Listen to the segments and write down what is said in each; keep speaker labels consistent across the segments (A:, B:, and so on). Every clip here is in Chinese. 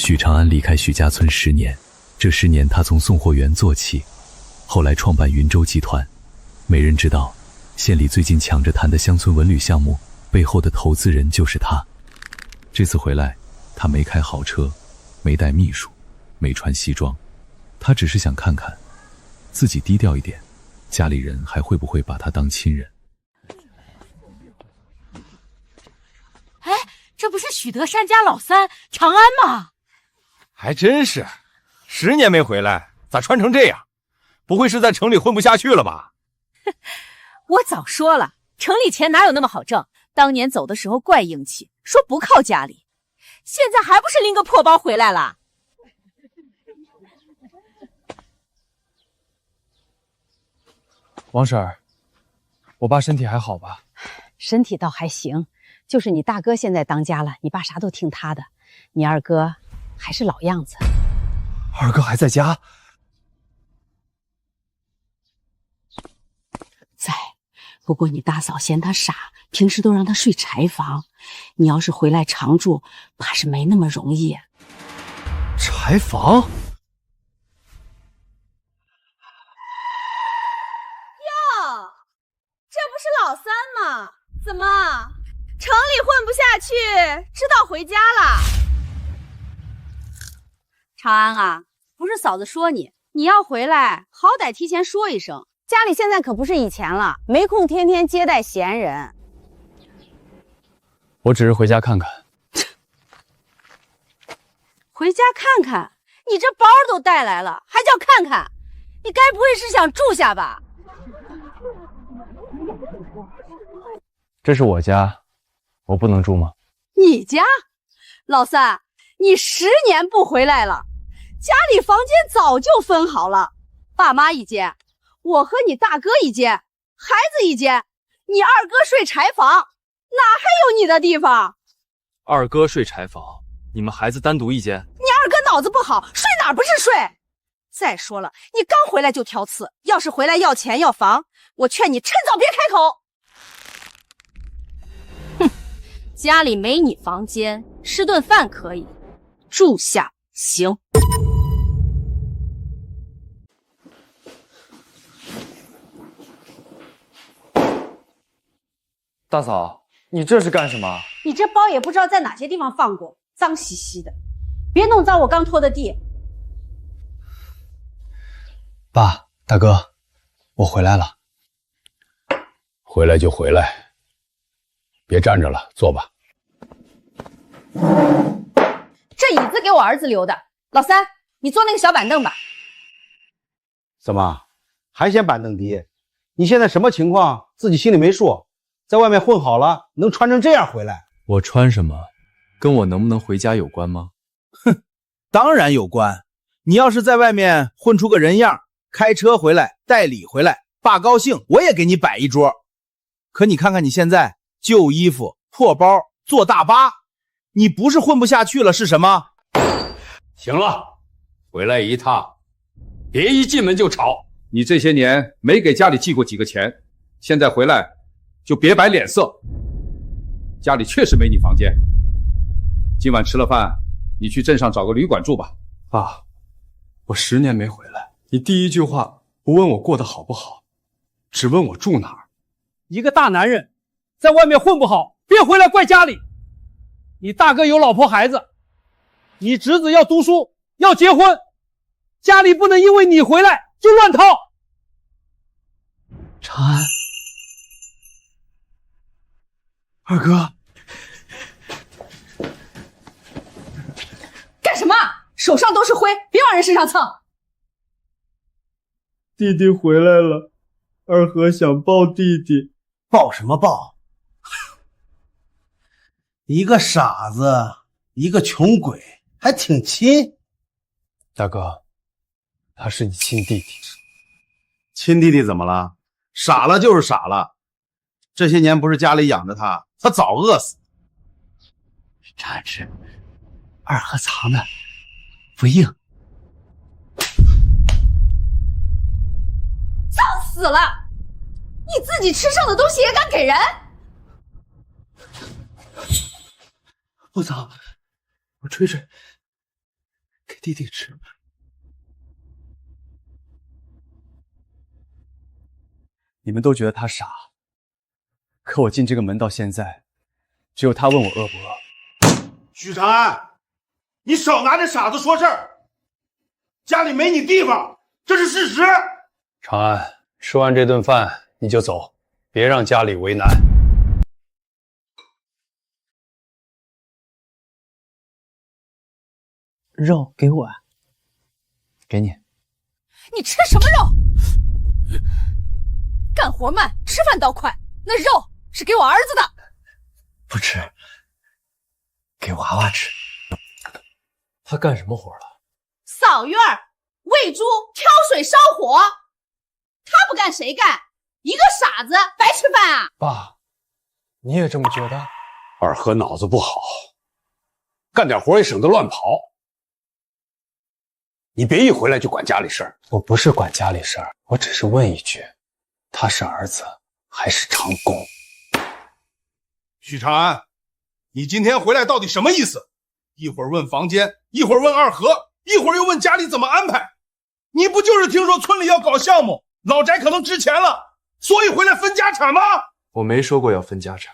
A: 许长安离开许家村10年，这10年他从送货员做起，后来创办云州集团。没人知道，县里最近抢着谈的乡村文旅项目背后的投资人就是他。这次回来，他没开豪车，没带秘书，没穿西装，他只是想看看自己低调一点，家里人还会不会把他当亲人。
B: 哎，这不是许德山家老三长安吗？
C: 还真是，10年没回来，咋穿成这样？不会是在城里混不下去了吧？
B: 我早说了，城里钱哪有那么好挣？当年走的时候怪硬气，说不靠家里，现在还不是拎个破包回来了？
D: 王婶儿，我爸身体还好吧？
E: 身体倒还行，就是你大哥现在当家了，你爸啥都听他的。你二哥还是老样子。
D: 二哥还在家？
E: 在，不过你大嫂嫌他傻，平时都让他睡柴房。你要是回来常住，怕是没那么容易。
D: 柴房？
B: 这不是老三吗？怎么城里混不下去，知道回家了？长安啊，不是嫂子说你要回来，好歹提前说一声。
E: 家里现在可不是以前了，没空天天接待闲人。
D: 我只是回家看看。
B: 回家看看？你这包都带来了，还叫看看？你该不会是想住下吧？
D: 这是我家，我不能住吗？
B: 你家？老三，你10年不回来了，家里房间早就分好了，爸妈一间，我和你大哥一间，孩子一间，你二哥睡柴房，哪还有你的地方？
D: 二哥睡柴房，你们孩子单独一间？
B: 你二哥脑子不好，睡哪不是睡？再说了，你刚回来就挑刺，要是回来要钱要房，我劝你趁早别开口。哼，家里没你房间，吃顿饭可以，住下行。
D: 大嫂，你这是干什么？
B: 你这包也不知道在哪些地方放过，脏兮兮的，别弄脏我刚拖的地。
D: 爸，大哥，我回来了。
F: 回来就回来，别站着了，坐吧。
B: 这椅子给我儿子留的，老三，你坐那个小板凳吧。
G: 怎么还嫌板凳低？你现在什么情况自己心里没数？在外面混好了，能穿成这样回来？
D: 我穿什么，跟我能不能回家有关吗？
H: 哼，当然有关。你要是在外面混出个人样，开车回来，带礼回来，爸高兴，我也给你摆一桌。可你看看你现在，旧衣服、破包，坐大巴，你不是混不下去了是什么？
F: 行了，回来一趟，别一进门就吵。你这些年没给家里寄过几个钱，现在回来就别摆脸色。家里确实没你房间，今晚吃了饭，你去镇上找个旅馆住吧。
D: 爸，我10年没回来，你第一句话不问我过得好不好，只问我住哪儿。
I: 一个大男人在外面混不好，别回来怪家里。你大哥有老婆孩子，你侄子要读书要结婚，家里不能因为你回来就乱套。
D: 长安，二哥，
B: 干什么？手上都是灰，别往人身上蹭。
I: 弟弟回来了，二和想抱弟弟。
G: 抱什么抱？一个傻子，一个穷鬼，还挺亲。
D: 大哥，他是你亲弟弟。
G: 亲弟弟怎么了？傻了就是傻了。这些年不是家里养着他，他早饿死。
E: 这是二和藏的不硬。
B: 脏死了！你自己吃剩的东西也敢给人？
D: 不脏，我吹吹。弟弟吃。你们都觉得他傻，可我进这个门到现在，只有他问我饿不饿。
J: 许长安，你少拿这傻子说事儿。家里没你地方，这是事实。
K: 长安，吃完这顿饭你就走，别让家里为难。
L: 肉给我，
D: 给你。
B: 你吃什么肉？干活慢，吃饭倒快。那肉是给我儿子的。
L: 不吃，给娃娃吃。
K: 他干什么活了？
B: 扫院、喂猪、挑水、烧火，他不干谁干？一个傻子白吃饭啊！
K: 爸，你也这么觉得？二和脑子不好，干点活也省得乱跑。你别一回来就管家里事儿。我不是管家里事儿，我只是问一句，他是儿子还是长工？
J: 许长安，你今天回来到底什么意思？一会儿问房间，一会儿问二和，一会儿又问家里怎么安排。你不就是听说村里要搞项目，老宅可能值钱了，所以回来分家产吗？
D: 我没说过要分家产。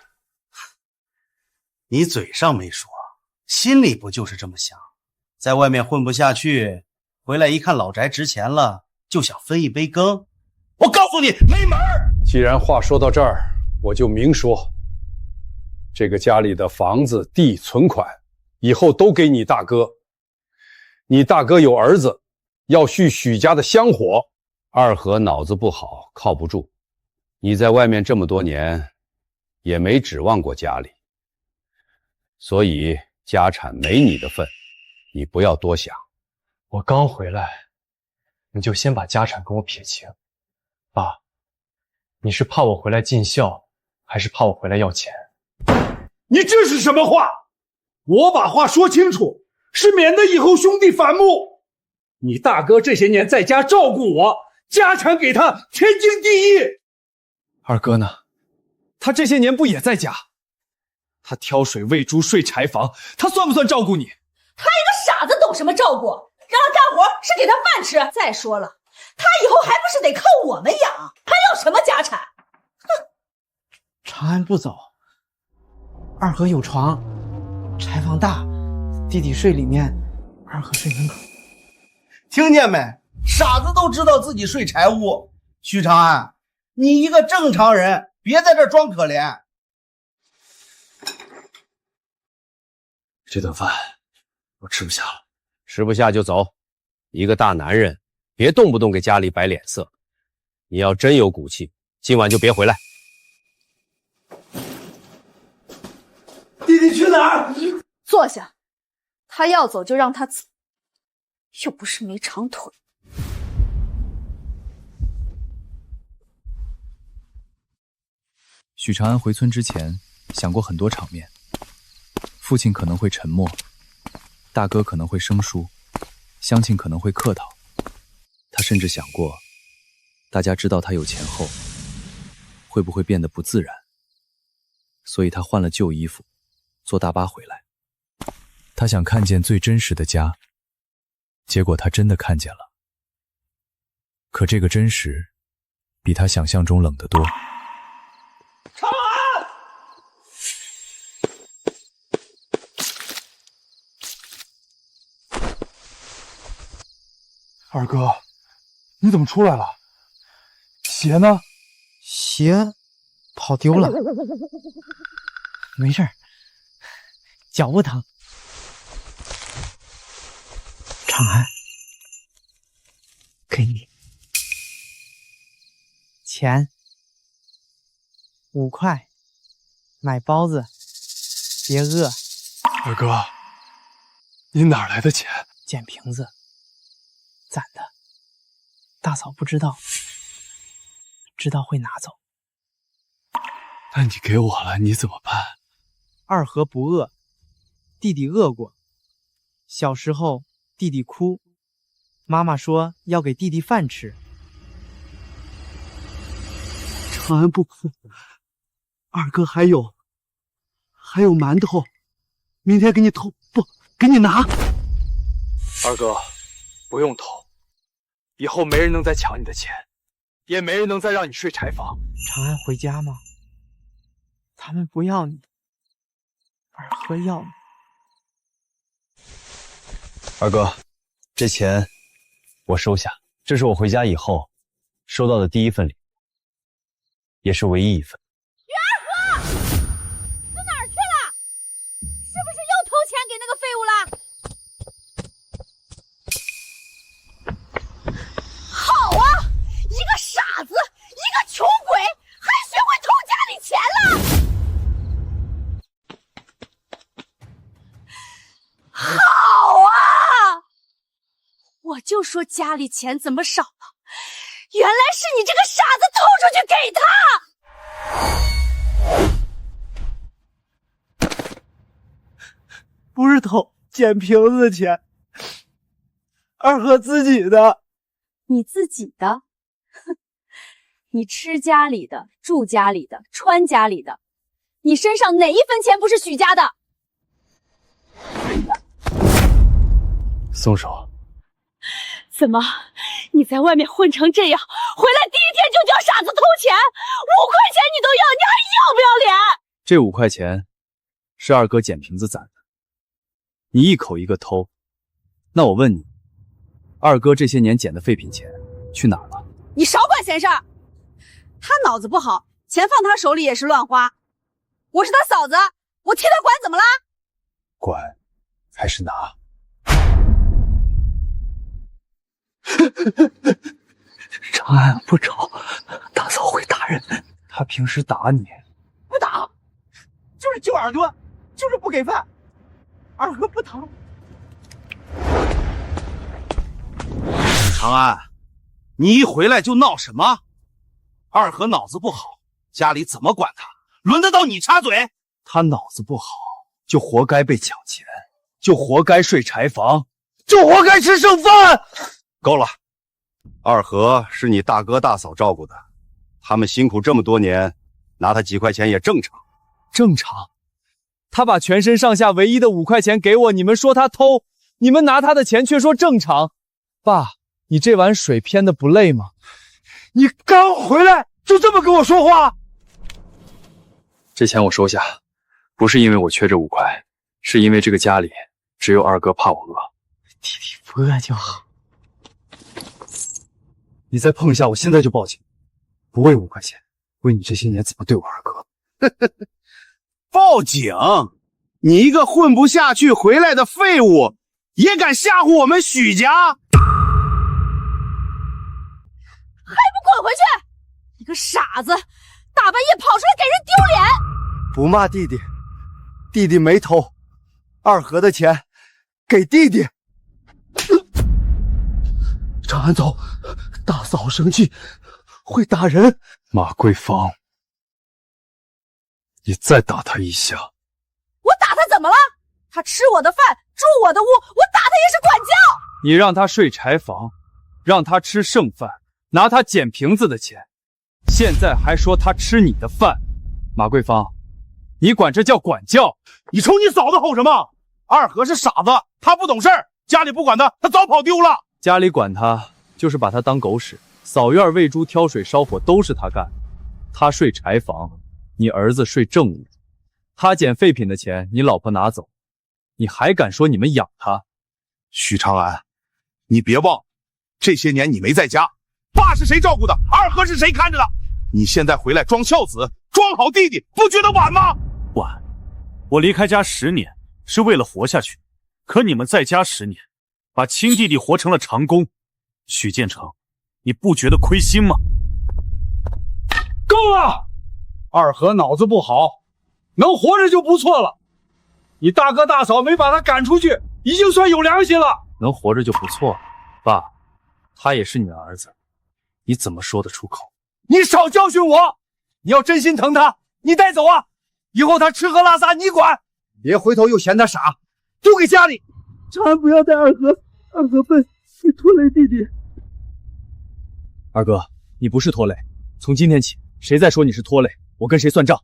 G: 你嘴上没说，心里不就是这么想？在外面混不下去，回来一看老宅值钱了，就想分一杯羹。我告诉你，没门儿！
K: 既然话说到这儿，我就明说，这个家里的房子、地、存款，以后都给你大哥。你大哥有儿子，要续许家的香火。二和脑子不好，靠不住。你在外面这么多年，也没指望过家里，所以家产没你的份，你不要多想。
D: 我刚回来，你就先把家产跟我撇清。爸，你是怕我回来尽孝，还是怕我回来要钱？
J: 你这是什么话？我把话说清楚，是免得以后兄弟反目。你大哥这些年在家照顾我，家产给他天经地义。
D: 二哥呢？他这些年不也在家？他挑水、喂猪、睡柴房，他算不算照顾你？
B: 他一个傻子懂什么照顾？让他干活是给他饭吃。再说了，他以后还不是得靠我们养，还要什么家产？哼！
L: 长安不走，二和有床，柴房大，弟弟睡里面，二和睡门口。
G: 听见没？傻子都知道自己睡柴屋。许长安，你一个正常人，别在这装可怜。
D: 这顿饭我吃不下了。
M: 吃不下就走，一个大男人，别动不动给家里摆脸色。你要真有骨气，今晚就别回来。
J: 弟弟去哪儿？
B: 坐下，他要走就让他走，又不是没长腿。
A: 许长安回村之前想过很多场面，父亲可能会沉默，大哥可能会生疏，乡亲可能会客套。他甚至想过，大家知道他有钱后，会不会变得不自然？所以他换了旧衣服，坐大巴回来。他想看见最真实的家，结果他真的看见了。可这个真实，比他想象中冷得多。
J: 长安！
D: 二哥，你怎么出来了？鞋呢？
L: 鞋跑丢了，没事儿，脚不疼。长安，给你钱5块，买包子，别饿。
D: 二哥，你哪来的钱？
L: 捡瓶子攒的，大嫂不知道，知道会拿走。
D: 那你给我了，你怎么办？
L: 二和不饿，弟弟饿过。小时候弟弟哭，妈妈说要给弟弟饭吃。
N: 长安不哭，二哥还有馒头，明天给你偷，不给你拿。
D: 二哥，不用偷，以后没人能再抢你的钱，也没人能再让你睡柴房。
L: 长安回家吗？他们不要你，二哥要你。
A: 二哥，这钱我收下，这是我回家以后收到的第一份礼物，也是唯一一份。
B: 于二哥，你哪儿去了？是不是又偷钱给那个废物了？好啊，一个傻子，一个穷鬼，还学会偷家里钱了。好啊！我就说家里钱怎么少了，原来是你这个傻子偷出去给他。
L: 不是偷，捡瓶子的钱，二哥自己的。
B: 你自己的？哼，你吃家里的，住家里的，穿家里的，你身上哪一分钱不是许家的？
D: 松手！
B: 怎么，你在外面混成这样，回来第一天就叫傻子偷钱，5块钱你都要，你还要不要脸？
A: 这5块钱是二哥捡瓶子攒的，你一口一个偷，那我问你，二哥这些年捡的废品钱去哪儿了？
B: 你少管闲事儿！他脑子不好，钱放他手里也是乱花。我是他嫂子，我替他管怎么啦？
A: 管还是拿？
N: 长安不吵，大嫂会打人。
D: 他平时打你，
L: 不打，就是揪耳朵，就是不给饭。二哥不疼。
G: 长安，你一回来就闹什么？二和脑子不好，家里怎么管他？轮得到你插嘴？
A: 他脑子不好，就活该被抢钱，就活该睡柴房，就活该吃剩饭。
O: 够了，二和是你大哥大嫂照顾的，他们辛苦这么多年，拿他几块钱也正常。
A: 正常？他把全身上下唯一的5块钱给我，你们说他偷，你们拿他的钱却说正常。爸，你这碗水偏的不累吗？
I: 你刚回来就这么跟我说话？
D: 这钱我收下，不是因为我缺这5块，是因为这个家里只有二哥怕我饿。
L: 弟弟不饿就好。
A: 你再碰一下，我现在就报警。不为5块钱，为你这些年怎么对我二哥。
G: 报警？你一个混不下去回来的废物，也敢吓唬我们许家？
B: 还不滚回去！你个傻子，大半夜跑出来给人丢脸！
N: 不骂弟弟，弟弟没偷，二和的钱给弟弟。长安走，大嫂生气会打人。
D: 马桂芳，你再打他一下。
B: 我打他怎么了？他吃我的饭，住我的屋，我打他也是管教。
A: 你让他睡柴房，让他吃剩饭，拿他捡瓶子的钱，现在还说他吃你的饭。马桂芳，你管这叫管教？
G: 你冲你嫂子吼什么？二和是傻子，他不懂事儿，家里不管他，他早跑丢了。
A: 家里管他，就是把他当狗屎，扫院、喂猪、挑水、烧火都是他干。他睡柴房，你儿子睡正屋。他捡废品的钱，你老婆拿走，你还敢说你们养他？
J: 许长安，你别忘，这些年你没在家，爸是谁照顾的？二和是谁看着的？你现在回来装孝子，装好弟弟，不觉得晚吗？
P: 晚。我离开家10年是为了活下去，可你们在家10年，把亲弟弟活成了长工。许建成，你不觉得亏心吗？
I: 够了！二和脑子不好，能活着就不错了。你大哥大嫂没把他赶出去，已经算有良心了。
A: 能活着就不错了。爸，他也是你的儿子，你怎么说得出口？
I: 你少教训我！你要真心疼他，你带走啊！以后他吃喝拉撒你管，别回头又嫌他傻，丢给家里。
N: 长安不要带二和，二和笨，会拖累弟弟。
A: 二哥，你不是拖累，从今天起，谁再说你是拖累，我跟谁算账。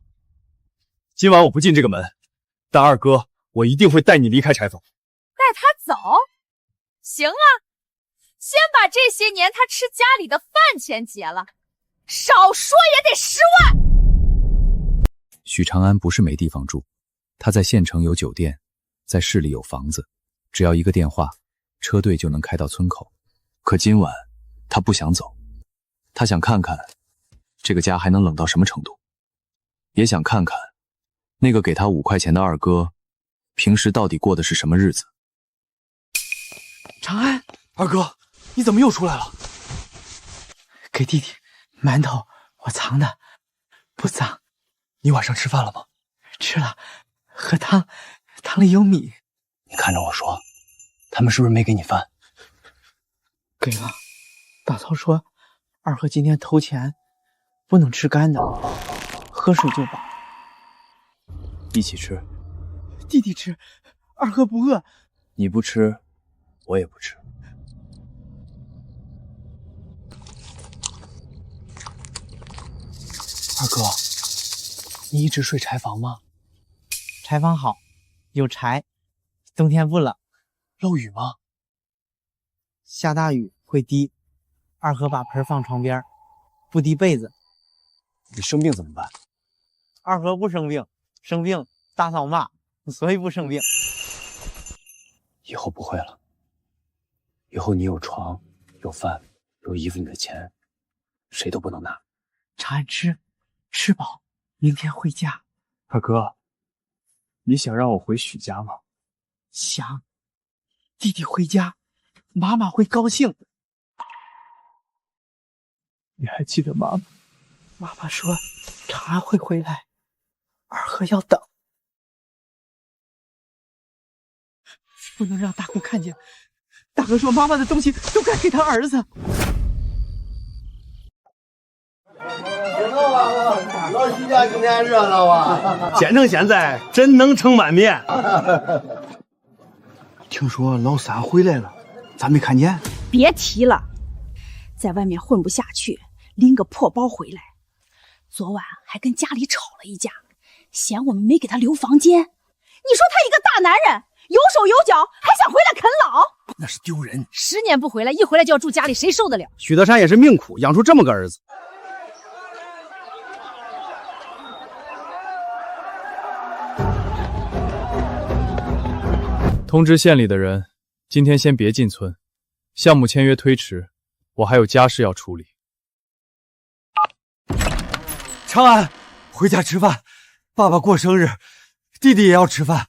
A: 今晚我不进这个门，但二哥，我一定会带你离开柴房。
B: 带他走？
Q: 行啊，先把这些年他吃家里的饭钱结了，少说也得10万。
A: 许长安不是没地方住，他在县城有酒店，在市里有房子，只要一个电话，车队就能开到村口。可今晚他不想走，他想看看这个家还能冷到什么程度，也想看看那个给他5块钱的二哥平时到底过的是什么日子。
L: 长安，二哥，你怎么又出来了？给弟弟馒头，我藏的，不脏。
D: 你晚上吃饭了吗？
L: 吃了，喝汤，汤里有米。
D: 你看着我说，他们是不是没给你饭？
L: 给了。大嫂说，二哥今天偷钱，不能吃干的，喝水就饱。
D: 一起吃。
L: 弟弟吃，二哥不饿。
D: 你不吃，我也不吃。二哥，你一直睡柴房吗？
L: 柴房好，有柴，冬天不冷。
D: 漏雨吗？
L: 下大雨会滴。二哥把盆放床边，不滴被子。
D: 你生病怎么办？
L: 二哥不生病，生病大嫂骂，所以不生病。
D: 以后不会了。以后你有床，有饭，有衣服，你的钱，谁都不能拿。
L: 长安吃饱，明天回家。
D: 二哥，你想让我回许家吗？
L: 想。弟弟回家，妈妈会高兴。
D: 你还记得妈妈？
L: 妈妈说长安会回来，二哥要等。不能让大哥看见。大哥说妈妈的东西都该给他儿子。
N: 老徐家今天热闹啊！
H: 县城现在真能撑满面。
N: 听说老三回来了，咱没看见。
B: 别提了，在外面混不下去，拎个破包回来。昨晚还跟家里吵了一架，嫌我们没给他留房间。你说他一个大男人，有手有脚，还想回来啃老，
H: 那是丢人。
B: 10年不回来，一回来就要住家里，谁受得了？
H: 许德山也是命苦，养出这么个儿子。
D: 通知县里的人，今天先别进村，项目签约推迟，我还有家事要处理。
N: 长安，回家吃饭，爸爸过生日，弟弟也要吃饭。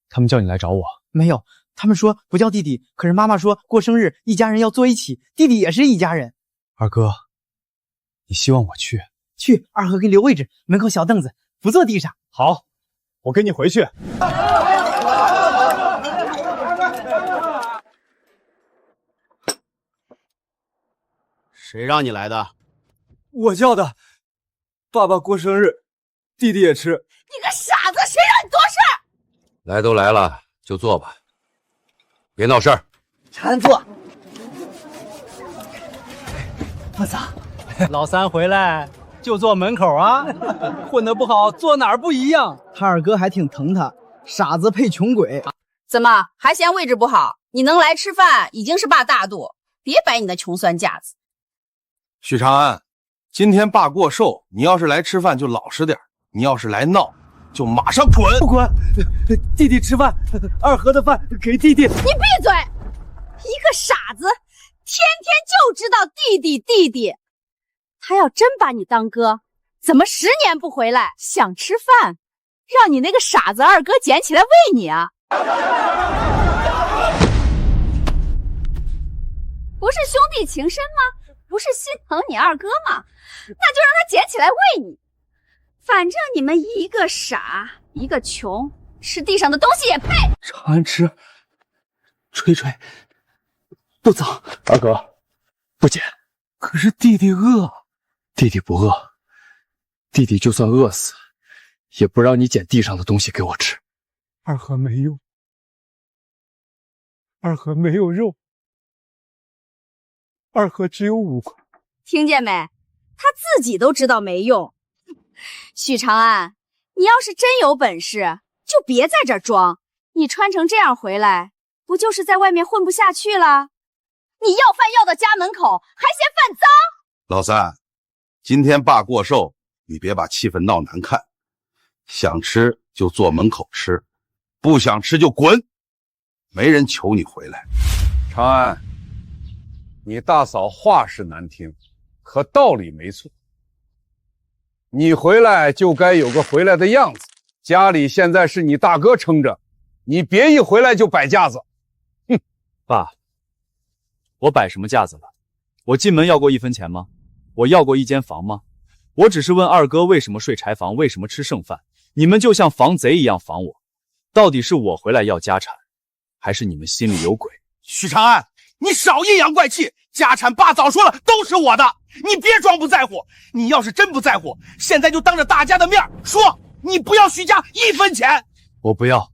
D: 他们叫你来找我？
L: 没有，他们说不叫弟弟，可是妈妈说过生日一家人要坐一起，弟弟也是一家人。
D: 二哥，你希望我去？
L: 去，二哥给你留位置，门口小凳子，不坐地上。
D: 好，我跟你回去。
G: 谁让你来的？
N: 我叫的。爸爸过生日，弟弟也吃。
B: 你个傻子，谁让你多事？
M: 来都来了，就坐吧，别闹事儿。
L: 长安坐。我操，老三回来就坐门口啊！混得不好，坐哪儿不一样。他二哥还挺疼他，傻子配穷鬼。
B: 怎么还嫌位置不好？你能来吃饭已经是爸大度，别摆你的穷酸架子。
C: 许长安，今天爸过寿，你要是来吃饭就老实点，你要是来闹，就马上滚！
N: 不滚！弟弟吃饭，二哥的饭给弟弟。
B: 你闭嘴！一个傻子，天天就知道弟弟弟弟。他要真把你当哥，怎么10年不回来？想吃饭，让你那个傻子二哥捡起来喂你啊！不是兄弟情深吗？不是心疼你二哥吗？那就让他捡起来喂你。反正你们一个傻，一个穷，吃地上的东西也配。
N: 长安吃，吹吹，不脏。
D: 二哥，不捡。
N: 可是弟弟饿。
D: 弟弟不饿，弟弟就算饿死，也不让你捡地上的东西给我吃。
N: 二哥没用，二哥没有肉，二哥只有5块。
B: 听见没？他自己都知道没用。许长安，你要是真有本事，就别在这儿装。你穿成这样回来，不就是在外面混不下去了？你要饭要到家门口，还嫌饭脏？
C: 老三，今天爸过寿，你别把气氛闹难看。想吃就坐门口吃，不想吃就滚，没人求你回来。
K: 长安，你大嫂话是难听，可道理没错。你回来就该有个回来的样子，家里现在是你大哥撑着，你别一回来就摆架子。哼，
A: 爸，我摆什么架子了？我进门要过1分钱吗？我要过1间房吗？我只是问二哥为什么睡柴房，为什么吃剩饭，你们就像防贼一样防我。到底是我回来要家产，还是你们心里有鬼？
H: 许长安，你少阴阳怪气，家产爸早说了都是我的，你别装不在乎。你要是真不在乎，现在就当着大家的面说你不要许家1分钱。
A: 我不要。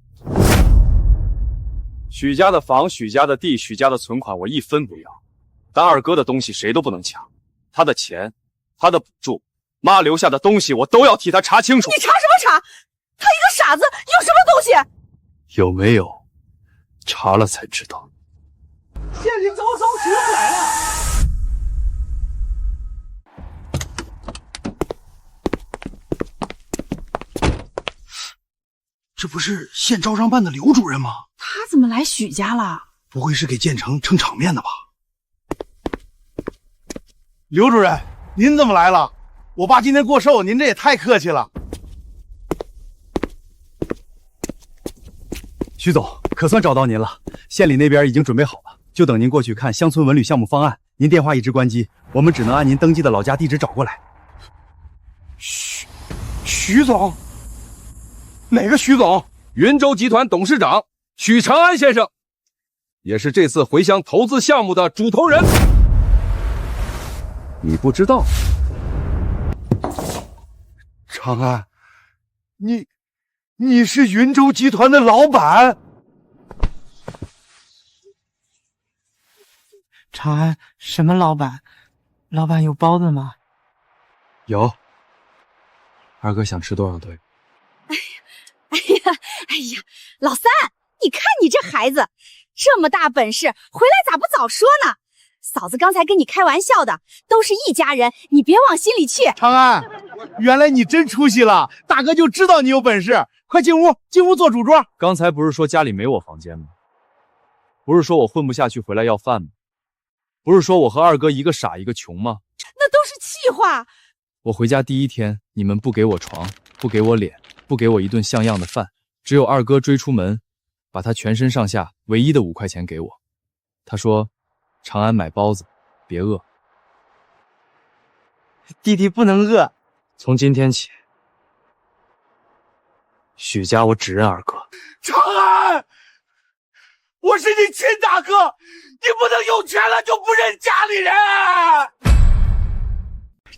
A: 许家的房、许家的地、许家的存款，我1分不要。但二哥的东西谁都不能抢，他的钱、他的补助、妈留下的东西，我都要替他查清楚。
B: 你查什么查？他一个傻子，有什么东西？
A: 有没有？查了才知道。
I: 县令怎么走起来了？
J: 这不是县招商办的刘主任吗？
B: 他怎么来许家了？
J: 不会是给建成撑场面的吧？刘主任，您怎么来了？我爸今天过寿，您这也太客气了。
R: 徐总，可算找到您了。县里那边已经准备好了，就等您过去看乡村文旅项目方案。您电话一直关机，我们只能按您登记的老家地址找过来。
J: 徐总？哪个徐总？
K: 云州集团董事长许长安先生，也是这次回乡投资项目的主投人。你不知道？
J: 长安，你是云州集团的老板？
L: 长安，什么老板？老板有包子吗？
R: 有。二哥想吃多少对？
B: 哎呀，老三，你看你这孩子，这么大本事，回来咋不早说呢？嫂子刚才跟你开玩笑的，都是一家人，你别往心里去。
H: 长安，原来你真出息了，大哥就知道你有本事，快进屋，进屋做主桌。
A: 刚才不是说家里没我房间吗？不是说我混不下去回来要饭吗？不是说我和二哥一个傻一个穷吗？
B: 那都是气话。
A: 我回家第1天，你们不给我床，不给我脸，不给我一顿像样的饭，只有二哥追出门，把他全身上下唯一的5块钱给我。他说：“长安买包子，别饿。”
L: 弟弟不能饿。
A: 从今天起，许家我只认二哥。
H: 长安，我是你亲大哥，你不能有钱了就不认家里人。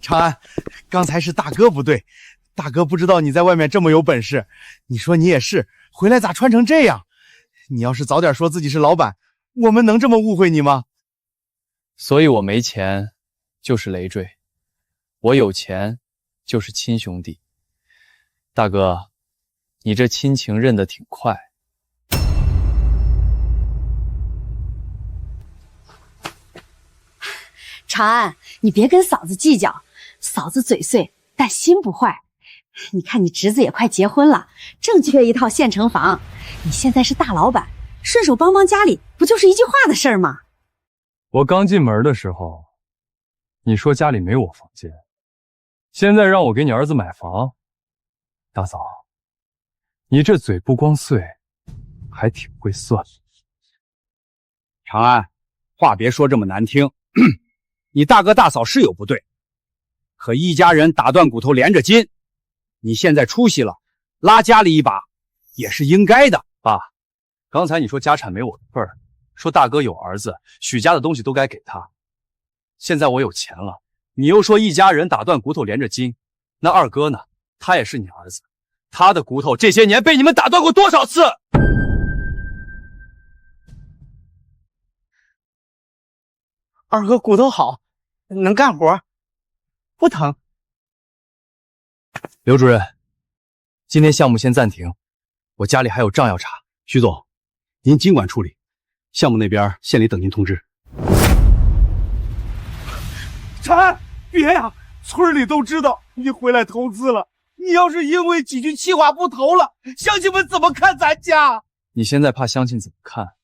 H: 长安，刚才是大哥不对，大哥不知道你在外面这么有本事。你说你也是，回来咋穿成这样？你要是早点说自己是老板，我们能这么误会你吗？
A: 所以我没钱就是累赘，我有钱就是亲兄弟。大哥，你这亲情认得挺快。
B: 长安，你别跟嫂子计较，嫂子嘴碎，但心不坏。你看你侄子也快结婚了，正缺一套现成房，你现在是大老板，顺手帮帮家里，不就是一句话的事儿吗？
D: 我刚进门的时候，你说家里没我房间，现在让我给你儿子买房，大嫂，你这嘴不光碎，还挺会算。
R: 长安，话别说这么难听，你大哥大嫂是有不对，可一家人打断骨头连着筋，你现在出息了，拉家里一把也是应该的。
A: 爸，刚才你说家产没我的份儿，说大哥有儿子，许家的东西都该给他。现在我有钱了，你又说一家人打断骨头连着筋，那二哥呢？他也是你儿子，他的骨头这些年被你们打断过多少次？
L: 二哥骨头好，能干活，不疼。
A: 刘主任，今天项目先暂停，我家里还有账要查。
R: 徐总，您尽管处理，项目那边县里等您通知。
N: 长安，别呀！村里都知道你回来投资了，你要是因为几句气话不投了，乡亲们怎么看咱家？
D: 你现在怕乡亲怎么看？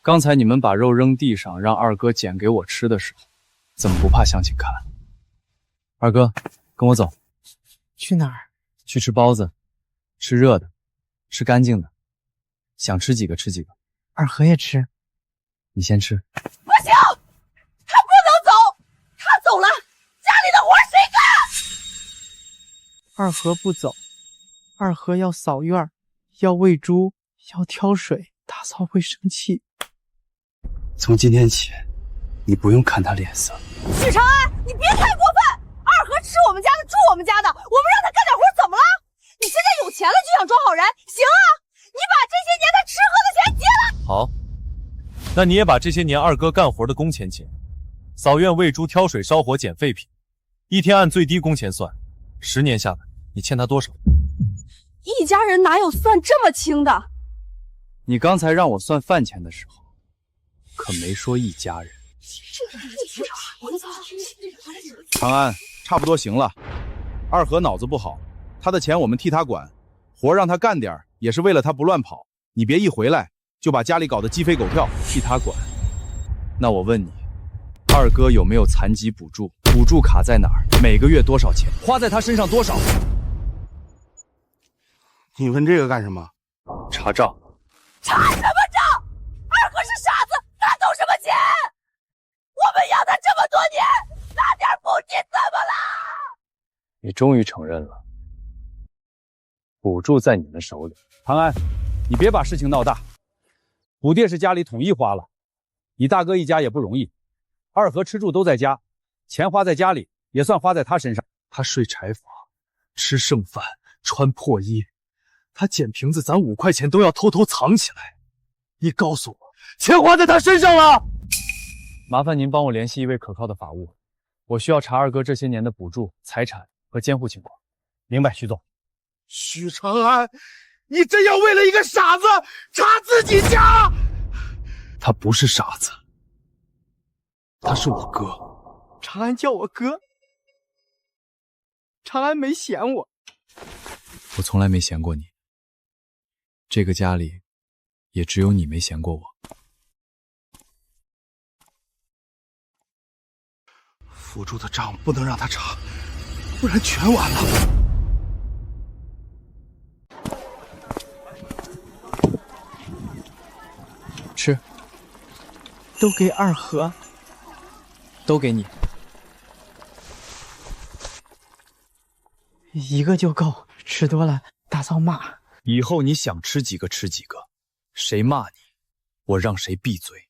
D: 刚才你们把肉扔地上，让二哥捡给我吃的时候，怎么不怕乡亲看？二哥，跟我走。
L: 去哪儿？
D: 去吃包子，吃热的，吃干净的，想吃几个吃几个。
L: 二和也吃。
D: 你先吃。
B: 不行，他不能走，他走了，家里的活谁干？
L: 二和不走，二和要扫院，要喂猪，要挑水，大嫂会生气。
R: 从今天起，你不用看他脸色。
B: 许长安，你别太过分！二和吃我们家的，住我们家的，我们让他干点活怎么了？你现在有钱了就想装好人，行啊！你把这些年他吃喝的钱结了。
S: 好，那你也把这些年二哥干活的工钱结，扫院、喂猪、挑水、烧火、捡废品，一天按最低工钱算，10年下来，你欠他多少？
B: 一家人哪有算这么清的？
D: 你刚才让我算饭钱的时候，可没说一家人。
H: 长安，差不多行了。二和脑子不好，他的钱我们替他管，活让他干点也是为了他不乱跑。你别一回来就把家里搞得鸡飞狗跳。
D: 替他管？那我问你，二哥有没有残疾补助？补助卡在哪儿？每个月多少钱？花在他身上多少？
C: 你问这个干什么？
D: 查账。
B: 查什么账？二哥是傻子，哪懂什么钱？我们养他这么多年，拿点补贴怎么了？
D: 你终于承认了，补助在你们手里。
R: 长安，你别把事情闹大。补贴是家里统一花了，你大哥一家也不容易，二和吃住都在家，钱花在家里也算花在他身上。
D: 他睡柴房，吃剩饭，穿破衣，他捡瓶子，咱5块钱都要偷偷藏起来。你告诉我，钱花在他身上了？麻烦您帮我联系一位可靠的法务，我需要查二哥这些年的补助、财产和监护情况。
R: 明白，徐总。
N: 许长安，你真要为了一个傻子查自己家？
D: 他不是傻子，他是我哥。
L: 长安叫我哥，长安没嫌我。
A: 我从来没嫌过你，这个家里也只有你没嫌过我。
N: 辅助的账不能让他查，不然全完了。
L: 吃，都给二和，
D: 都给你，
L: 一个就够，吃多了大嫂骂。
A: 以后你想吃几个吃几个，谁骂你，我让谁闭嘴。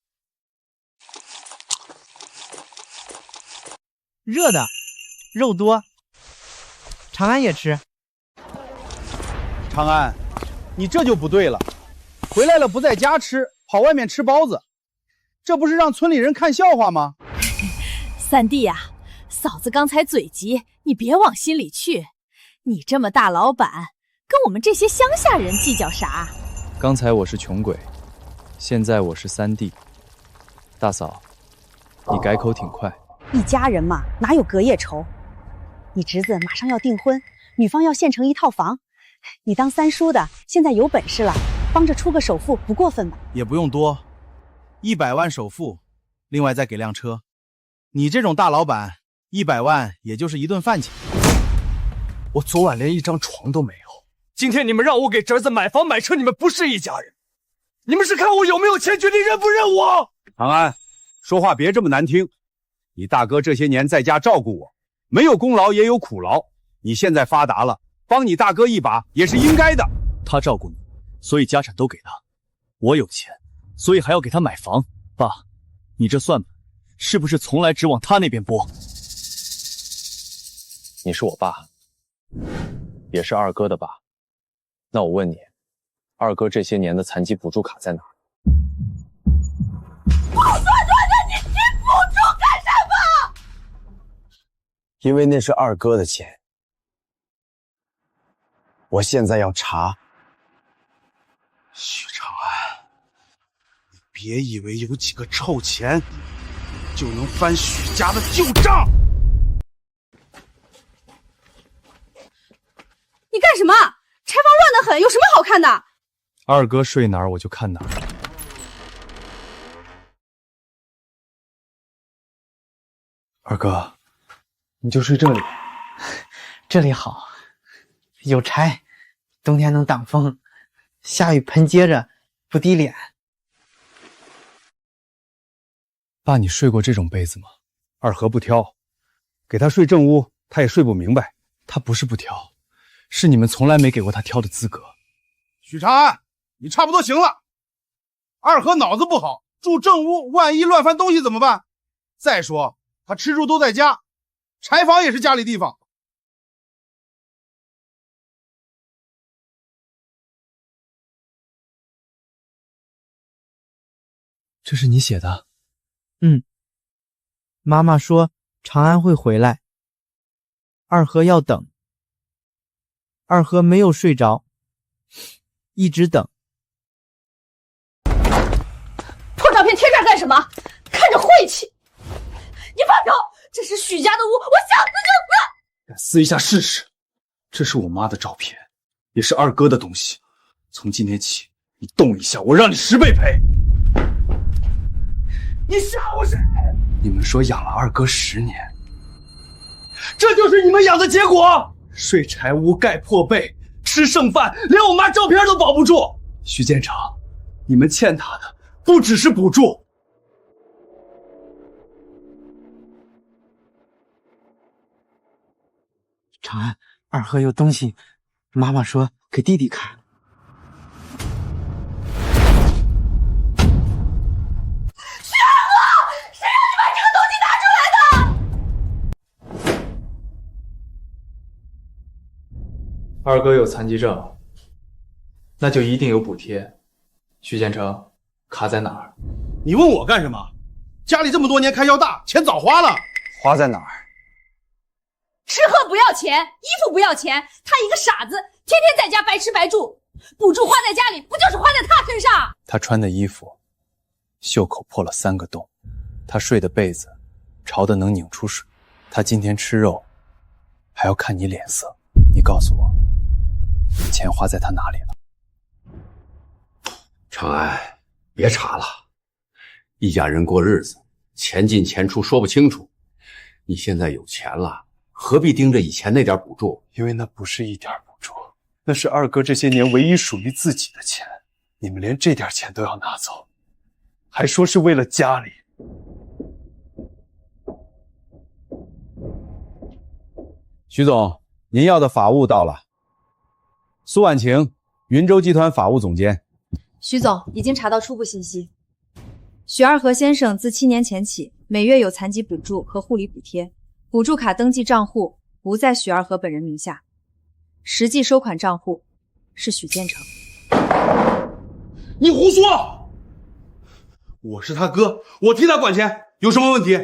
L: 热的，肉多。长安也吃。
H: 长安，你这就不对了，回来了不在家吃，跑外面吃包子，这不是让村里人看笑话吗？
Q: 三弟呀，嫂子刚才嘴急，你别往心里去。你这么大老板，跟我们这些乡下人计较啥？
D: 刚才我是穷鬼，现在我是三弟。大嫂，你改口挺快。
B: 一家人嘛，哪有隔夜仇？你侄子马上要订婚，女方要现成一套房，你当三叔的现在有本事了，帮着出个首付不过分吧？
H: 也不用多，100万首付，另外再给辆车。你这种大老板，100万也就是一顿饭钱。
D: 我昨晚连一张床都没有，今天你们让我给侄子买房买车，你们不是一家人，你们是看我有没有钱决定认不认我。
R: 长安，说话别这么难听。你大哥这些年在家照顾我，没有功劳也有苦劳。你现在发达了，帮你大哥一把也是应该的。
D: 他照顾你，所以家产都给他；我有钱，所以还要给他买房。爸，你这算盘是不是从来只往他那边拨？你是我爸，也是二哥的爸。那我问你，二哥这些年的残疾补助卡在哪儿？
B: 我说你提补助干什么？
N: 因为那是二哥的钱，我现在要查。
C: 许长安，你
J: 别以为有几个臭钱就能翻许家的旧账。
B: 你干什么？柴房乱得很，有什么好看的？
D: 二哥睡哪儿我就看哪儿。二哥，你就睡这里。
L: 这里好，有柴，冬天能挡风，下雨盆接着，不滴脸。
D: 爸，你睡过这种被子吗？
K: 二和不挑，给他睡正屋，他也睡不明白。
D: 他不是不挑，是你们从来没给过他挑的资格。
J: 许长安，你差不多行了。二和脑子不好，住正屋，万一乱翻东西怎么办？再说他吃住都在家，柴房也是家里地方。
D: 这是你写的？
L: 妈妈说长安会回来，二和要等。二和没有睡着，一直等。
B: 破照片贴这儿干什么？看着晦气！你放手！这是许家的屋，我想撕就撕！
N: 敢撕一下试试？这是我妈的照片，也是二哥的东西。从今天起，你动一下，我让你10倍赔！你吓唬谁？你们说养了二哥10年，这就是你们养的结果。睡柴屋，盖破被，吃剩饭，连我妈照片都保不住。徐建成，你们欠他的不只是补助。
L: 长安，二和有东西，妈妈说给弟弟看。
T: 二哥有残疾证，那就一定有补贴。徐建成，卡在哪儿？
J: 你问我干什么？家里这么多年开销大，钱早花了。
R: 花在哪儿？
B: 吃喝不要钱，衣服不要钱，他一个傻子，天天在家白吃白住，补助花在家里，不就是花在他身上？
D: 他穿的衣服，袖口破了3个洞；他睡的被子，潮的能拧出水。他今天吃肉，还要看你脸色。你告诉我，钱花在他哪里了？
M: 长安，别查了，一家人过日子，钱进钱出说不清楚。你现在有钱了，何必盯着以前那点补助？
N: 因为那不是一点补助，那是二哥这些年唯一属于自己的钱。你们连这点钱都要拿走，还说是为了家里。
H: 徐总，您要的法务到了。苏婉晴，云州集团法务总监。
U: 徐总，已经查到初步信息。许二和先生自7年前起，每月有残疾补助和护理补贴，补助卡登记账户不在许二和本人名下，实际收款账户是许建成。
J: 你胡说！我是他哥，我替他管钱，有什么问题？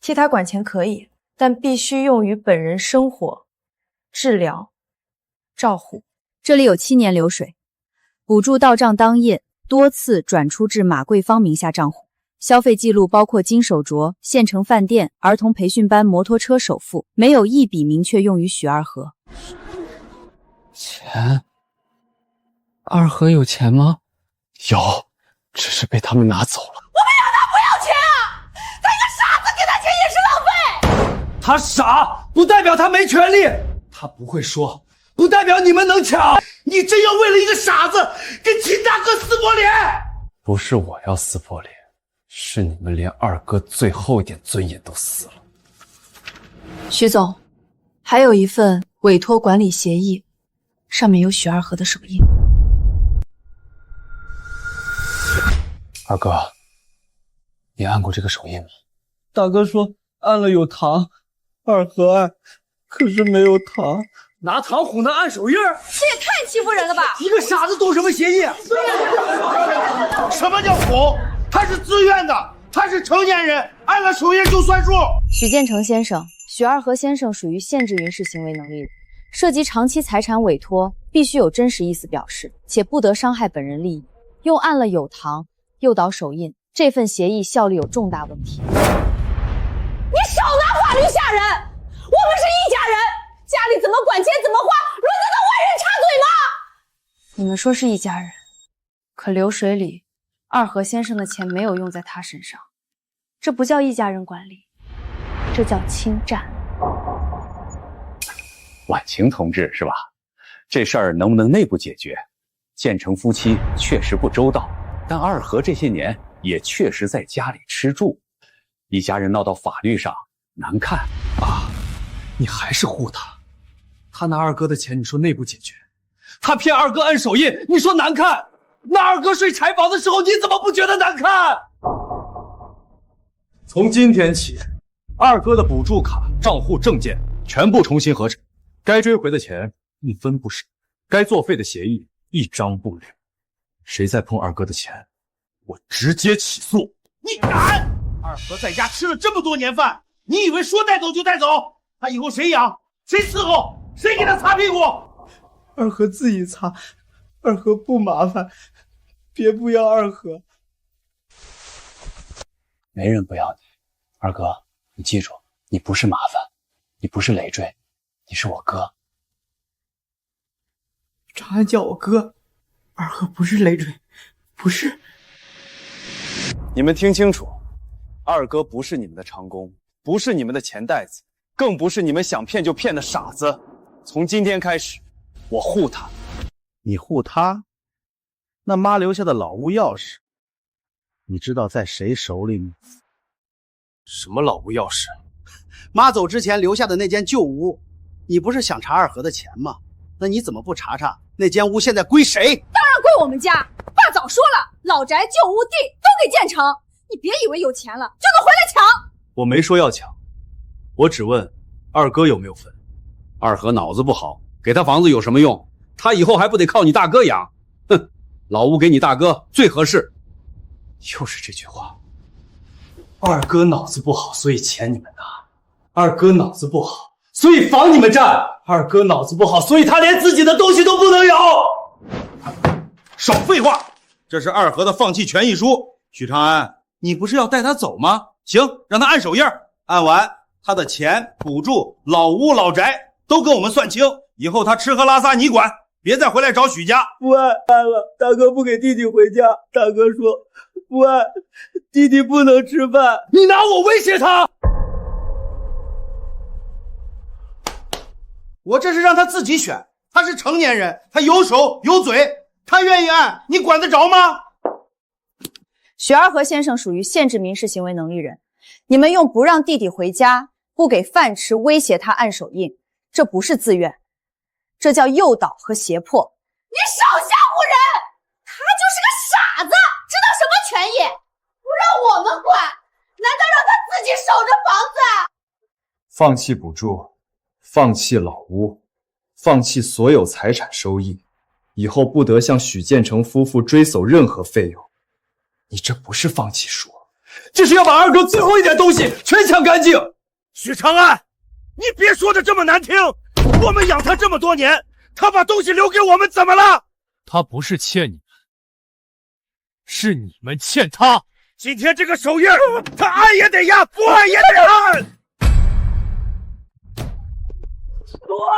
V: 替他管钱可以，但必须用于本人生活、治疗、照护。
U: 这里有7年流水，补助到账当印，多次转出至马桂芳名下账户。消费记录包括金手镯、县城饭店、儿童培训班、摩托车首付，没有一笔明确用于许二和。
L: 钱？二和有钱吗？
N: 有，只是被他们拿走了。
B: 我们让他不要钱啊！他一个傻子，给他钱也是浪费。
N: 他傻，不代表他没权利。他不会说，不代表你们能抢。你真要为了一个傻子跟秦大哥撕破脸？
D: 不是我要撕破脸，是你们连二哥最后一点尊严都撕了。
U: 徐总，还有一份委托管理协议，上面有许二和的手印。
D: 二哥，你按过这个手印吗？
L: 大哥说按了有糖，二和按，可是没有糖。
N: 拿糖哄他按手印儿，
B: 这也太欺负人了吧！
N: 一个傻子懂什么协议？
J: 什么叫哄？他是自愿的，他是成年人，按了手印就算数。
U: 许建成先生、许二和先生属于限制民事行为能力人，涉及长期财产委托，必须有真实意思表示，且不得伤害本人利益。用按了有糖诱导手印，这份协议效力有重大问题。
B: 你少拿法律吓人！我们是一家人，家里怎么管钱怎么花，轮得到外人插嘴吗？
U: 你们说是一家人，可流水里二和先生的钱没有用在他身上，这不叫一家人管理，这叫侵占。
M: 婉晴同志是吧？这事儿能不能内部解决？建成夫妻确实不周到，但二和这些年也确实在家里吃住，一家人闹到法律上难看啊！
N: 你还是护他，他拿二哥的钱，你说内部解决；他骗二哥按手印，你说难看。那二哥睡柴房的时候，你怎么不觉得难看？
D: 从今天起，二哥的补助卡、账户、证件全部重新核查，该追回的钱一分不少，该作废的协议一张不留。谁再碰二哥的钱，我直接起诉。
J: 你敢！二和在家吃了这么多年饭，你以为说带走就带走？他以后谁养？谁伺候？谁给他擦屁股？
L: 二和自己擦，二和不麻烦，别不要二和。
M: 没人不要你，二哥，你记住，你不是麻烦，你不是累赘，你是我哥。
L: 长安叫我哥，二和不是累赘，不是。
S: 你们听清楚，二哥不是你们的长工，不是你们的钱袋子，更不是你们想骗就骗的傻子。从今天开始，我护他。
G: 你护他？那妈留下的老屋钥匙，你知道在谁手里吗？
N: 什么老屋钥匙？
G: 妈走之前留下的那间旧屋，你不是想查二和的钱吗？那你怎么不查查那间屋现在归谁？
B: 当然归我们家。爸早说了，老宅、旧屋、地都给建成。你别以为有钱了就能回来抢。
D: 我没说要抢，我只问二哥有没有分。
R: 二和脑子不好，给他房子有什么用？他以后还不得靠你大哥养？哼，老屋给你大哥最合适。
N: 又是这句话。二哥脑子不好，所以钱你们拿；二哥脑子不好，所以房你们占；二哥脑子不好，所以他连自己的东西都不能有。
C: 少废话！这是二和的放弃权益书。许长安，你不是要带他走吗？行，让他按手印，按完他的钱、补助、老屋、老宅都跟我们算清。以后他吃喝拉撒你管，别再回来找许家。
L: 不按了，大哥不给弟弟回家。大哥说不按，弟弟不能吃饭。
N: 你拿我威胁他？
C: 我这是让他自己选，他是成年人，他有手有嘴，他愿意按，你管得着吗？
U: 许二和先生属于限制民事行为能力人，你们用不让弟弟回家、不给饭吃威胁他按手印，这不是自愿，这叫诱导和胁迫。
B: 你少吓唬人！他就是个傻子，知道什么权益？不让我们管，难道让他自己守着房子？
D: 放弃补助，放弃老屋，放弃所有财产收益，以后不得向许建成夫妇追索任何费用。你这不是放弃书，这是要把二哥最后一点东西全抢干净。
J: 许长安，你别说的这么难听，我们养他这么多年，他把东西留给我们怎么了？
P: 他不是欠你们，是你们欠他。
J: 今天这个手印，他按也得压，不按也得按。
L: 不按，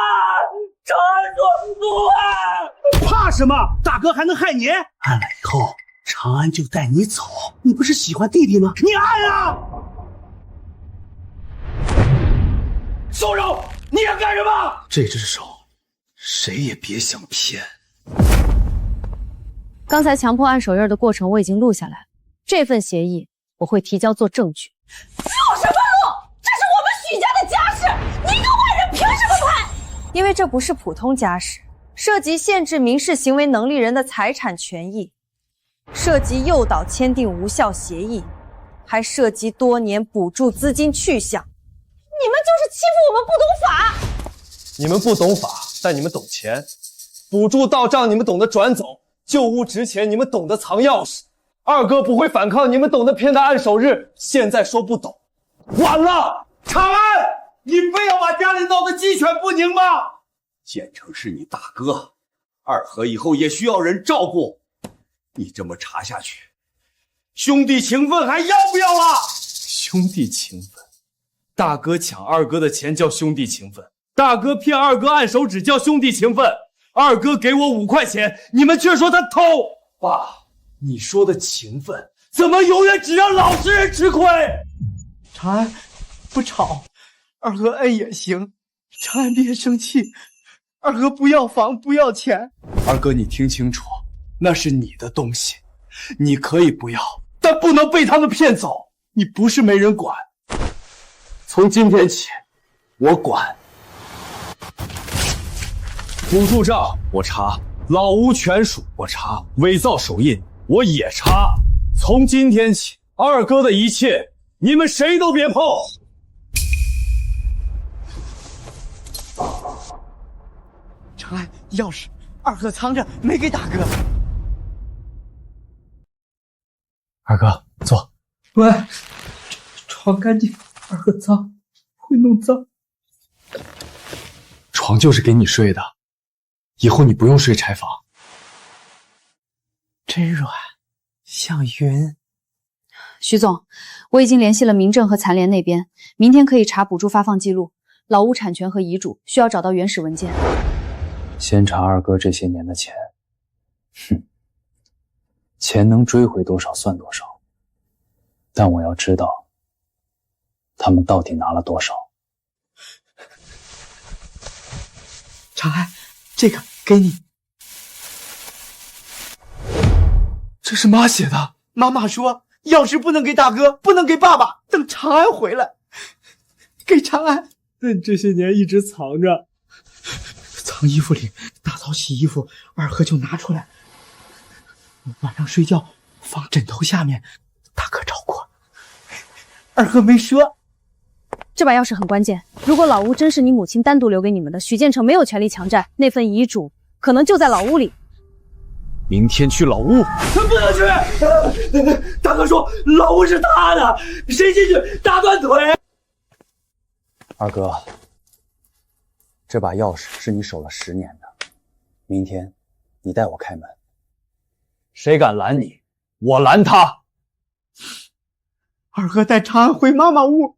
L: 长安说不按。
G: 怕什么？大哥还能害你？按了以后，长安就带你走。你不是喜欢弟弟吗？你按啊！
N: 松手！你要干什么？
G: 这只手，谁也别想骗。
U: 刚才强迫按手印的过程我已经录下来了，这份协议我会提交做证据。
B: 录什么录？这是我们许家的家事，你一个外人凭什么拍？
U: 因为这不是普通家事，涉及限制民事行为能力人的财产权益，涉及诱导签订无效协议，还涉及多年补助资金去向。你们就是欺负我们不懂法。
D: 你们不懂法，但你们懂钱。补助到账，你们懂得转走；旧屋值钱，你们懂得藏钥匙。二哥不会反抗，你们懂得骗他按手日。现在说不懂，晚了。
J: 长安，你非要把家里闹得鸡犬不宁吗？
M: 建成是你大哥，二和以后也需要人照顾。你这么查下去，
N: 兄弟情分还要不要了？
I: 兄弟情分，大哥抢二哥的钱叫兄弟情分，大哥骗二哥按手指叫兄弟情分。二哥给我5块钱，你们却说他偷。爸，你说的情分，怎么永远只让老实人吃亏？
L: 长安，不吵，二哥摁也行。长安别生气，二哥不要房，不要钱。
I: 二哥，你听清楚，那是你的东西，你可以不要，但不能被他们骗走。你不是没人管，从今天起，我管。补助账我查，老屋权属我查，伪造手印我也查。从今天起，二哥的一切你们谁都别碰。
L: 长安，钥匙，二哥藏着没给大哥。
I: 二哥，坐。
L: 喂，床干净，二哥脏，会弄脏。
I: 床就是给你睡的，以后你不用睡柴房。
L: 真软，像云。
U: 徐总，我已经联系了民政和残联那边，明天可以查补助发放记录、老屋产权和遗嘱，需要找到原始文件。
M: 先查二哥这些年的钱，钱能追回多少算多少，但我要知道他们到底拿了多少。
L: 长安，这个给你。
I: 这是妈写的。
L: 妈妈说，钥匙不能给大哥，不能给爸爸，等长安回来。给长安。
I: 那你这些年一直藏着。
L: 藏衣服里，大嫂洗衣服，二哥就拿出来。晚上睡觉放枕头下面，大哥找过，二哥没说。
U: 这把钥匙很关键，如果老屋真是你母亲单独留给你们的，许建成没有权利强占，那份遗嘱可能就在老屋里。
I: 明天去老屋。
N: 不能去！大哥说老屋是他的，谁进去打断腿。
M: 二哥，这把钥匙是你守了10年的，明天你带我开门。
I: 谁敢拦你，我拦他。
L: 二哥带长安回妈妈屋。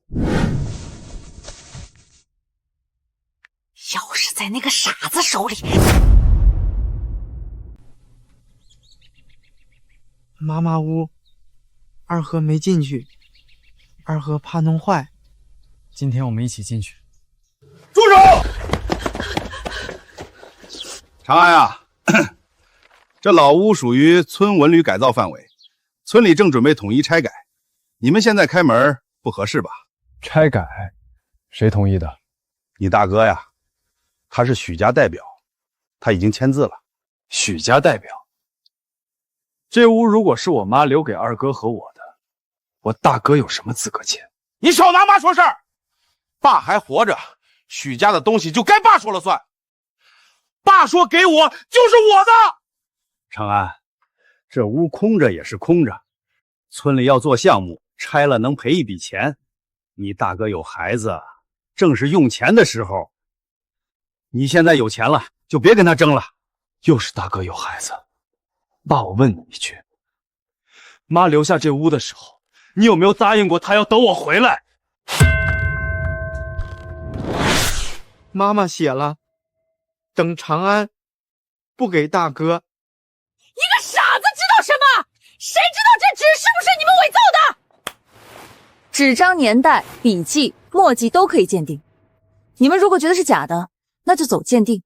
Q: 钥匙在那个傻子手里。
L: 妈妈屋，二哥没进去，二哥怕弄坏。
T: 今天我们一起进去。
C: 住手！长安啊，这老屋属于村文旅改造范围，村里正准备统一拆改，你们现在开门不合适吧？
D: 拆改？谁同意的？
C: 你大哥呀，他是许家代表，他已经签字了。
D: 许家代表？这屋如果是我妈留给二哥和我的，我大哥有什么资格签？
C: 你少拿妈说事儿！爸还活着，许家的东西就该爸说了算。爸说给我就是我的。
O: 长安，这屋空着也是空着，村里要做项目，拆了能赔一笔钱。你大哥有孩子，正是用钱的时候。你现在有钱了，就别跟他争了。
D: 又是大哥有孩子。爸，我问你一句，妈留下这屋的时候，你有没有答应过她要等我回来？
L: 妈妈写了，等长安，不给大哥。
Q: 一个傻子知道什么？谁知道这纸是不是你们伪造的？
E: 纸张、年代、笔迹、墨迹都可以鉴定。你们如果觉得是假的，那就走鉴定。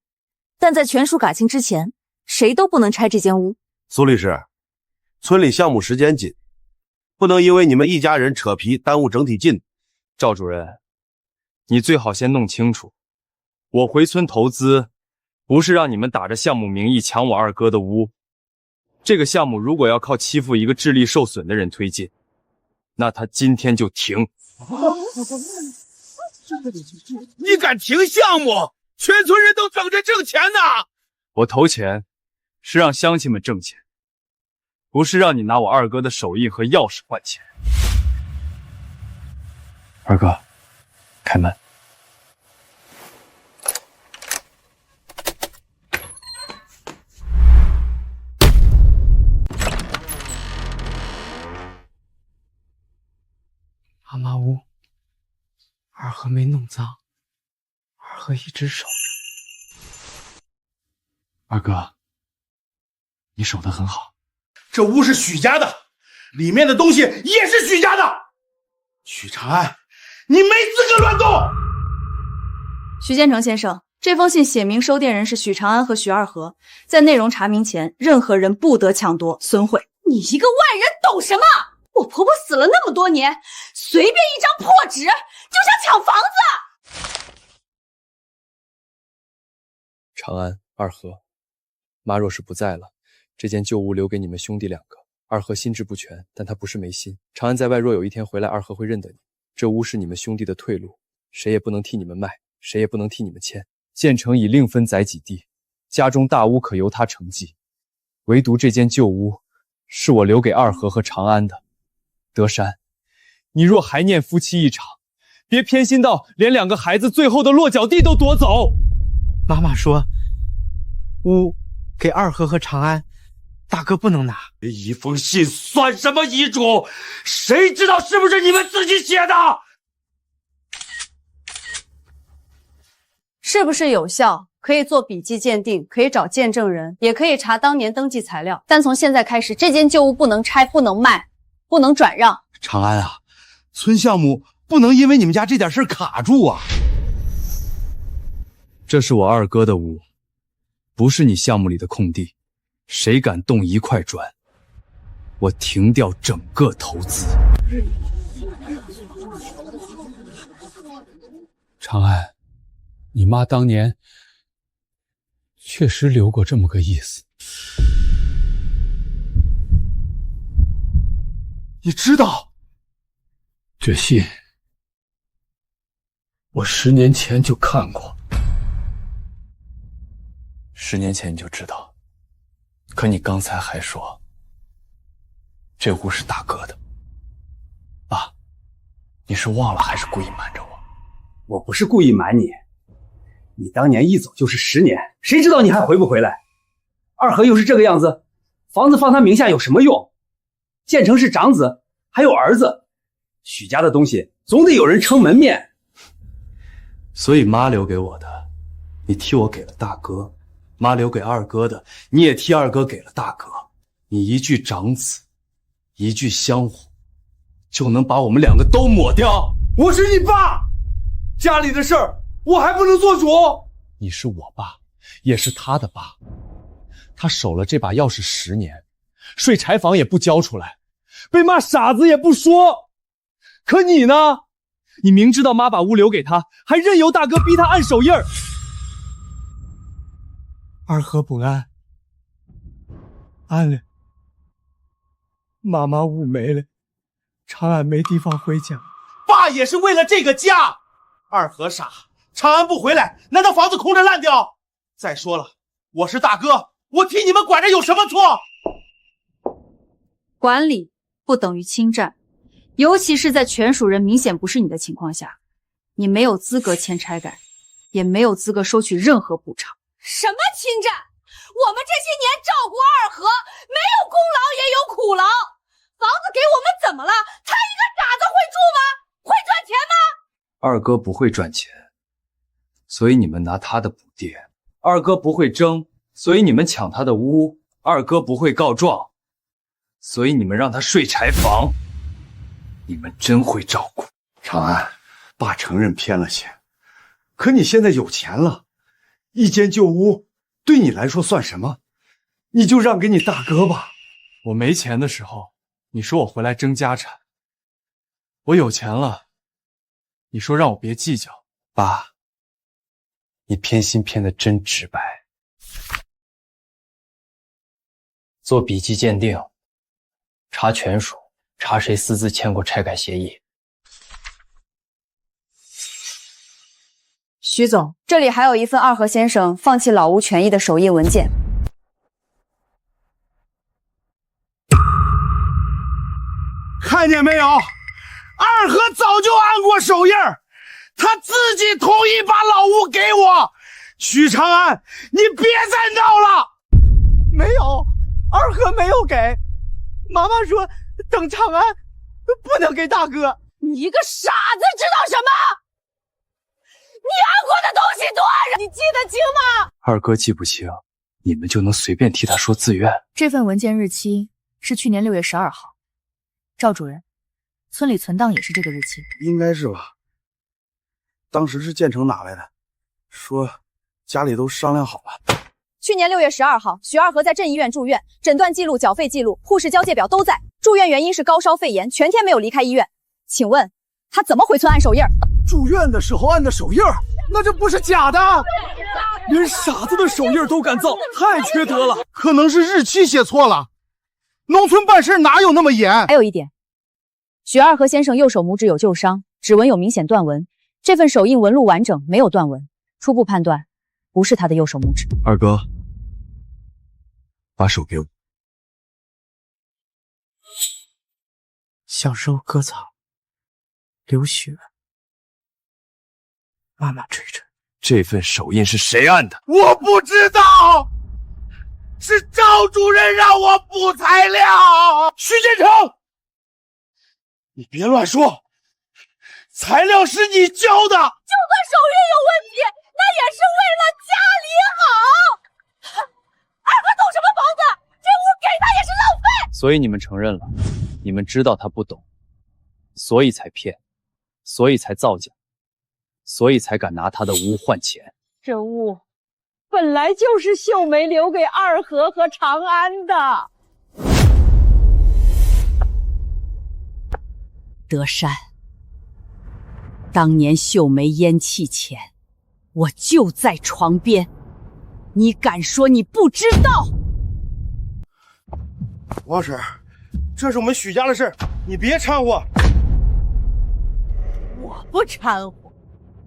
E: 但在全属嘎清之前，谁都不能拆这间屋。
O: 苏律师，村里项目时间紧，不能因为你们一家人扯皮耽误整体进度。
D: 赵主任，你最好先弄清楚，我回村投资，不是让你们打着项目名义抢我二哥的屋。这个项目如果要靠欺负一个智力受损的人推进，那他今天就停。
H: 你敢停项目？全村人都等着挣钱呢！
D: 我投钱是让乡亲们挣钱，不是让你拿我二哥的手印和钥匙换钱。二哥，开门。
L: 二和没弄脏，二和一直守着。
N: 二哥，你守得很好。
J: 这屋是许家的，里面的东西也是许家的。许长安，你没资格乱动。
U: 徐建成先生，这封信写明收件人是许长安和许二和，在内容查明前，任何人不得抢夺、损毁。
B: 你一个外人懂什么？我婆婆死了那么多年，随便一张破纸就想抢房子。
D: 长安、二和，妈若是不在了，这间旧屋留给你们兄弟两个。二和心智不全，但他不是没心。长安在外若有一天回来，二和会认得你。这屋是你们兄弟的退路，谁也不能替你们卖，谁也不能替你们签。建成已另分载几地，家中大屋可由他承继，唯独这间旧屋是我留给二和和长安的。德山，你若还念夫妻一场，别偏心到连两个孩子最后的落脚地都夺走。
L: 妈妈说，屋给二和和长安，大哥不能拿。
N: 一封信算什么遗嘱？谁知道是不是你们自己写的？
U: 是不是有效？可以做笔迹鉴定，可以找见证人，也可以查当年登记材料。但从现在开始，这间旧屋不能拆，不能卖，不能转让。
H: 长安啊，村项目不能因为你们家这点事卡住啊！
D: 这是我二哥的屋，不是你项目里的空地，谁敢动一块砖，我停掉整个投资。
K: 长安，你妈当年确实留过这么个意思。
N: 你知道？这信我10年前就看过。
D: 10年前你就知道，可你刚才还说这屋是大哥的。爸，你是忘了还是故意瞒着我？
R: 我不是故意瞒你，你当年一走就是10年，谁知道你还回不回来？二和又是这个样子，房子放他名下有什么用？建成是长子，还有儿子，许家的东西总得有人撑门面。
D: 所以妈留给我的，你替我给了大哥；妈留给二哥的，你也替二哥给了大哥。你一句长子，一句香火，就能把我们两个都抹掉？
N: 我是你爸，家里的事儿我还不能做主。
D: 你是我爸，也是他的爸，他守了这把钥匙10年，睡柴房也不交出来，被骂傻子也不说。可你呢？你明知道妈把屋留给他，还任由大哥逼他按手印儿。
L: 二和不安，安了。妈妈屋没了，长安没地方回家。
G: 爸也是为了这个家。二和傻，长安不回来，难道房子空着烂掉？再说了，我是大哥，我替你们管着有什么错？
U: 管理不等于侵占，尤其是在全属人明显不是你的情况下，你没有资格签拆改，也没有资格收取任何补偿。
B: 什么侵占？我们这些年照顾二和，没有功劳也有苦劳。房子给我们怎么了？他一个傻子会住吗？会赚钱吗？
D: 二哥不会赚钱，所以你们拿他的补贴；二哥不会争，所以你们抢他的屋；二哥不会告状，所以你们让他睡柴房。你们真会照顾。
O: 长安，爸承认偏了些，可你现在有钱了，一间旧屋对你来说算什么？你就让给你大哥吧。
D: 我没钱的时候，你说我回来争家产；我有钱了，你说让我别计较。爸，你偏心偏得真直白。做笔迹鉴定，查权属，查谁私自签过拆改协议。
U: 徐总，这里还有一份二和先生放弃老屋权益的手印文件。
G: 看见没有？二和早就按过手印儿，他自己同意把老屋给我。许长安，你别再闹了！
L: 没有，二和没有给。妈妈说等长安不能给大哥。
B: 你一个傻子知道什么？二哥的东西多着，你记得清吗？
T: 二哥记不清，你们就能随便替他说自愿？
E: 这份文件日期是去年6月12号。赵主任，村里存档也是这个日期。
H: 应该是吧。当时是建成拿来的，说家里都商量好了。
U: 去年6月12号，许二和在镇医院住院，诊断记录、缴费记录、护士交界表都在。住院原因是高烧肺炎，全天没有离开医院。请问他怎么回村按手印？
N: 住院的时候按的手印，那这不是假的？连傻子的手印都敢造，太缺德了。
J: 可能是日期写错了，农村办事哪有那么严？
U: 还有一点，许二和先生右手拇指有旧伤，指纹有明显断纹，这份手印纹路完整，没有断纹，初步判断不是他的右手拇指。
T: 二哥，把手给我。
L: 小时候割草流血，妈妈追着。
T: 这份手印是谁按的？
J: 我不知道，是赵主任让我补材料。
N: 徐建成，你别乱说，材料是你交的。就
B: 算手印有问题，那也是为了家里好。二哥懂什么房子？这屋给他也是浪费。
T: 所以你们承认了，你们知道他不懂，所以才骗，所以才造假，所以才敢拿他的屋换钱。
B: 这屋本来就是秀梅留给二和和长安的。
A: 德善，当年秀梅咽气前，我就在床边，你敢说你不知道？
J: 王婶，这是我们许家的事，你别掺和。
B: 我不掺和。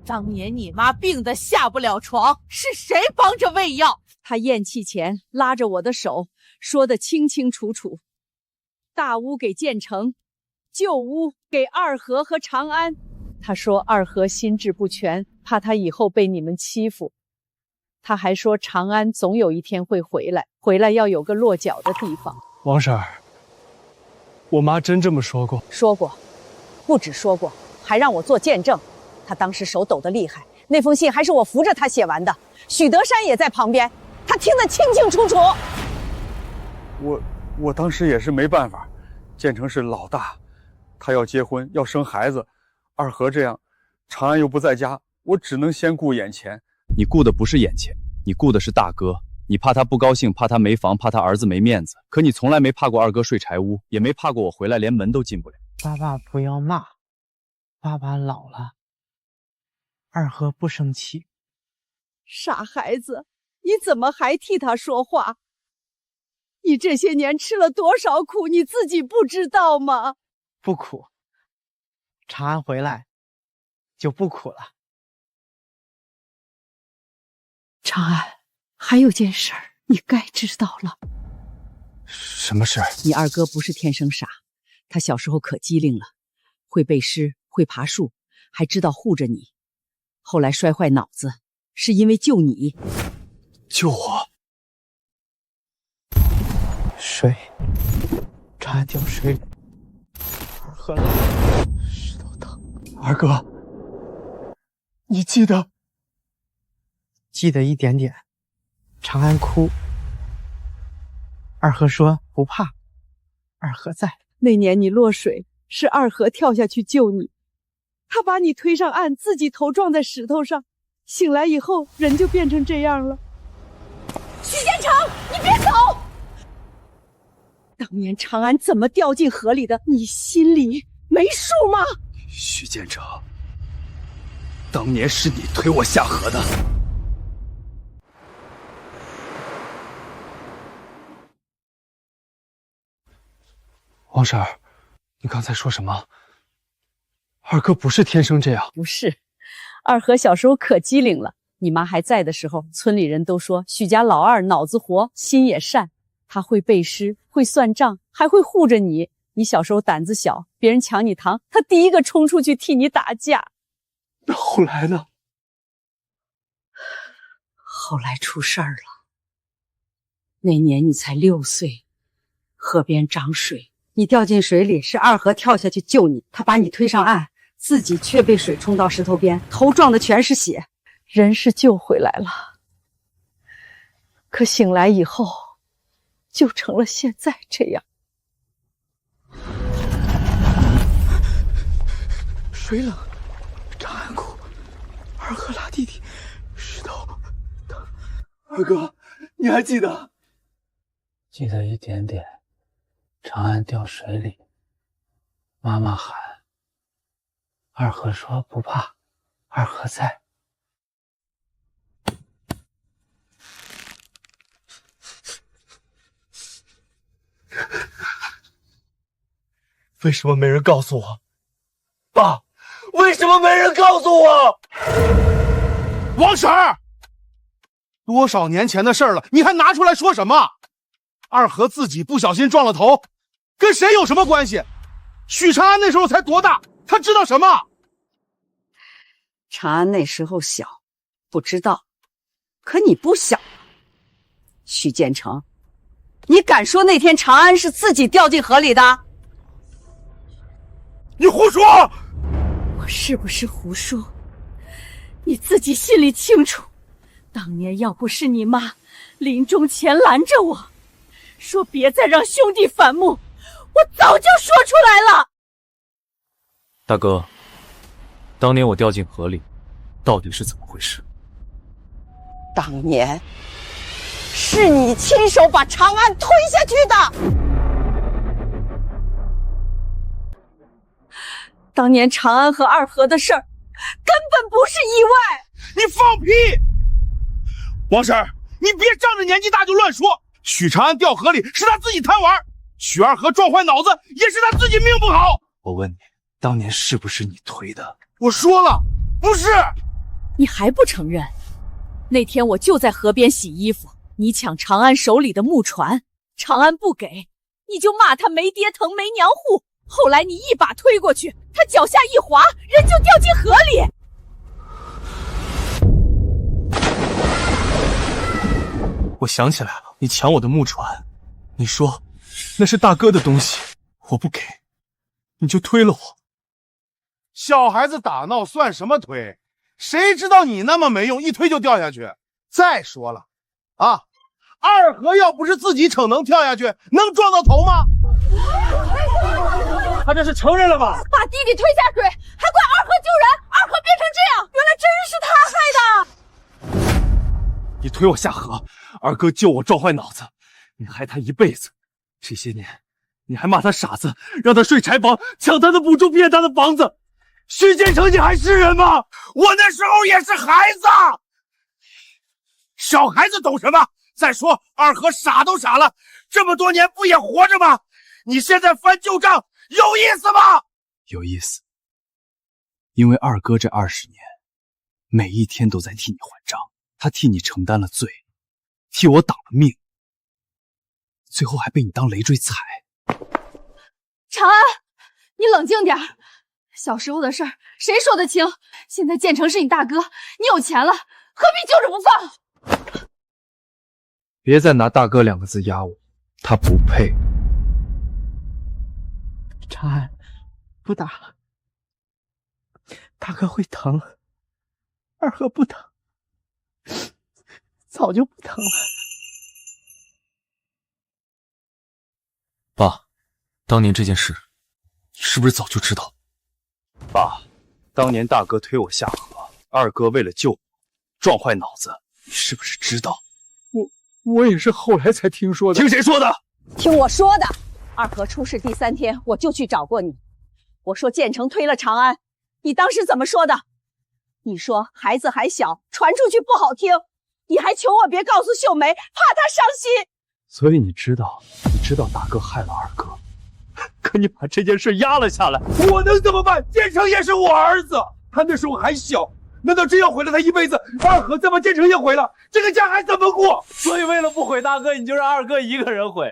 B: 当年你妈病得下不了床，是谁帮着喂药？
A: 她咽气前拉着我的手，说得清清楚楚。大屋给建成，旧屋给二和和长安。她说二和心智不全，怕他以后被你们欺负。她还说长安总有一天会回来，回来要有个落脚的地方。
D: 王婶儿，我妈真这么说过？
A: 说过，不止说过，还让我做见证。他当时手抖得厉害，那封信还是我扶着他写完的。许德山也在旁边，他听得清清楚楚。
O: 我当时也是没办法，建成是老大，他要结婚要生孩子，二和这样，长安又不在家，我只能先顾眼前。
T: 你顾的不是眼前，你顾的是大哥。你怕他不高兴，怕他没房，怕他儿子没面子。可你从来没怕过二哥睡柴屋，也没怕过我回来连门都进不了。
L: 爸爸不要骂，爸爸老了。二和不生气。
A: 傻孩子，你怎么还替他说话？你这些年吃了多少苦，你自己不知道吗？
L: 不苦，长安回来就不苦了。
A: 长安，还有件事儿，你该知道了。
T: 什么事？
A: 你二哥不是天生傻，他小时候可机灵了，会背诗，会爬树，还知道护着你。后来摔坏脑子，是因为救你。
T: 救我？
L: 水，长安掉水里，二和了，石头疼。
N: 二哥，你记得？
L: 记得一点点。长安哭，二和说不怕，二和在。
A: 那年你落水，是二和跳下去救你。他把你推上岸，自己头撞在石头上，醒来以后人就变成这样了。
B: 许建成，你别走！
A: 当年长安怎么掉进河里的，你心里没数吗？
T: 许建成，当年是你推我下河的。
D: 王婶儿，你刚才说什么？二哥不是天生这样。
A: 不是，二和小时候可机灵了。你妈还在的时候，村里人都说许家老二脑子活，心也善。他会背诗，会算账，还会护着你。你小时候胆子小，别人抢你糖，他第一个冲出去替你打架。
N: 那后来呢？
A: 后来出事儿了。那年你才6岁，河边涨水，你掉进水里，是二和跳下去救你，他把你推上岸，自己却被水冲到石头边，头撞的全是血。人是救回来了，可醒来以后，就成了现在这样。
L: 水冷，长安哭，二哥拉弟弟，石头疼。
N: 二哥，你还记得？
F: 记得一点点。长安掉水里，妈妈喊，二哥说不怕，二哥在。
N: 为什么没人告诉我？爸，为什么没人告诉我？
J: 王婶儿，多少年前的事了，你还拿出来说什么？二和自己不小心撞了头，跟谁有什么关系？许长安那时候才多大，他知道什么？
B: 长安那时候小，不知道，可你不小。许建成，你敢说那天长安是自己掉进河里的？
J: 你胡说！
Q: 我是不是胡说？你自己心里清楚。当年要不是你妈临终前拦着我，说别再让兄弟反目，我早就说出来了。
F: 大哥，当年我掉进河里，到底是怎么回事？
B: 当年是你亲手把长安推下去的。
A: 当年长安和二和的事儿，根本不是意外。
J: 你放屁！王婶儿，你别仗着年纪大就乱说。许长安掉河里是他自己贪玩，许二和撞坏脑子也是他自己命不好。
N: 我问你，当年是不是你推的？
J: 我说了，不是。
Q: 你还不承认？那天我就在河边洗衣服，你抢长安手里的木船，长安不给，你就骂他没爹疼没娘护。后来你一把推过去，他脚下一滑，人就掉进河里。
N: 我想起来了，你抢我的木船，你说那是大哥的东西，我不给，你就推了我。
J: 小孩子打闹算什么推？谁知道你那么没用，一推就掉下去。再说了，啊，二和要不是自己逞能跳下去，能撞到头吗？
I: 他这是承认了吧？
Q: 把弟弟推下水，还怪二和救人，二和变成这样，原来真是他害的。
N: 你推我下河，二哥救我撞坏脑子，你害他一辈子。这些年，你还骂他傻子，让他睡柴房，抢他的补助，骗他的房子。许建成，你还是人吗？
J: 我那时候也是孩子，小孩子懂什么？再说二和傻都傻了，这么多年不也活着吗？你现在翻旧账有意思吗？
N: 有意思，因为二哥这20年，每一天都在替你还账，他替你承担了罪，替我挡了命，最后还被你当累赘踩。
U: 长安，你冷静点。小时候的事儿谁说得清？现在建成是你大哥，你有钱了，何必揪着不放？
D: 别再拿大哥2个字压我，他不配。
L: 长安，不打了，大哥会疼，二和不疼，早就不疼了。
F: 爸，当年这件事，你是不是早就知道？
N: 爸，当年大哥推我下河，二哥为了救我，撞坏脑子，你是不是知道？
D: 我也是后来才听说的。
N: 听谁说的？
B: 听我说的。二和出事第3天，我就去找过你。我说建成推了长安，你当时怎么说的？你说孩子还小，传出去不好听，你还求我别告诉秀梅，怕她伤心。
D: 所以你知道大哥害了二哥，可你把这件事压了下来。
J: 我能怎么办？建成也是我儿子，他那时候还小，难道真要毁了他一辈子？二和再把建成也毁了，这个家还怎么过？
N: 所以为了不毁大哥，你就让二哥一个人毁；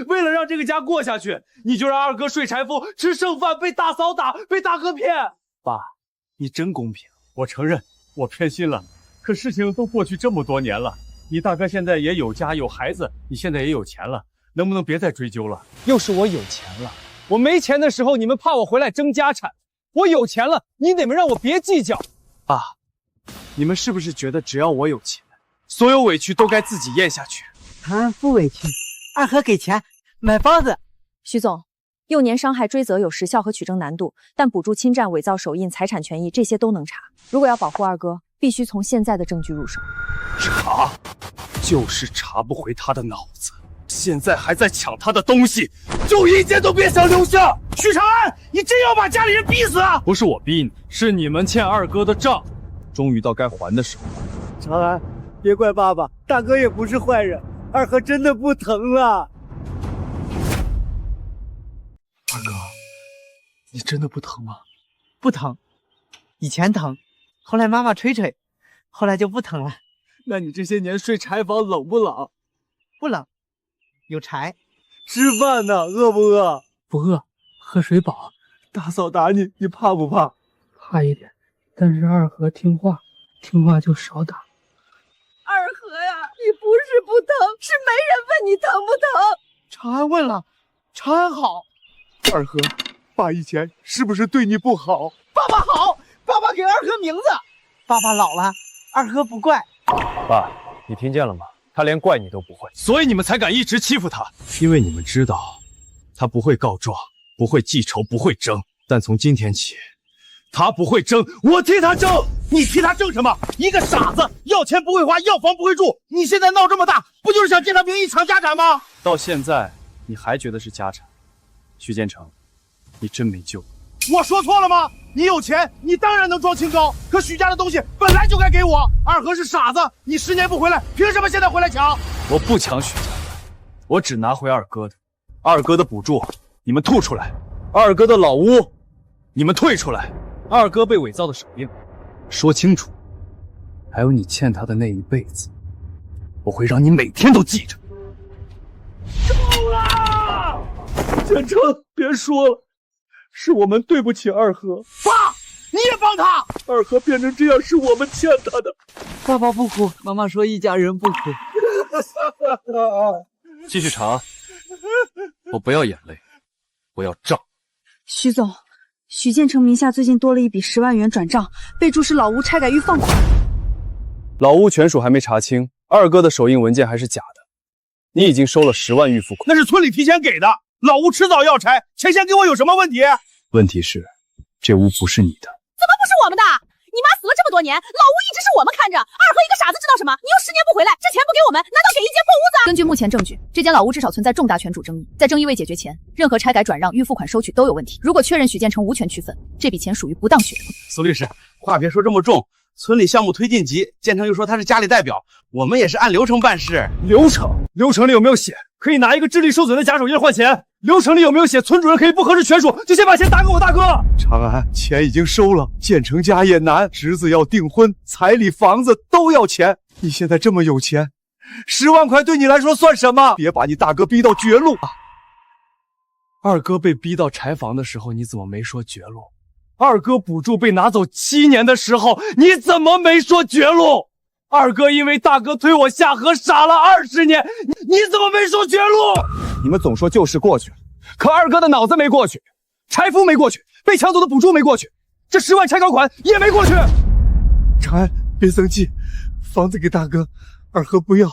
N: 为了让这个家过下去，你就让二哥睡柴夫，吃剩饭，被大嫂打，被大哥骗。爸，你真公平。
K: 我承认我偏心了，可事情都过去这么多年了，你大哥现在也有家有孩子，你现在也有钱了，能不能别再追究了？
R: 又是我有钱了，我没钱的时候，你们怕我回来争家产；我有钱了，你得让我别计较。爸，
N: 你们是不是觉得只要我有钱，所有委屈都该自己咽下去？
L: 长安不委屈，二和给钱买房子。
E: 徐总，幼年伤害追责有时效和取证难度，但补助侵占、伪造手印、财产权益这些都能查。如果要保护二哥，必须从现在的证据入手。
N: 查，就是查不回他的脑子。现在还在抢他的东西，就一件都别想留下！
I: 许长安，你真要把家里人逼死啊？
D: 不是我逼你，是你们欠二哥的账，终于到该还的时候了。
L: 长安，别怪爸爸，大哥也不是坏人，二和真的不疼了。
N: 二哥，你真的不疼吗？
L: 不疼，以前疼，后来妈妈捶捶，后来就不疼了。
N: 那你这些年睡柴房冷不冷？
L: 不冷，有柴。
N: 吃饭呢，饿不饿？不饿，喝水饱。大嫂打你，你怕不怕？
F: 怕一点，但是二和听话，听话就少打。
B: 二和呀，你不是不疼，是没人问你疼不疼。
L: 长安问了，长安好。
N: 二和，爸以前是不是对你不好？
L: 爸爸好，爸爸给二和名字。爸爸老了，二和不怪。
D: 爸，你听见了吗？他连怪你都不会，所以你们才敢一直欺负他。因为你们知道，他不会告状，不会记仇，不会争。但从今天起，他不会争，我替他争。
I: 你替他争什么？一个傻子，要钱不会花，要房不会住。你现在闹这么大，不就是想借他名义抢家产吗？
D: 到现在，你还觉得是家产？徐建成，你真没救。
I: 我说错了吗？你有钱，你当然能装清高。可许家的东西本来就该给我。二和是傻子，你10年不回来，凭什么现在回来抢？
D: 我不抢许家的，我只拿回二哥的。二哥的补助，你们吐出来；二哥的老屋，你们退出来；二哥被伪造的手印，说清楚。还有你欠他的那一辈子，我会让你每天都记着。
I: 够了！建成，别说了，是我们对不起二和。爸，你也帮他！二和变成这样是我们欠他的。
L: 爸爸不哭，妈妈说一家人不哭。
D: 继续查，我不要眼泪，我要账。
U: 徐总，许建成名下最近多了一笔10万元转账，备注是老吴拆改预放款。
D: 老屋权属还没查清，二哥的手印文件还是假的。你已经收了10万预付款，
I: 那是村里提前给的。老吴迟早要拆，钱先给我有什么问题？
D: 问题是，这屋不是你的。
Q: 怎么不是我们的？你妈死了这么多年，老屋一直是我们看着。二和一个傻子知道什么？你又10年不回来，这钱不给我们，难道给一间破屋子？根据目前证据，这间老屋至少存在重大权主争议，在争议未解决前，任何拆改、转让、预付款收取都有问题。如果确认许建成无权区分，这笔钱属于不当血统。
G: 苏律师，话别说这么重，村里项目推进急，建成又说他是家里代表，我们也是按流程办事。
D: 流程里有没有写可以拿一个智力受损的假手印换钱？流程里有没有写村主任可以不核实权属就先把钱打给我大哥？
N: 长安，钱已经收了，建成家也难，侄子要订婚，彩礼、房子都要钱。你现在这么有钱，10万块对你来说算什么？别把你大哥逼到绝路。
D: 二哥被逼到柴房的时候，你怎么没说绝路？二哥补助被拿走7年的时候，你怎么没说绝路？二哥因为大哥推我下河傻了20年，你怎么没说绝路？你们总说旧事过去了，可二哥的脑子没过去，柴夫没过去，被抢走的补助没过去，这10万拆稿款也没过去。
N: 长安，别生气，房子给大哥，二和不要。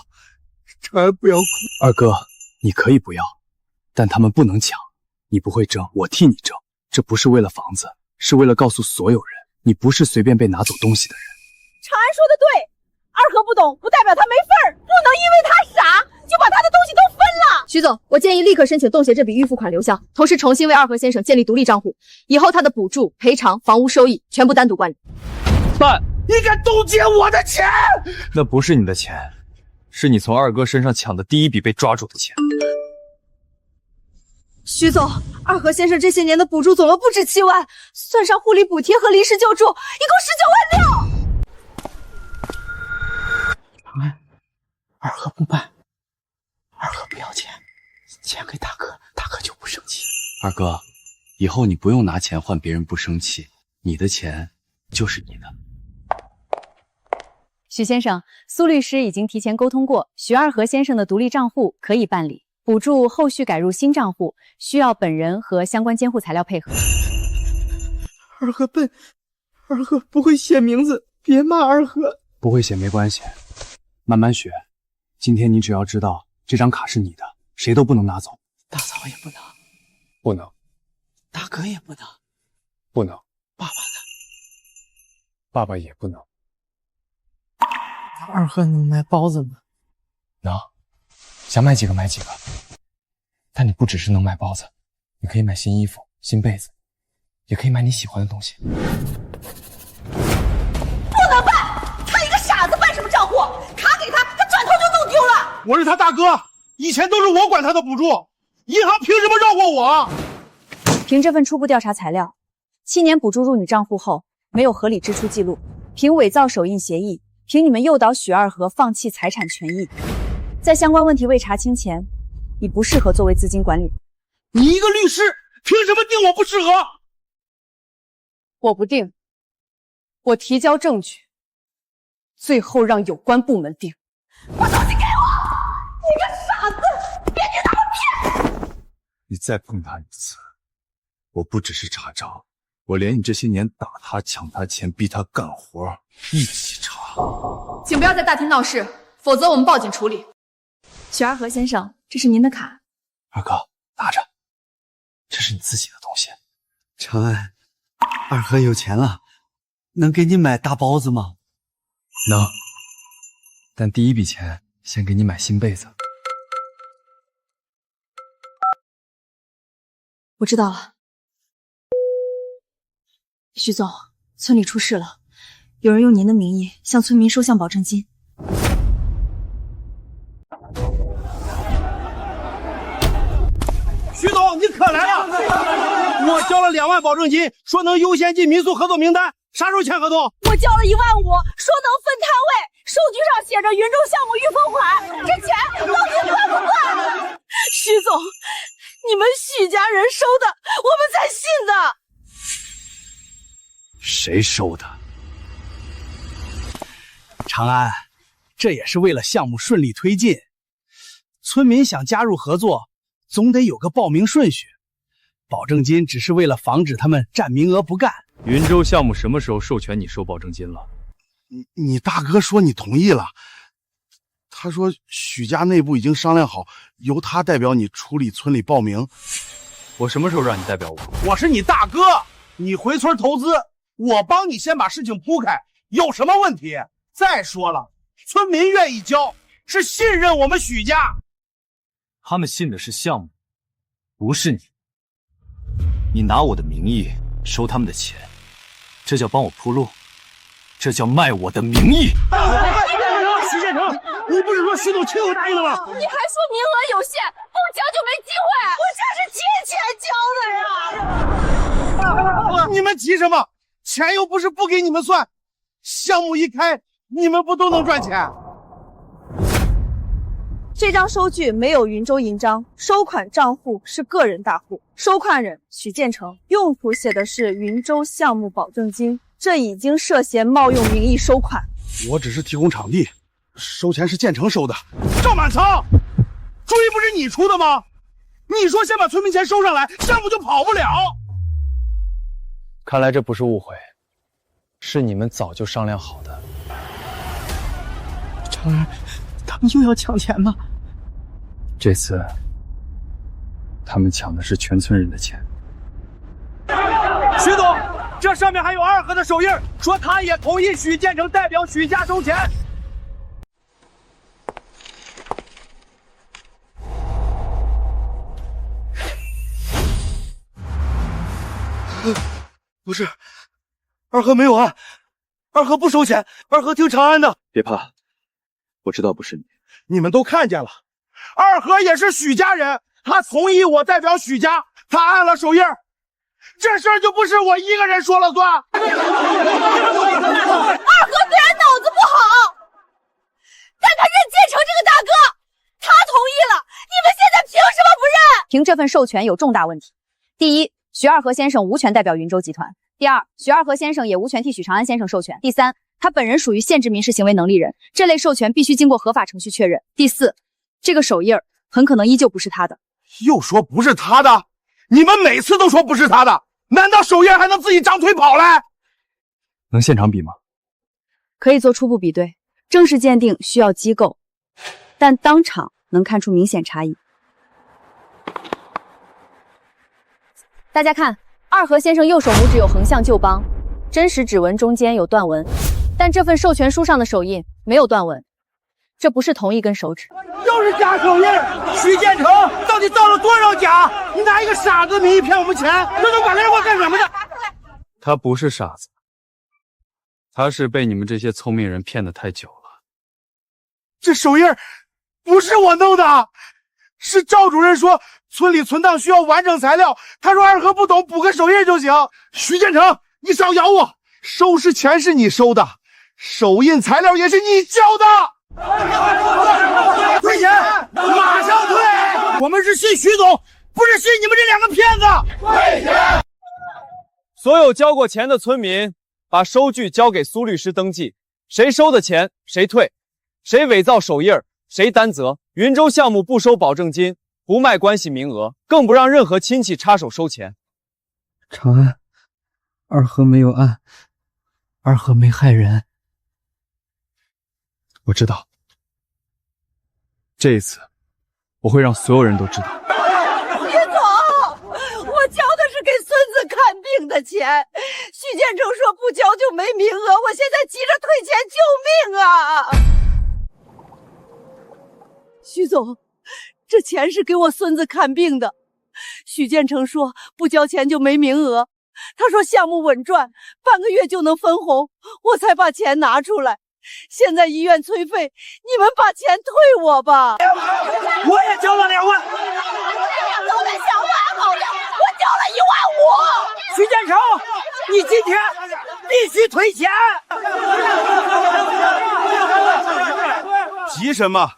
N: 长安不要哭。
D: 二哥，你可以不要，但他们不能抢。你不会争，我替你争。这不是为了房子，是为了告诉所有人，你不是随便被拿走东西的人。
Q: 长安说的对，二和不懂不代表他没份儿，不能因为他傻就把他的东西都分了。
U: 徐总，我建议立刻申请冻结这笔预付款流向，同时重新为二和先生建立独立账户，以后他的补助、赔偿、房屋收益全部单独管理。
D: 办！
I: 你敢冻结我的钱？
D: 那不是你的钱，是你从二哥身上抢的第一笔被抓住的钱。
U: 徐总，二和先生这些年的补助总额不止7万，算上护理补贴和临时救助，一共19万6。
L: 长安，二和不办，二和不要钱，钱给大哥，大哥就不生气。
T: 二哥，以后你不用拿钱换别人不生气，你的钱就是你的。
A: 许先生，苏律师已经提前沟通过，许二和先生的独立账户可以办理，补助后续改入新账户，需要本人和相关监护材料配合。
L: 二和笨，二和不会写名字，别骂二和。
T: 不会写没关系，慢慢学。今天你只要知道这张卡是你的，谁都不能拿走。
L: 大嫂也不能，
K: 不能，
L: 大哥也不能，
K: 不能，
L: 爸爸呢？
K: 爸爸也不能。
L: 二和能卖包子吗？
S: 能，想买几个买几个。但你不只是能买包子，你可以买新衣服、新被子，也可以买你喜欢的东西。
B: 不能办！他一个傻子办什么账户？卡给他，他转头就弄丢了。
J: 我是他大哥，以前都是我管他的补助，银行凭什么绕过我？
U: 凭这份初步调查材料，7年补助入你账户后没有合理支出记录，凭伪造手印协议，凭你们诱导许二和放弃财产权益，在相关问题未查清前，你不适合作为资金管理。
J: 你一个律师，凭什么定我不适合？
B: 我不定，我提交证据，最后让有关部门定。把东西给我！你个傻子，别听他们骗！
V: 你再碰他一次，我不只是查账，我连你这些年打他、抢他钱、逼他干活一起查。
B: 请不要在大厅闹事，否则我们报警处理。
U: 许二和先生，这是您的卡。
S: 二哥，拿着，这是你自己的东西。
G: 长安，二和有钱了，能给你买大包子吗？
S: 能，但第一笔钱先给你买新被子。
U: 我知道了。徐总，村里出事了，有人用您的名义向村民收项保证金。
H: 徐总，你可来了！我交了2万保证金，说能优先进民宿合作名单，啥时候签合同？
B: 我交了1.5万，说能分摊位，收据上写着云州项目预付款，这钱到底算不算？徐总，你们许家人收的，我们才信的。
R: 谁收的？长安，这也是为了项目顺利推进。村民想加入合作，总得有个报名顺序。保证金只是为了防止他们占名额不干。
D: 云州项目什么时候授权你收保证金了？
C: 你大哥说你同意了，他说许家内部已经商量好，由他代表你处理村里报名。
D: 我什么时候让你代表我？
H: 我是你大哥，你回村投资，我帮你先把事情铺开，有什么问题？再说了，村民愿意交，是信任我们许家。
D: 他们信的是项目，不是你。你拿我的名义收他们的钱，这叫帮我铺路，这叫卖我的名义。
H: 许建成，你不是说徐总亲口答应的吗？
B: 你还说名额有限，不交就没机会。我这是借钱交的呀！
H: 你们急什么？钱又不是不给你们算，项目一开，你们不都能赚钱？
B: 这张收据没有云州印章，收款账户是个人大户，收款人许建成，用途写的是云州项目保证金，这已经涉嫌冒用名义收款。
C: 我只是提供场地，收钱是建成收的。
H: 赵满仓，主意不是你出的吗？你说先把村民钱收上来，项目就跑不了。
S: 看来这不是误会，是你们早就商量好的。
L: 长安，他们又要抢钱吗？
D: 这次，他们抢的是全村人的钱。
H: 徐总，这上面还有二和的手印，说他也同意许建成代表许家收钱。
J: 不是，二和没有案，二和不收钱，二和听长安的。
T: 别怕，我知道不是你。
H: 你们都看见了，二和也是许家人，他同意我代表许家，他按了手印，这事儿就不是我一个人说了算。二和虽然
B: 脑子不好，但他认建成这个大哥，他同意了，你们现在凭什么不认？
U: 凭这份授权有重大问题。第一，许二和先生无权代表云州集团；第二，许二和先生也无权替许长安先生授权；第三，他本人属于限制民事行为能力人，这类授权必须经过合法程序确认；第四，这个手印很可能依旧不是他的。
H: 又说不是他的，你们每次都说不是他的，难道手印还能自己长腿跑来？
D: 能现场比吗？
U: 可以做初步比对，正式鉴定需要机构，但当场能看出明显差异。大家看，二和先生右手拇指有横向旧邦，真实指纹中间有断纹，但这份授权书上的手印没有断纹，这不是同一根手指。
L: 又是假手印！徐建成到底造了多少假？你拿一个傻子名义骗我们钱，这都把人我干什么的？
T: 他不是傻子，他是被你们这些聪明人骗得太久了。
L: 这手印不是我弄的，是赵主任说村里存档需要完整材料，他说二和不懂，补个手印就行。徐建成，你少咬我！收拾钱是你收的，手印材料也是你交的。退钱，马上退！我们是信徐总，不是信你们这两个骗子。退钱！
T: 所有交过钱的村民，把收据交给苏律师登记，谁收的钱谁退，谁伪造手印谁担责。云州项目不收保证金，不卖关系名额，更不让任何亲戚插手收钱。
F: 长安，二和没有案，二和没害人。
T: 我知道，这一次我会让所有人都知道。
B: 徐总，我交的是给孙子看病的钱，徐建成说不交就没名额，我现在急着退钱救命啊！徐总，这钱是给我孙子看病的，徐建成说不交钱就没名额，他说项目稳赚，半个月就能分红，我才把钱拿出来。现在医院催费，你们把钱退我吧。
L: 我也交了2万，
B: 都得想办好了，我交了1万5。
L: 徐建成，你今天必须退钱。
C: 急什么？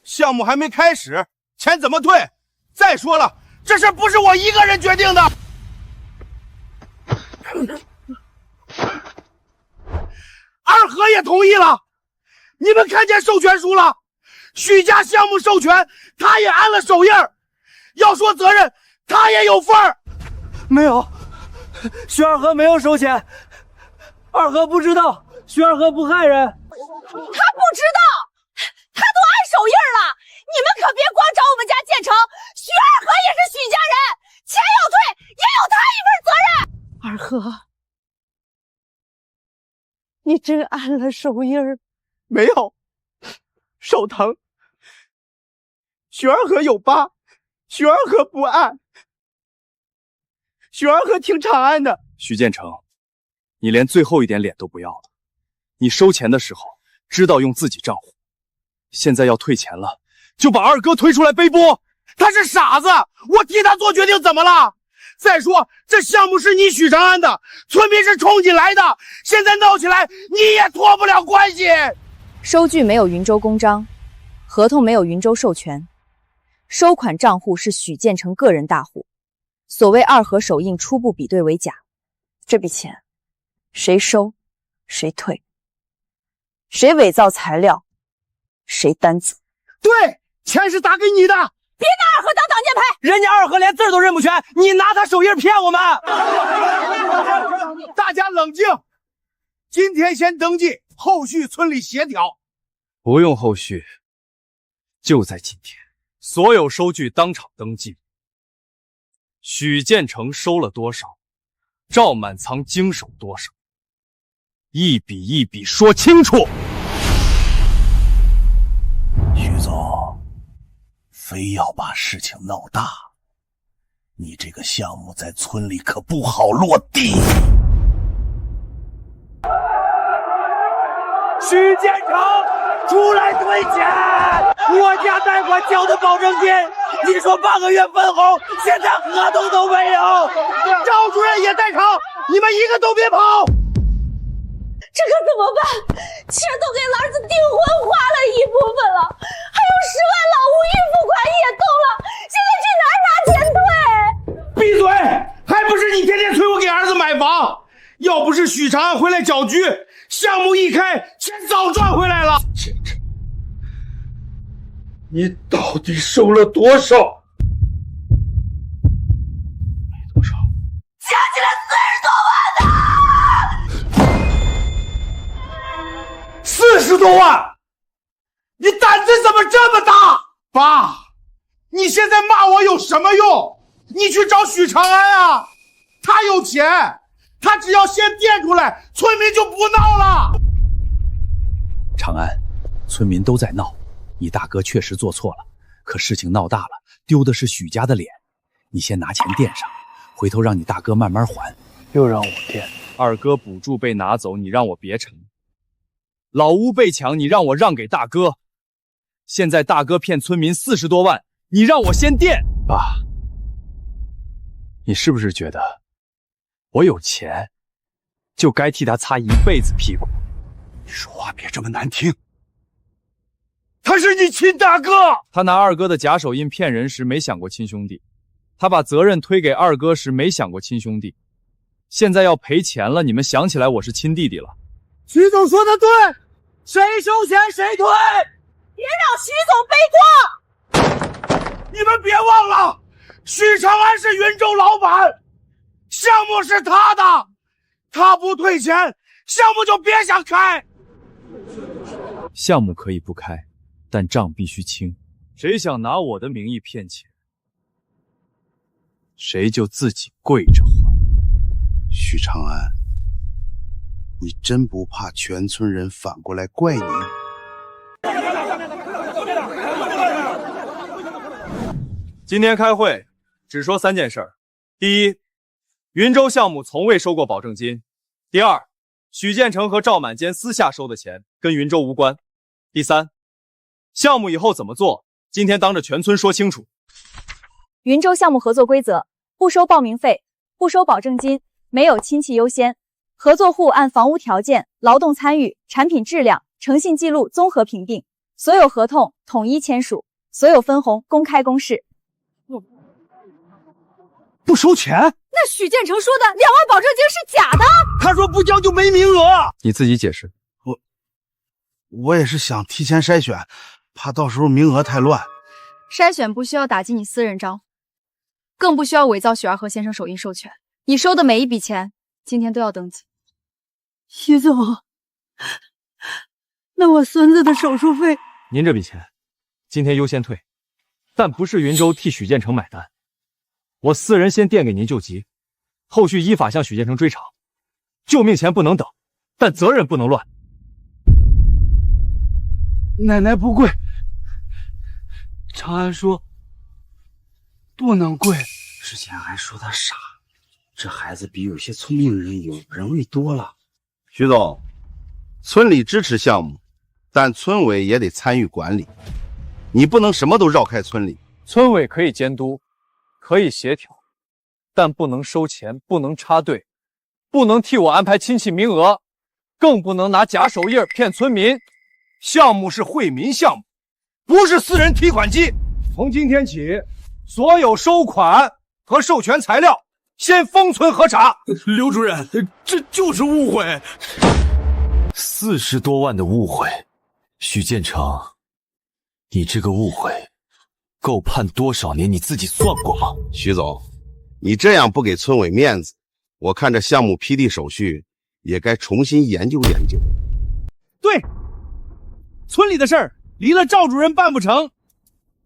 C: 项目还没开始，钱怎么退？再说了，
L: 这事不是我一个人决定的。二和也同意了，你们看见授权书了？许家项目授权，他也安了手印儿。要说责任，他也有份儿。
F: 没有，徐二和没有收钱，二和不知道，徐二和不害人。
B: 他不知道，他都安手印了，你们可别光找我们家建成，徐二和也是许家人，钱要退也有他一份责任。二和，你真安了手印儿？
L: 没有，手疼。许二和有疤，许二和不按，许二和听长安的。
T: 徐建成，你连最后一点脸都不要了。你收钱的时候知道用自己账户，现在要退钱了，就把二哥推出来背锅。
L: 他是傻子，我替他做决定怎么了？再说这项目是你许长安的，村民是冲进来的，现在闹起来你也脱不了关系。
U: 收据没有云州公章，合同没有云州授权，收款账户是许建成个人大户，所谓二和手印初步比对为假，这笔钱谁收谁退，谁伪造材料谁担责。
L: 对，钱是打给你的，
B: 别拿二和当挡箭牌，
L: 人家二和连字都认不全，你拿他手印骗我们。大家冷静，今天先登记，后续村里协调。
T: 不用后续，就在今天，所有收据当场登记。许建成收了多少，赵满仓经手多少，一笔一笔说清楚。
G: 徐总，非要把事情闹大，你这个项目在村里可不好落地。
L: 许建成，出来退钱！我家贷款交的保证金，你说半个月分红，现在合同都没有。赵主任也在场，你们一个都别跑。
B: 这可怎么办？钱都给儿子订婚花了一部分了，还有10万老物预付款也动了，现在去哪儿拿钱退？
L: 闭嘴！还不是你天天催我给儿子买房？要不是许长安回来搅局，项目一开，钱早赚回来了。
J: 你到底收了多少？
L: 没多少，
B: 加起来40多万呢！
J: 40多万，你胆子怎么这么大？爸，你现在骂我有什么用？你去找许长安啊，他有钱，他只要先垫出来，村民就不闹了。
R: 长安，村民都在闹，你大哥确实做错了，可事情闹大了，丢的是许家的脸。你先拿钱垫上，回头让你大哥慢慢还。
T: 又让我垫，二哥补助被拿走，你让我别成；老屋被抢，你让我让给大哥。现在大哥骗村民40多万，你让我先垫。
R: 爸，
T: 你是不是觉得我有钱就该替他擦一辈子屁股？
R: 你说话别这么难听。
T: 他是你亲大哥，他拿二哥的假手印骗人时没想过亲兄弟，他把责任推给二哥时没想过亲兄弟，现在要赔钱了，你们想起来我是亲弟弟了。
I: 徐总说的对，谁收钱谁退，
B: 别让徐总背锅。
J: 你们别忘了，许长安是云州老板，项目是他的，他不退钱，项目就别想开。
T: 项目可以不开，但账必须清。谁想拿我的名义骗钱，谁就自己跪着还。
C: 许长安，你真不怕全村人反过来怪你？
T: 今天开会只说3件事儿：第一，云州项目从未收过保证金；第二，许建成和赵满坚私下收的钱跟云州无关；第三，项目以后怎么做，今天当着全村说清楚。
U: 云州项目合作规则：不收报名费，不收保证金，没有亲戚优先，合作户按房屋条件、劳动参与、产品质量、诚信记录综合评定，所有合同统一签署，所有分红公开公示。
H: 不收钱？
B: 那许建成说的2万保证金是假的？
H: 他说不交就没名额。
T: 你自己解释。
C: 我也是想提前筛选，怕到时候名额太乱。
U: 筛选不需要打击你私人账户，更不需要伪造许二和先生手印授权。你收的每一笔钱，今天都要登记。
B: 徐总，那我孙子的手术费，
T: 您这笔钱今天优先退，但不是云州替许建成买单，我私人先垫给您救急，后续依法向许建成追偿。救命钱不能等，但责任不能乱。
L: 奶奶不贵，长安说不能贵。
G: 之前还说他傻，这孩子比有些聪明人有人味多了。
C: 徐总，村里支持项目，但村委也得参与管理，你不能什么都绕开村里。
T: 村委可以监督，可以协调，但不能收钱，不能插队，不能替我安排亲戚名额，更不能拿假手印骗村民。
J: 项目是惠民项目，不是私人提款机。从今天起，所有收款和授权材料先封存核查。
N: 刘主任，这就是误会，40多万的误会。许建成，你这个误会够判多少年？你自己算过吗？
C: 徐总，你这样不给村委面子，我看这项目批地手续也该重新研究研究。
H: 对，村里的事儿离了赵主任办不成。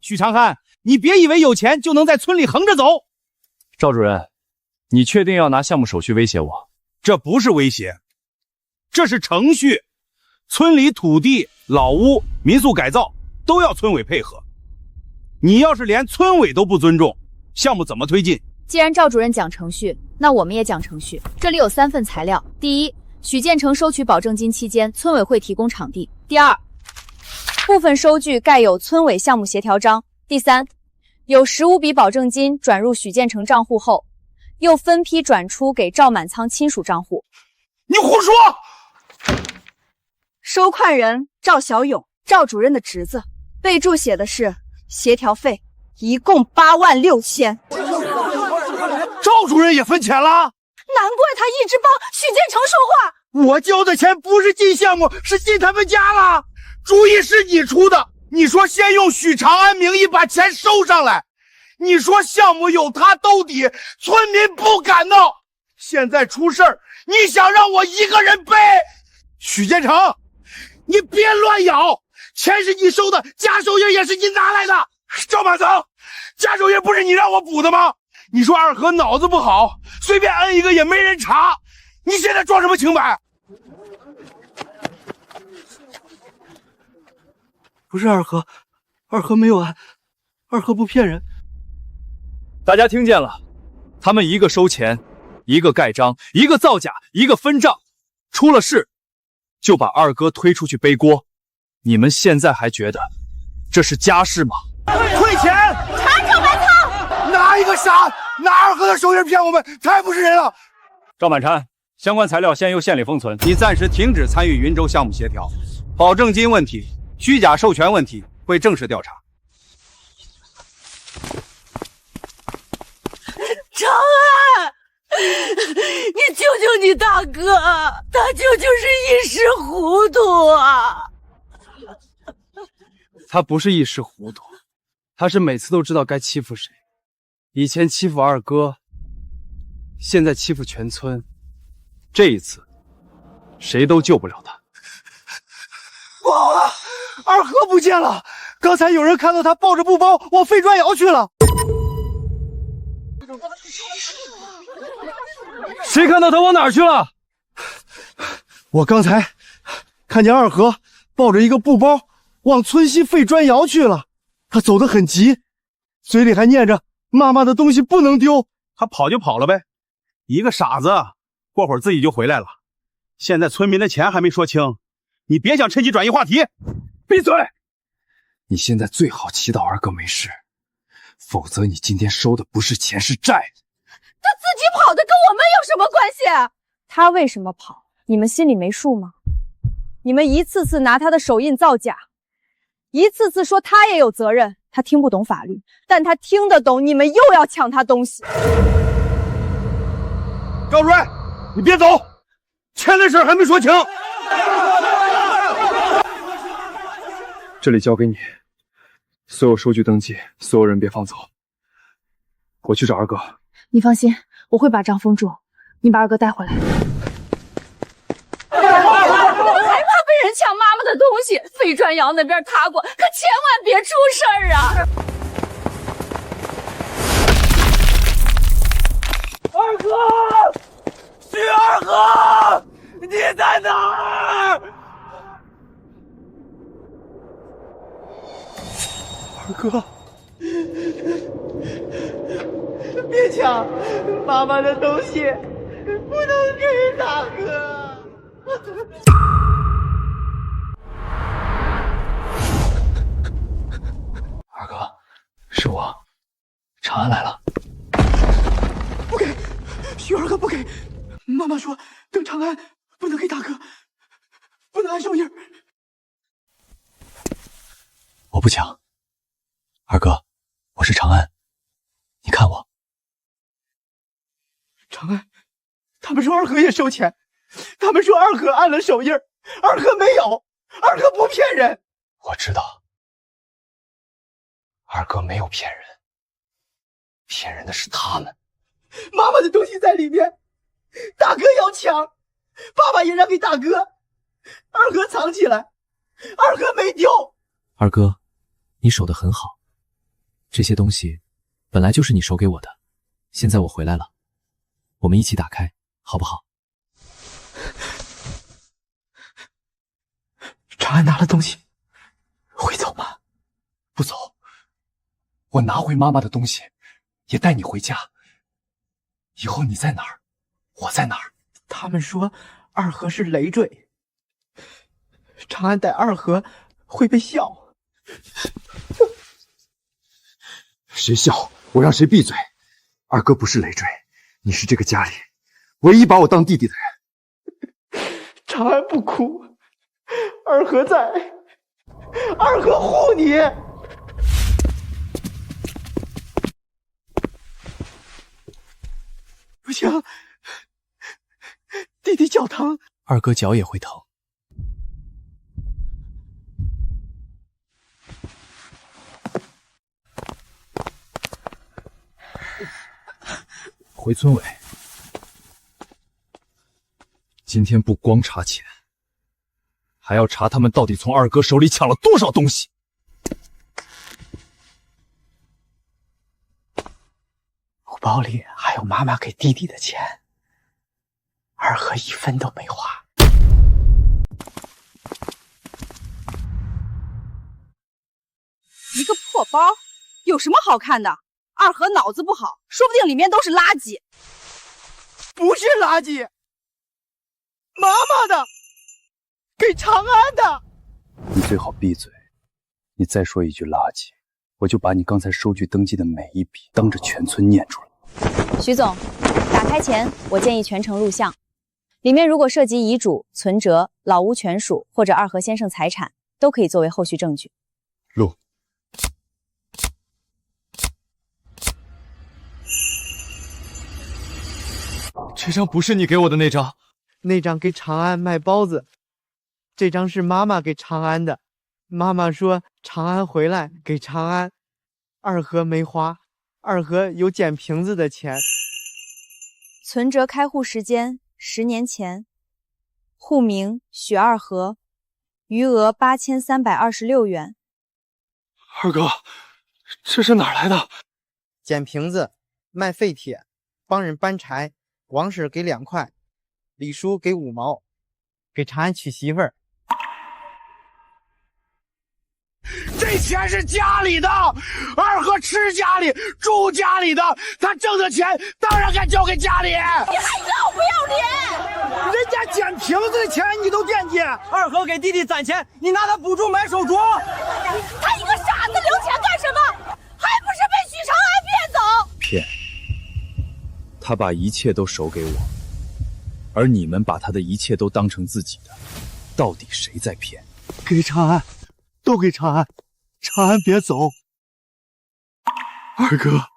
H: 许长安，你别以为有钱就能在村里横着走。
T: 赵主任，你确定要拿项目手续威胁我？
H: 这不是威胁，这是程序。村里土地、老屋、民宿改造都要村委配合。你要是连村委都不尊重，项目怎么推进？
U: 既然赵主任讲程序，那我们也讲程序。这里有3份材料：第一，许建成收取保证金期间，村委会提供场地；第二，部分收据盖有村委项目协调章；第三，有15笔保证金转入许建成账户后，又分批转出给赵满仓亲属账户。
J: 你胡说！
B: 收款人赵小勇，赵主任的侄子，备注写的是协调费，一共8万6千。
J: 赵主任也分钱了？
B: 难怪他一直帮许建成说话。
J: 我交的钱不是进项目，是进他们家了。主意是你出的，你说先用许长安名义把钱收上来，你说项目有他兜底，村民不敢闹。现在出事儿，你想让我一个人背？许建成，
H: 你别乱咬，钱是你收的，家手印也是你拿来的。赵满仓，家手印不是你让我补的吗？你说二和脑子不好，随便摁一个也没人查，你现在装什么清白？
F: 不是二和，二和没有按，二和不骗人。
T: 大家听见了，他们一个收钱，一个盖章，一个造假，一个分账，出了事就把二哥推出去背锅。你们现在还觉得这是家事吗？
H: 退钱！
B: 查赵满仓！
H: 哪一个傻拿二和的手印骗我们？太不是人了！
R: 赵满婵，相关材料先由县里封存，你暂时停止参与云州项目协调，保证金问题、虚假授权问题会正式调查。
B: 长安，你救救你大哥，他就是一时糊涂啊！
T: 他不是一时糊涂，他是每次都知道该欺负谁。以前欺负二哥，现在欺负全村。这一次，谁都救不了他。
F: 不好了，二和不见了！刚才有人看到他抱着布包往废砖窑去了。
T: 谁看到他往哪儿去了？
F: 我刚才看见二和抱着一个布包往村西废砖窑去了，他走得很急，嘴里还念着妈妈的东西不能丢。
O: 他跑就跑了呗，一个傻子，过会儿自己就回来了。现在村民的钱还没说清，你别想趁机转移话题。
D: 闭嘴！你现在最好祈祷二哥没事，否则你今天收的不是钱是债。
B: 他自己跑的跟我们有什么关系？
U: 他为什么跑？你们心里没数吗？你们一次次拿他的手印造假，一次次说他也有责任。他听不懂法律，但他听得懂你们又要抢他东西。
H: 赵主任，你别走，钱的事还没说清。
D: 这里交给你，所有收据登记，所有人别放走。我去找二哥。
U: 你放心，我会把账封住。你把二哥带回来。
B: 我害怕被人抢妈妈的东西，废砖窑那边塌过，可千万别出事儿啊！
H: 二哥，徐二哥，你在哪儿？
F: 二哥，别抢妈妈的东西，不能给大哥。
L: 二哥，是我，长安来了。
F: 不给，徐二哥不给。妈妈说等长安不能给大哥，不能按手印。
L: 我不抢。二哥，我是长安，你看我。
F: 长安，他们说二哥也收钱，他们说二哥按了手印，二哥没有，二哥不骗人。
L: 我知道，二哥没有骗人，骗人的是他们。
F: 妈妈的东西在里面，大哥要抢，爸爸也让给大哥，二哥藏起来，二哥没丢。
L: 二哥，你守得很好，这些东西本来就是你手给我的，现在我回来了，我们一起打开，好不好？
F: 长安拿了东西，会走吗？
L: 不走，我拿回妈妈的东西，也带你回家。以后你在哪儿，我在哪儿。
F: 他们说二和是累赘，长安逮二和会被笑。
D: 谁笑我让谁闭嘴。二哥不是累赘，你是这个家里唯一把我当弟弟的人。
F: 长安不哭，二和在，二和护你。不行，弟弟脚疼。
L: 二哥脚也会疼。
D: 回村委，今天不光查钱，
N: 还要查他们到底从二哥手里抢了多少东西。
L: 我包里还有妈妈给弟弟的钱，二哥一分都没花。
B: 一个破包，有什么好看的？二和脑子不好，说不定里面都是垃圾。
L: 不是垃圾，妈妈的，给长安的。
R: 你最好闭嘴，你再说一句垃圾，我就把你刚才收据登记的每一笔当着全村念出来。
U: 徐总，打开前我建议全程录像，里面如果涉及遗嘱、存折、老屋权属或者二和先生财产，都可以作为后续证据。
N: 录。这张不是你给我的那张，
L: 那张给长安卖包子，这张是妈妈给长安的。妈妈说长安回来给长安，二和没花，二和有捡瓶子的钱。
U: 存折开户时间10年前，户名许二和，余额8326元。
N: 二哥，这是哪来的？
L: 捡瓶子，卖废铁，帮人搬柴。王婶给2块，李叔给5毛，给长安娶媳妇儿。
M: 这钱是家里的，二和吃家里、住家里的，他挣的钱当然该交给家里。
B: 你还要不要脸？
M: 人家捡瓶子的钱你都惦记，
L: 二和给弟弟攒钱，你拿他补助买手镯。
B: 他一个傻子留钱干什么？还不是被许长安骗走？
N: 骗。他把一切都手给我，而你们把他的一切都当成自己的，到底谁在骗？
L: 给长安，都给长安，长安别走。
N: 二哥，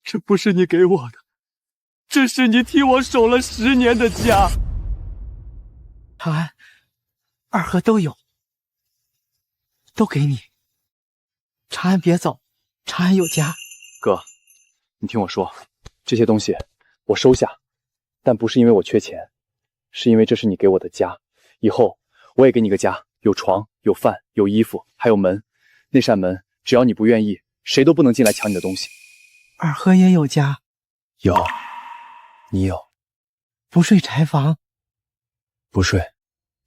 N: 这不是你给我的，这是你替我守了10年的家。
L: 长安，二和都有，都给你。长安别走，长安有家。
D: 哥，你听我说。这些东西我收下，但不是因为我缺钱，是因为这是你给我的家。以后我也给你个家，有床，有饭，有衣服，还有门。那扇门只要你不愿意，谁都不能进来抢你的东西。
L: 二和也有家，
R: 有，你有。
L: 不睡柴房，
R: 不睡，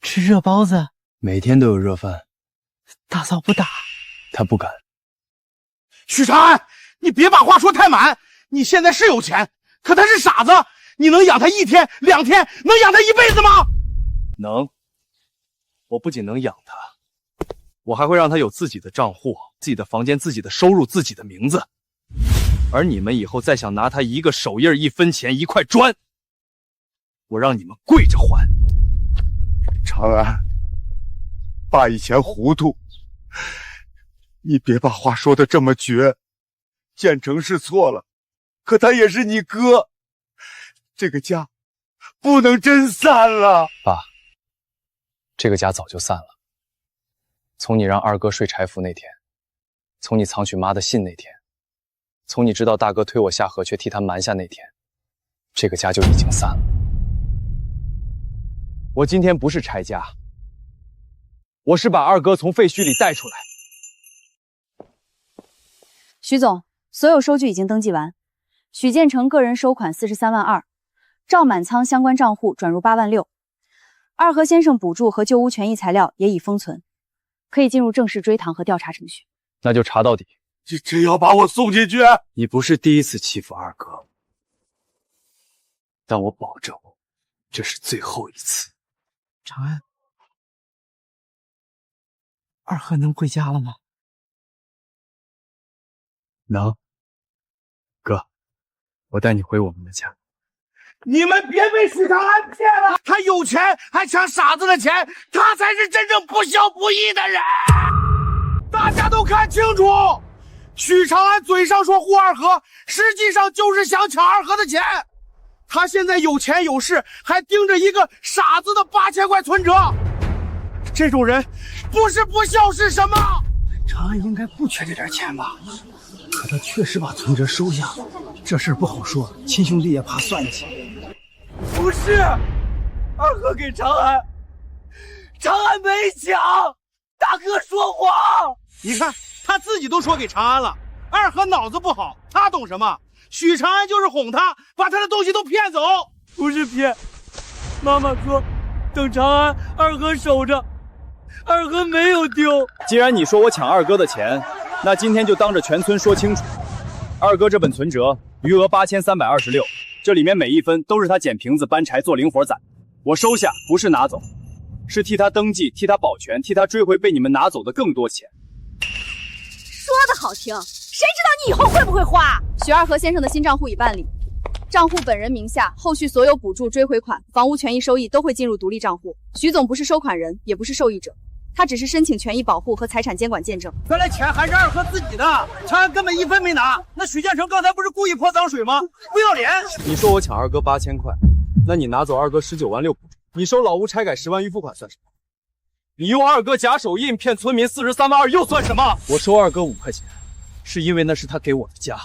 L: 吃热包子，
R: 每天都有热饭。
L: 大嫂不打，
R: 他不敢。
M: 许长安，你别把话说太满。你现在是有钱，可他是傻子，你能养他1天2天，能养他1辈子吗？
N: 能。我不仅能养他，我还会让他有自己的账户、自己的房间、自己的收入、自己的名字。而你们以后再想拿他一个手印、1分钱、1块砖，我让你们跪着还。
J: 长安，爸以前糊涂，你别把话说得这么绝。建成是错了，可他也是你哥，这个家不能真散了。
D: 爸，这个家早就散了。从你让二哥睡柴府那天，从你藏取妈的信那天，从你知道大哥推我下河却替他瞒下那天，这个家就已经散了。我今天不是拆家，我是把二哥从废墟里带出来。
U: 徐总，所有收据已经登记完，许建成个人收款43万2，赵满仓相关账户转入8万6，二和先生补助和旧屋权益材料也已封存，可以进入正式追偿和调查程序。
D: 那就查到底。
J: 你真要把我送进去？
R: 你不是第一次欺负二哥，但我保证，这是最后一次。
L: 长安，二和能回家了吗？
N: 能。哥，我带你回我们的家。
M: 你们别被许长安骗了，他有钱还抢傻子的钱，他才是真正不孝不义的人。大家都看清楚，许长安嘴上说护二和，实际上就是想抢二和的钱。他现在有钱有势，还盯着一个傻子的8000块存折。这种人不是不孝是什么？
L: 长安应该不缺这点钱吧？可他确实把存折收下，这事儿不好说，亲兄弟也怕算计。
M: 不是，二和给长安，长安没抢，大哥说谎。
H: 你看他自己都说给长安了，二和脑子不好，他懂什么？许长安就是哄他，把他的东西都骗走。
L: 不是骗，妈妈说等长安，二哥守着，二哥没有丢。
T: 既然你说我抢二哥的钱，那今天就当着全村说清楚。二哥这本存折余额8326，这里面每一分都是他捡瓶子搬柴做零活攒。我收下，不是拿走，是替他登记，替他保全，替他追回被你们拿走的更多钱。
B: 说的好听，谁知道你以后会不会花？
U: 许二和先生的新账户已办理，账户本人名下，后续所有补助、追回款、房屋权益收益都会进入独立账户。许总不是收款人，也不是受益者，他只是申请权益保护和财产监管见证。
H: 原来钱还是二和自己的，长安根本一分没拿。那许建成刚才不是故意泼脏水吗？不要脸！
T: 你说我抢二哥8000块，那你拿走二哥19万6补助，你收老屋拆改10万预付款算什么？你用二哥假手印骗村民43万2又算什么？我收二哥5块钱，是因为那是他给我的家。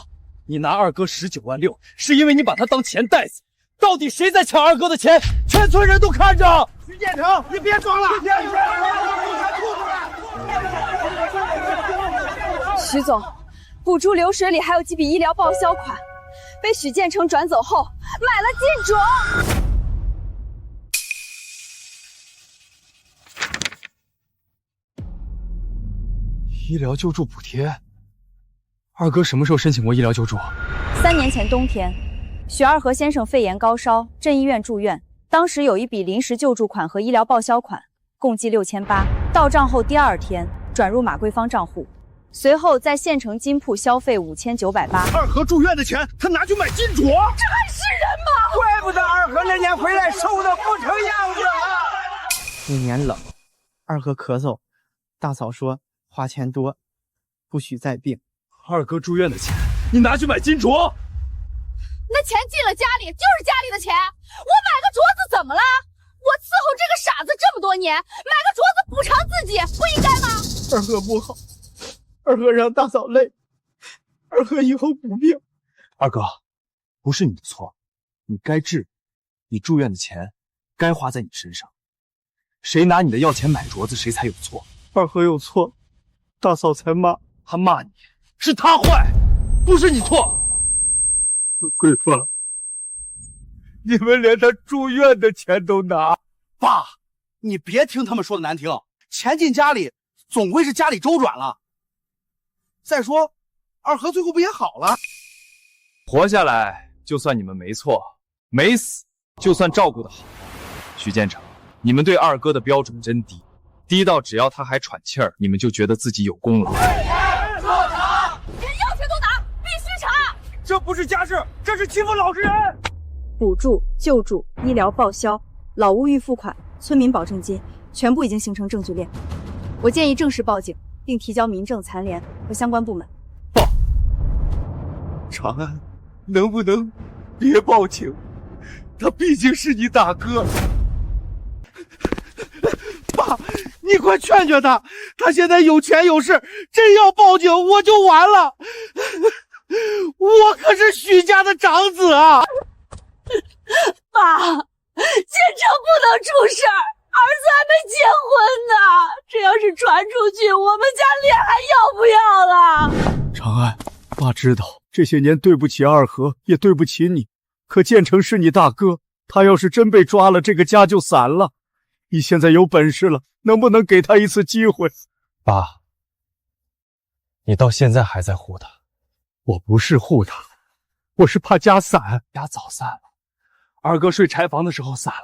T: 你拿二哥19万6，是因为你把他当钱袋子。到底谁在抢二哥的钱？全村人都看着。
H: 许建成，你别装了！
U: 许总，补助流水里还有几笔医疗报销款，被许建成转走后买了金种。
D: 医疗救助补贴，二哥什么时候申请过医疗救助
U: ？3年前冬天，许二和先生肺炎高烧，镇医院住院，当时有一笔临时救助款和医疗报销款，共计6800，到账后第2天转入马桂芳账户，随后在县城金铺消费5980。
M: 二和住院的钱，他拿去买金镯，这
B: 还是人吗？
M: 怪不得二和那年回来瘦的不成样子。
L: 那年冷，二哥咳嗽，大嫂说花钱多，不许再病。
D: 二哥住院的钱，你拿去买金镯？
B: 那钱进了家里就是家里的钱，我买个镯子怎么了？我伺候这个傻子这么多年，买个镯子补偿自己，不应该吗？
L: 二哥不好，二哥让大嫂累，二哥以后补病。
N: 二哥，不是你的错，你该治，你住院的钱该花在你身上。谁拿你的药钱买镯子，谁才有错。
L: 二哥有错，大嫂才骂。
N: 他骂你，是他坏，不是你错。
M: 桂芳，你们连他住院的钱都拿。
H: 爸，你别听他们说的难听，钱进家里，总归是家里周转了。再说，二和最后不也好了？
T: 活下来就算你们没错，没死就算照顾得好。许建成，你们对二哥的标准真低，低到只要他还喘气儿，你们就觉得自己有功劳。
B: 连药钱都拿，必须查！
M: 这不是家事，这是欺负老实人。
U: 补助、救助、医疗报销、老屋预付款、村民保证金，全部已经形成证据链。我建议正式报警，并提交民政残联和相关部门。
M: 长安，能不能别报警？他毕竟是你大哥。爸，你快劝劝他，他现在有钱有势，真要报警我就完了。我可是许家的长子啊！
B: 爸，建成不能出事儿，儿子还没结婚呢，这要是传出去，我们家脸还要不要了？
F: 长安，爸知道这些年对不起二和，也对不起你。可建成是你大哥，他要是真被抓了，这个家就散了。你现在有本事了，能不能给他一次机会？
D: 爸，你到现在还在护他。
F: 我不是护他，我是怕家散。
D: 家早散了，二哥睡柴房的时候散了，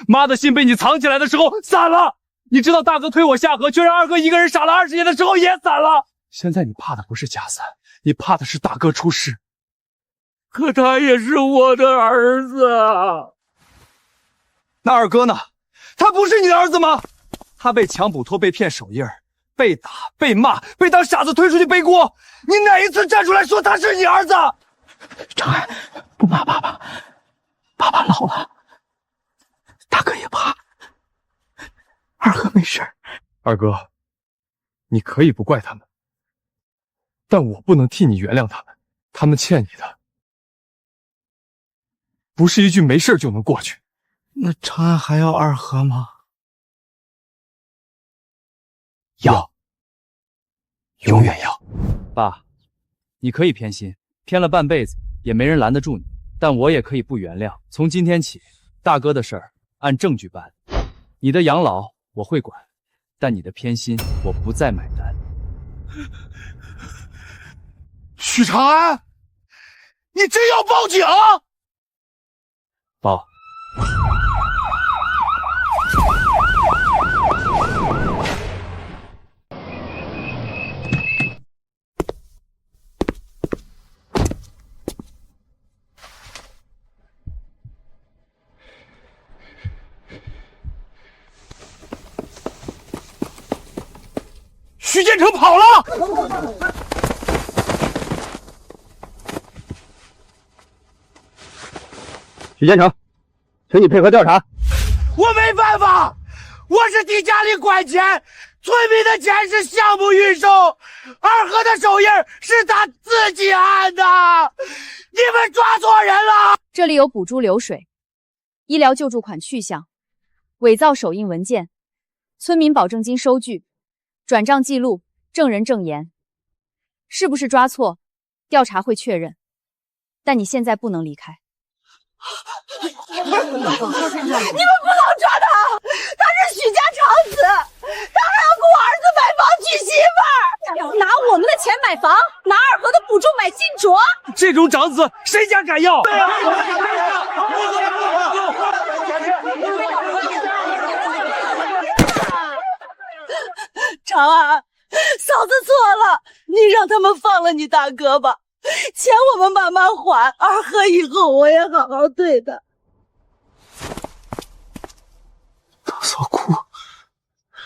D: 妈的信被你藏起来的时候散了。你知道大哥推我下河，却让二哥一个人傻了20年的时候也散了。现在你怕的不是家散，你怕的是大哥出事。
M: 可他也是我的儿子。
T: 那二哥呢？他不是你的儿子吗？他被强捕托，被骗手印，被打，被骂，被当傻子推出去背锅。你哪一次站出来说他是你儿子？
L: 长安，不骂爸爸，爸爸老了，大哥也怕。二哥没事。
D: 二哥，你可以不怪他们，但我不能替你原谅他们。他们欠你的，不是一句没事就能过去。
L: 那长安还要二和吗？
S: 要，永远要。
T: 爸，你可以偏心，偏了半辈子也没人拦得住你，但我也可以不原谅。从今天起，大哥的事儿按证据办，你的养老我会管，但你的偏心我不再买单。
M: 许长安，你真要报警？
T: 报。
M: 徐建成跑了。
R: 许建成，请你配合调查。
M: 我没办法，我是替家里管钱，村民的钱是项目预售，二和的手印是他自己按的，你们抓错人了。
U: 这里有补助流水、医疗救助款去向、伪造手印文件、村民保证金收据、转账记录、证人证言，是不是抓错？调查会确认，但你现在不能离开。
B: 你们不能抓他，他是许家长子，他还要给我儿子买房娶媳妇儿，
Q: 拿我们的钱买房，拿二和的补助买金镯，
I: 这种长子谁家敢要？
B: 长安，嫂子错了，你让他们放了你大哥吧，钱我们慢慢还，二和以后我也好好对他。
L: 大嫂哭，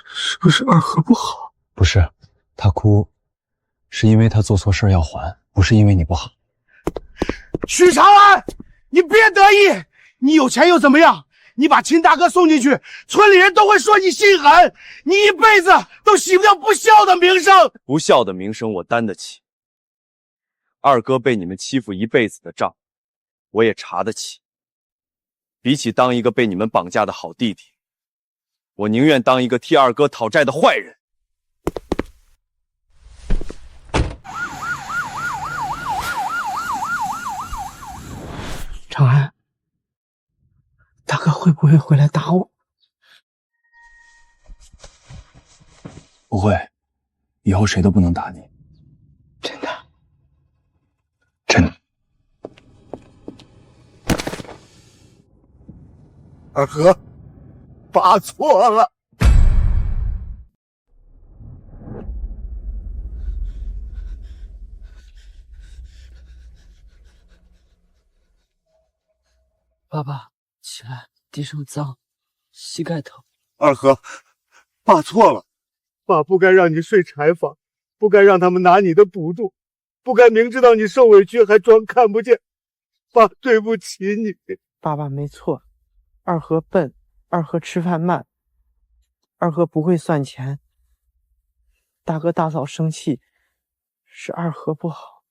L: 是不是二和不好？
S: 不是，他哭是因为他做错事要还，不是因为你不好。
M: 许长安，你别得意，你有钱又怎么样？你把秦大哥送进去，村里人都会说你心狠，你一辈子都洗不掉不孝的名声。
T: 不孝的名声我担得起，二哥被你们欺负一辈子的账，我也查得起。比起当一个被你们绑架的好弟弟，我宁愿当一个替二哥讨债的坏人。
L: 长安，大哥会不会回来打我？
S: 不会，以后谁都不能打你。
L: 真的？
S: 真的。
M: 二和，爸错了。
L: 爸爸，起来，地上脏，膝盖疼。
M: 二和，爸错了，爸不该让你睡柴房，不该让他们拿你的补助，不该明知道你受委屈还装看不见。爸，对不起你。
L: 爸爸没错，二和笨，二和吃饭慢，二和不会算钱。大哥大嫂生气，是二和不好。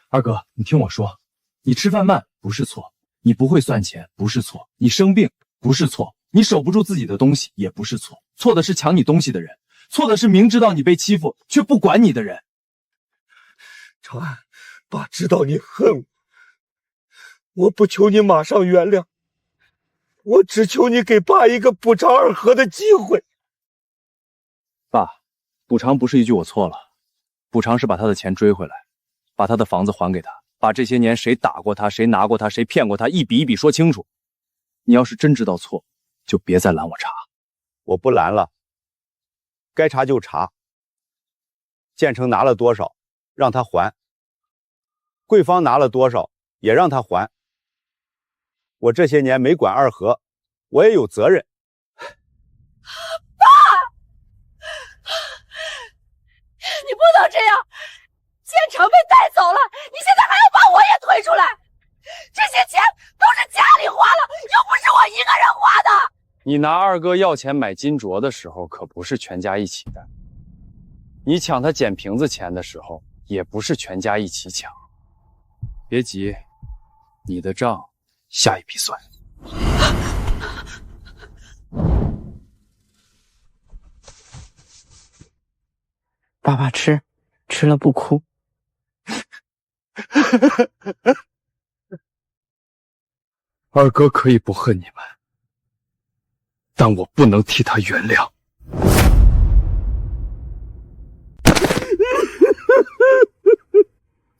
S: 二哥，你听我说，你吃饭慢不是错，你不会算钱不是错，你生病不是错，你守不住自己的东西也不是错，错的是抢你东西的人，错的是明知道你被欺负却不管你的人。
M: 长安，爸知道你恨我，我不求你马上原谅，我只求你给爸一个补偿二和的机会。
T: 爸，补偿不是一句我错了，补偿是把他的钱追回来，把他的房子还给他，把这些年谁打过他，谁拿过他，谁骗过他，一笔一笔说清楚。你要是真知道错，就别再拦我查。
O: 我不拦了，该查就查。建成拿了多少，让他还；贵芳拿了多少，也让他还。我这些年没管二和，我也有责任。
B: 爸，你不能这样！建成被带走了，你现在还要把我也推出来？这些钱都是家里花了，又不是我一个人花的。
T: 你拿二哥要钱买金镯的时候，可不是全家一起的；你抢他捡瓶子钱的时候，也不是全家一起抢。别急，你的账下一笔算。
L: 爸爸吃了不哭。
K: 二哥可以不恨你们，但我不能替他原谅。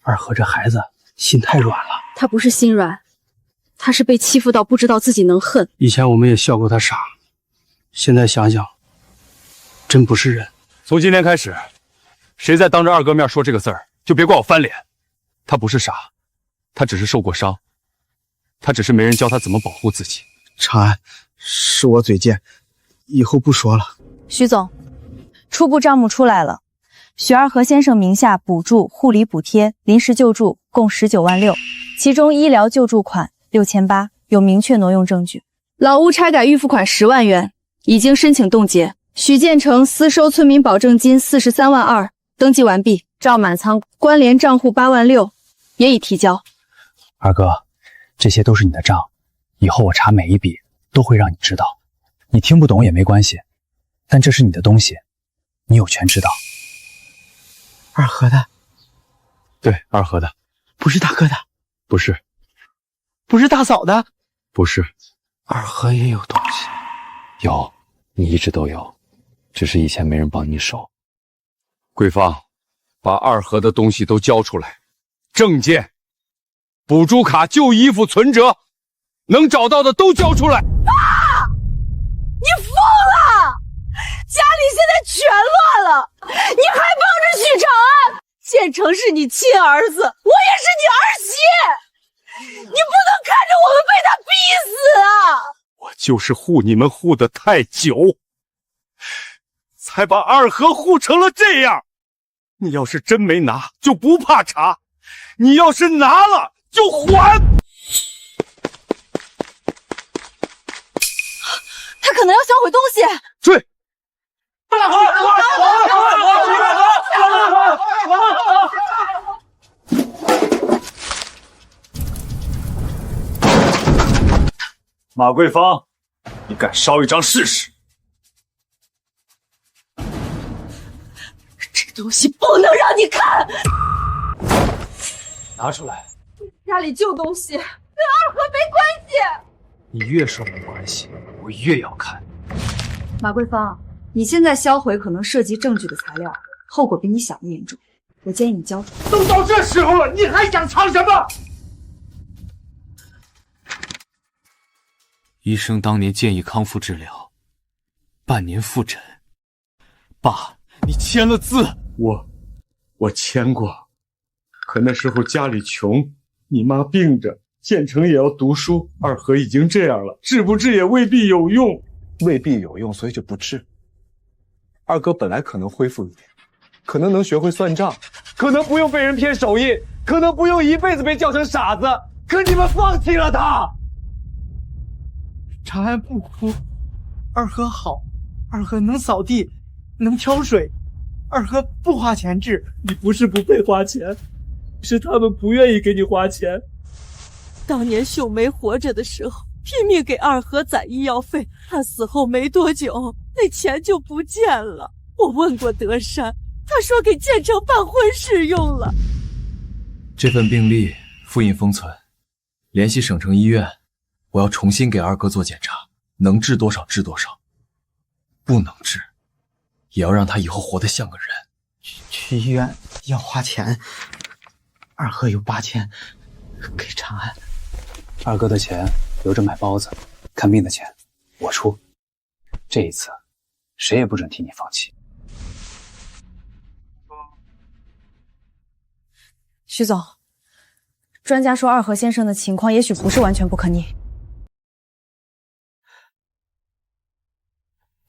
L: 二和这孩子心太软了。
B: 他不是心软，他是被欺负到不知道自己能恨。
I: 以前我们也笑过他傻，现在想想，真不是人。
D: 从今天开始，谁再当着二哥面说这个字儿，就别怪我翻脸。他不是傻，他只是受过伤，他只是没人教他怎么保护自己。
F: 长安，是我嘴贱，以后不说了。
U: 徐总，初步账目出来了，许二和先生名下补助、护理补贴、临时救助共19万6，其中医疗救助款6800，有明确挪用证据。
B: 老屋拆改预付款10万元，已经申请冻结。许建成私收村民保证金43万2，登记完毕，赵满仓关联账户8万6，也已提交。
R: 二哥，这些都是你的账，以后我查每一笔都会让你知道。你听不懂也没关系，但这是你的东西，你有权知道。
L: 二和的？
D: 对，二和的。
L: 不是大哥的？
D: 不是。
L: 不是大嫂的？
D: 不是。
L: 二和也有东西。
D: 有，你一直都有，只是以前没人帮你守。桂芳，把二和的东西都交出来，证件、补助卡、旧衣服、存折，能找到的都交出来。
B: 爸，你疯了！家里现在全乱了，你还帮着许长安？建成是你亲儿子，我也是你儿媳，你不能看着我们被他逼死啊！
K: 我就是护你们护得太久，才把二和护成了这样。你要是真没拿，就不怕查；你要是拿了，就还。
B: 他可能要销毁东西。
K: 追！
O: 马桂芳，你敢烧一张试试？
B: 这东西不能让你看！
S: 拿出来！
B: 家里旧东西跟二和没关系。
S: 你越说没关系，我越要看。
U: 马桂芳，你现在销毁可能涉及证据的材料，后果比你想的严重。我建议你交出来。
M: 都到这时候了，你还想藏什么？
S: 医生当年建议康复治疗，半年复诊。爸，你签了字。
K: 我签过，可那时候家里穷，你妈病着，建成也要读书，二和已经这样了，治不治也未必有用。
V: 未必有用，所以就不治。二哥本来可能恢复一点，可能能学会算账，可能不用被人骗手艺，可能不用一辈子被叫成傻子，可你们放弃了他。
L: 长安不哭，二和好，二和能扫地，能挑水，二和不花钱治。
N: 你不是不配花钱，是他们不愿意给你花钱。
Q: 当年秀梅活着的时候，拼命给二和攒医药费，他死后没多久，那钱就不见了。我问过德山，他说给建成办婚事用了。
S: 这份病历复印封存，联系省城医院，我要重新给二哥做检查，能治多少治多少，不能治，也要让他以后活得像个人。
L: 去医院要花钱，二和有8000，给长安。
R: 二哥的钱留着买包子，看病的钱我出。这一次，谁也不准替你放弃。
U: 徐总，专家说二和先生的情况也许不是完全不可逆。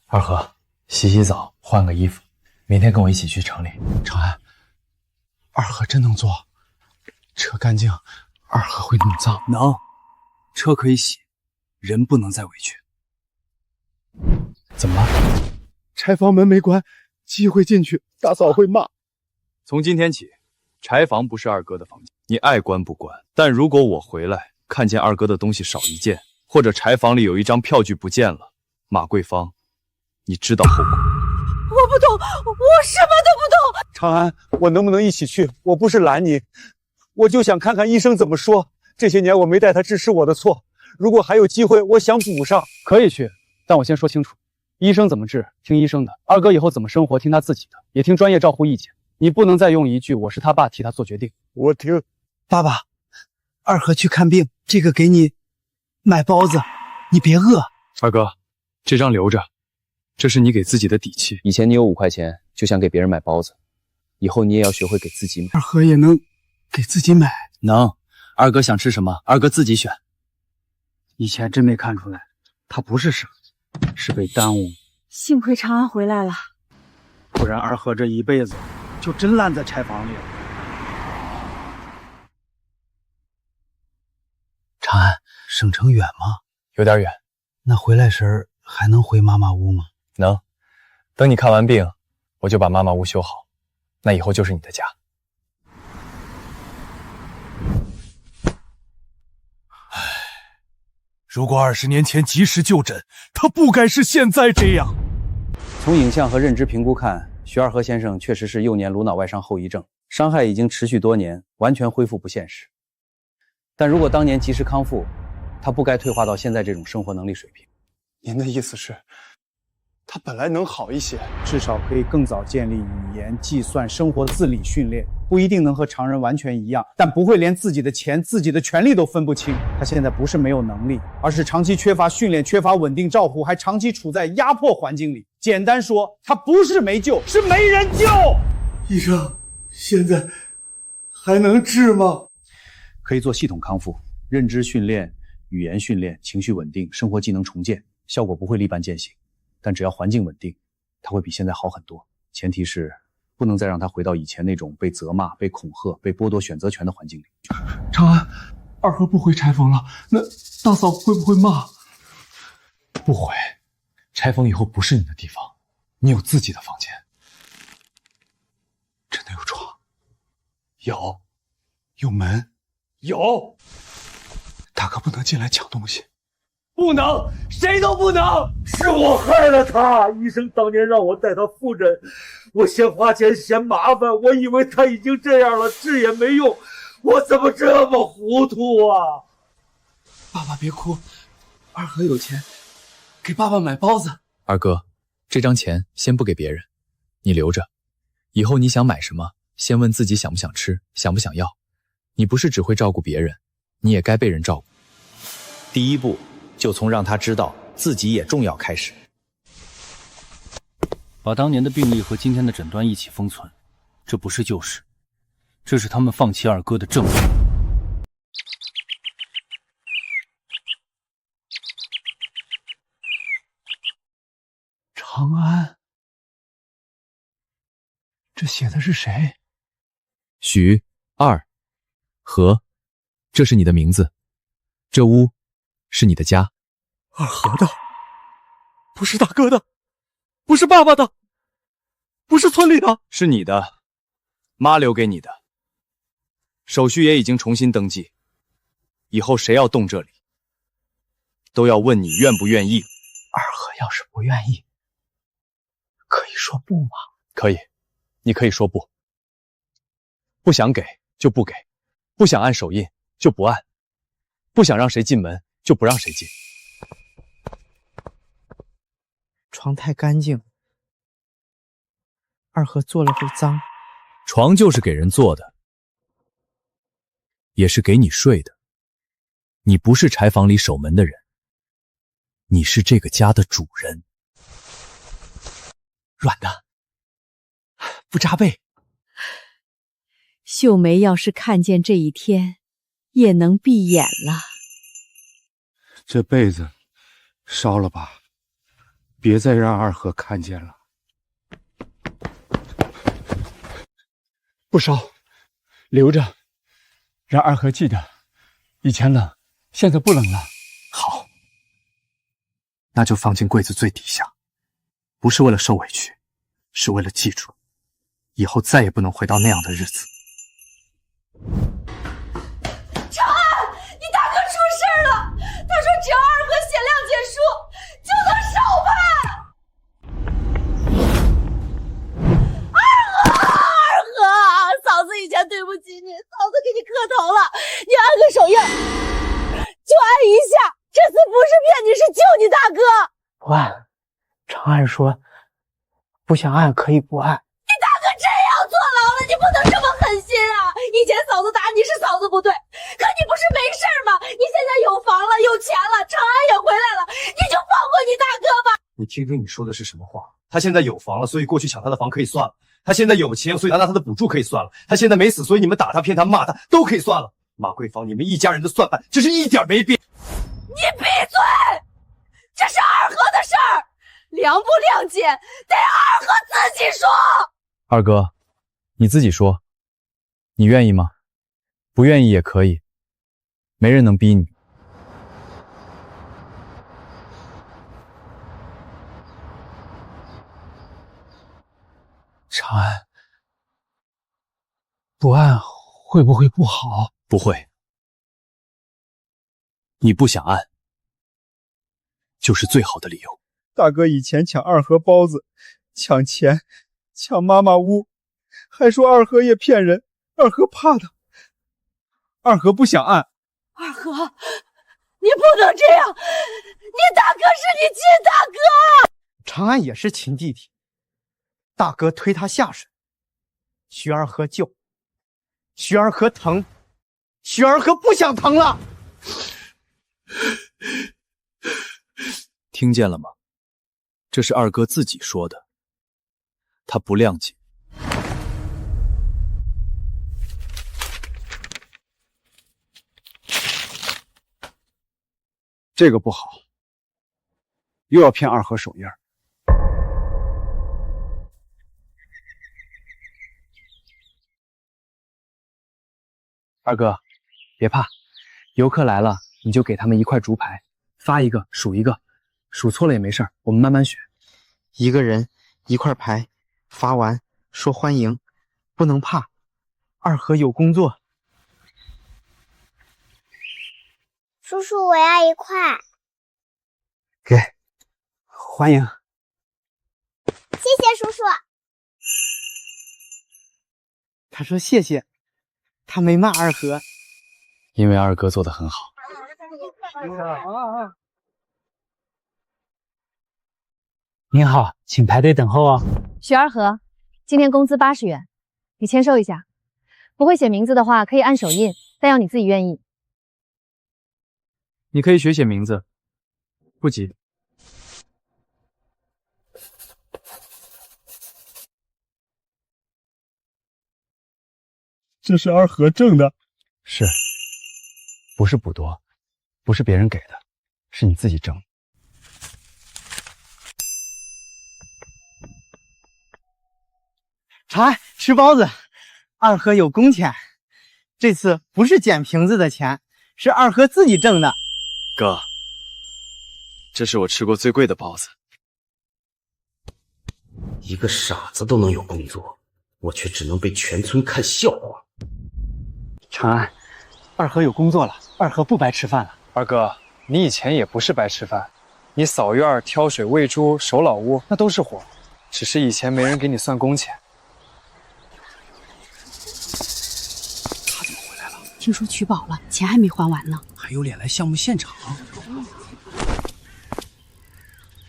S: 二和，洗洗澡，换个衣服，明天跟我一起去城里。
L: 长安，二和真能做？车干净，二和会弄脏？
R: 能，车可以洗，人不能再委屈。怎么了？
F: 柴房门没关，机会进去，大嫂会骂。
D: 从今天起，柴房不是二哥的房间，你爱关不关。但如果我回来看见二哥的东西少一件，或者柴房里有一张票据不见了，马桂芳，你知道后果。
Q: 我
B: 不懂，我什么都不懂。
R: 长安，我能不能一起去？我不是拦你，我就想看看医生怎么说。这些年我没带他治是我的错，如果还有机会，我想补上。
T: 可以去，但我先说清楚，医生怎么治，听医生的；二哥以后怎么生活，听他自己的，也听专业照护意见。你不能再用一句“我是他爸”替他做决定。
R: 我听。
H: 爸爸，二和去看病，这个给你买包子，你别饿。
D: 二哥，这张留着，这是你给自己的底气。
T: 以前你有5块钱就想给别人买包子，以后你也要学会给自己买。
H: 二和也能给自己买？
R: 能。二哥想吃什么，二哥自己选。
H: 以前真没看出来，他不是傻，是被耽误。
U: 幸亏长安回来了，
H: 不然二和这一辈子就真烂在柴房里了。长安，省城远吗？
D: 有点远。
H: 那回来时还能回妈妈屋吗？
D: 能。等你看完病，我就把妈妈屋修好，那以后就是你的家。
N: 如果20年前及时就诊，他不该是现在这样。
T: 从影像和认知评估看，徐二和先生确实是幼年颅脑外伤后遗症，伤害已经持续多年，完全恢复不现实。但如果当年及时康复，他不该退化到现在这种生活能力水平。
V: 您的意思是，他本来能好一些，
H: 至少可以更早建立语言、计算、生活自理训练，不一定能和常人完全一样，但不会连自己的钱、自己的权利都分不清。他现在不是没有能力，而是长期缺乏训练、缺乏稳定照护，还长期处在压迫环境里。简单说，他不是没救，是没人救。
V: 医生，现在还能治吗？
T: 可以做系统康复，认知训练、语言训练、情绪稳定、生活技能重建，效果不会立竿见影。但只要环境稳定，他会比现在好很多。前提是不能再让他回到以前那种被责骂、被恐吓、被剥夺选择权的环境里。
N: 长安，二和不回柴房了，那大嫂会不会骂？
S: 不回，柴房以后不是你的地方，你有自己的房间。
N: 真的有床？有门？
S: 有。
N: 大哥不能进来抢东西。
M: 不能，谁都不能！是我害了他。医生当年让我带他复诊，我嫌花钱嫌麻烦，我以为他已经这样了，治也没用，我怎么这么糊涂啊！
N: 爸爸别哭，二和有钱，给爸爸买包子。
S: 二哥，这张钱先不给别人，你留着，以后你想买什么，先问自己想不想吃，想不想要。你不是只会照顾别人，你也该被人照顾。
R: 第一步就从让他知道自己也重要开始。
E: 把当年的病历和今天的诊断一起封存，这不是旧事，这是他们放弃二哥的证据。
N: 长安，这写的是谁？
S: 徐二和，这是你的名字，这屋是你的家。
N: 二和的，不是大哥的，不是爸爸的，不是村里的，
S: 是你的，妈留给你的。手续也已经重新登记，以后谁要动这里，都要问你愿不愿意。
N: 二和要是不愿意，可以说不吗？
S: 可以，你可以说不。不想给就不给，不想按手印就不按，不想让谁进门就不让谁进。
L: 床太干净，二和坐了会脏。
S: 床就是给人做的，也是给你睡的。你不是柴房里守门的人，你是这个家的主人。
L: 软的，不扎背。
A: 秀梅要是看见这一天，也能闭眼了。
F: 这被子烧了吧，别再让二和看见了。
L: 不烧，留着，让二和记得，以前冷，现在不冷了。
N: 好，那就放进柜子最底下，不是为了受委屈，是为了记住，以后再也不能回到那样的日子。
B: 长安，你大哥出事了！他说只要二和写谅解书，就能一下，这次不是骗你，是救你大哥。
L: 不按，长安说不想按可以不按。
B: 你大哥真要坐牢了，你不能这么狠心啊！以前嫂子打你是嫂子不对，可你不是没事吗？你现在有房了，有钱了，长安也回来了，你就放过你大哥吧。
S: 你听听你说的是什么话？他现在有房了，所以过去抢他的房可以算了；他现在有钱，所以拿他的补助可以算了；他现在没死，所以你们打他、骗他、骂他都可以算了。马桂芳，你们一家人的算盘真是一点没变。
B: 你闭嘴！这是二哥的事儿，谅不谅解得二哥自己说。
E: 二哥，你自己说，你愿意吗？不愿意也可以，没人能逼你。
L: 长安，不按会不会不好？
E: 不会，你不想按，就是最好的理由。
F: 大哥以前抢二和包子，抢钱，抢妈妈屋，还说二和也骗人，二和怕他，二和不想按。
B: 二和，你不能这样，你大哥是你亲大哥。
L: 长安也是亲弟弟，大哥推他下水，徐二和救，徐二和疼，徐二和不想疼了。
E: 听见了吗？这是二哥自己说的，他不谅解。
O: 这个不好，又要骗二和手印儿。
S: 二哥，别怕，游客来了你就给他们一块竹牌，发一个数一个，数错了也没事儿，我们慢慢选。
L: 一个人一块牌，发完说欢迎，不能怕。二和有工作。
G: 叔叔，我要一块。
L: 给，欢迎。
G: 谢谢叔叔。
L: 他说谢谢，他没骂二和，
E: 因为二哥做得很好。
L: 您好，请排队等候哦。
U: 许二和，今天工资80元，你签收一下。不会写名字的话，可以按手印，但要你自己愿意。
D: 你可以写名字，不急。
F: 这是二和挣的，
S: 是，不是补多，不是别人给的，是你自己挣。
L: 长安吃包子，二和有工钱，这次不是捡瓶子的钱，是二和自己挣的。
E: 哥，这是我吃过最贵的包子。
P: 一个傻子都能有工作，我却只能被全村看笑话。
L: 长安，二和有工作了，二和不白吃饭了。
D: 二哥，你以前也不是白吃饭，你扫院、挑水、喂猪、守老屋，那都是活，只是以前没人给你算工钱。
B: 他怎么回来了？听说取保了，钱还没还完呢，
P: 还有脸来项目现场？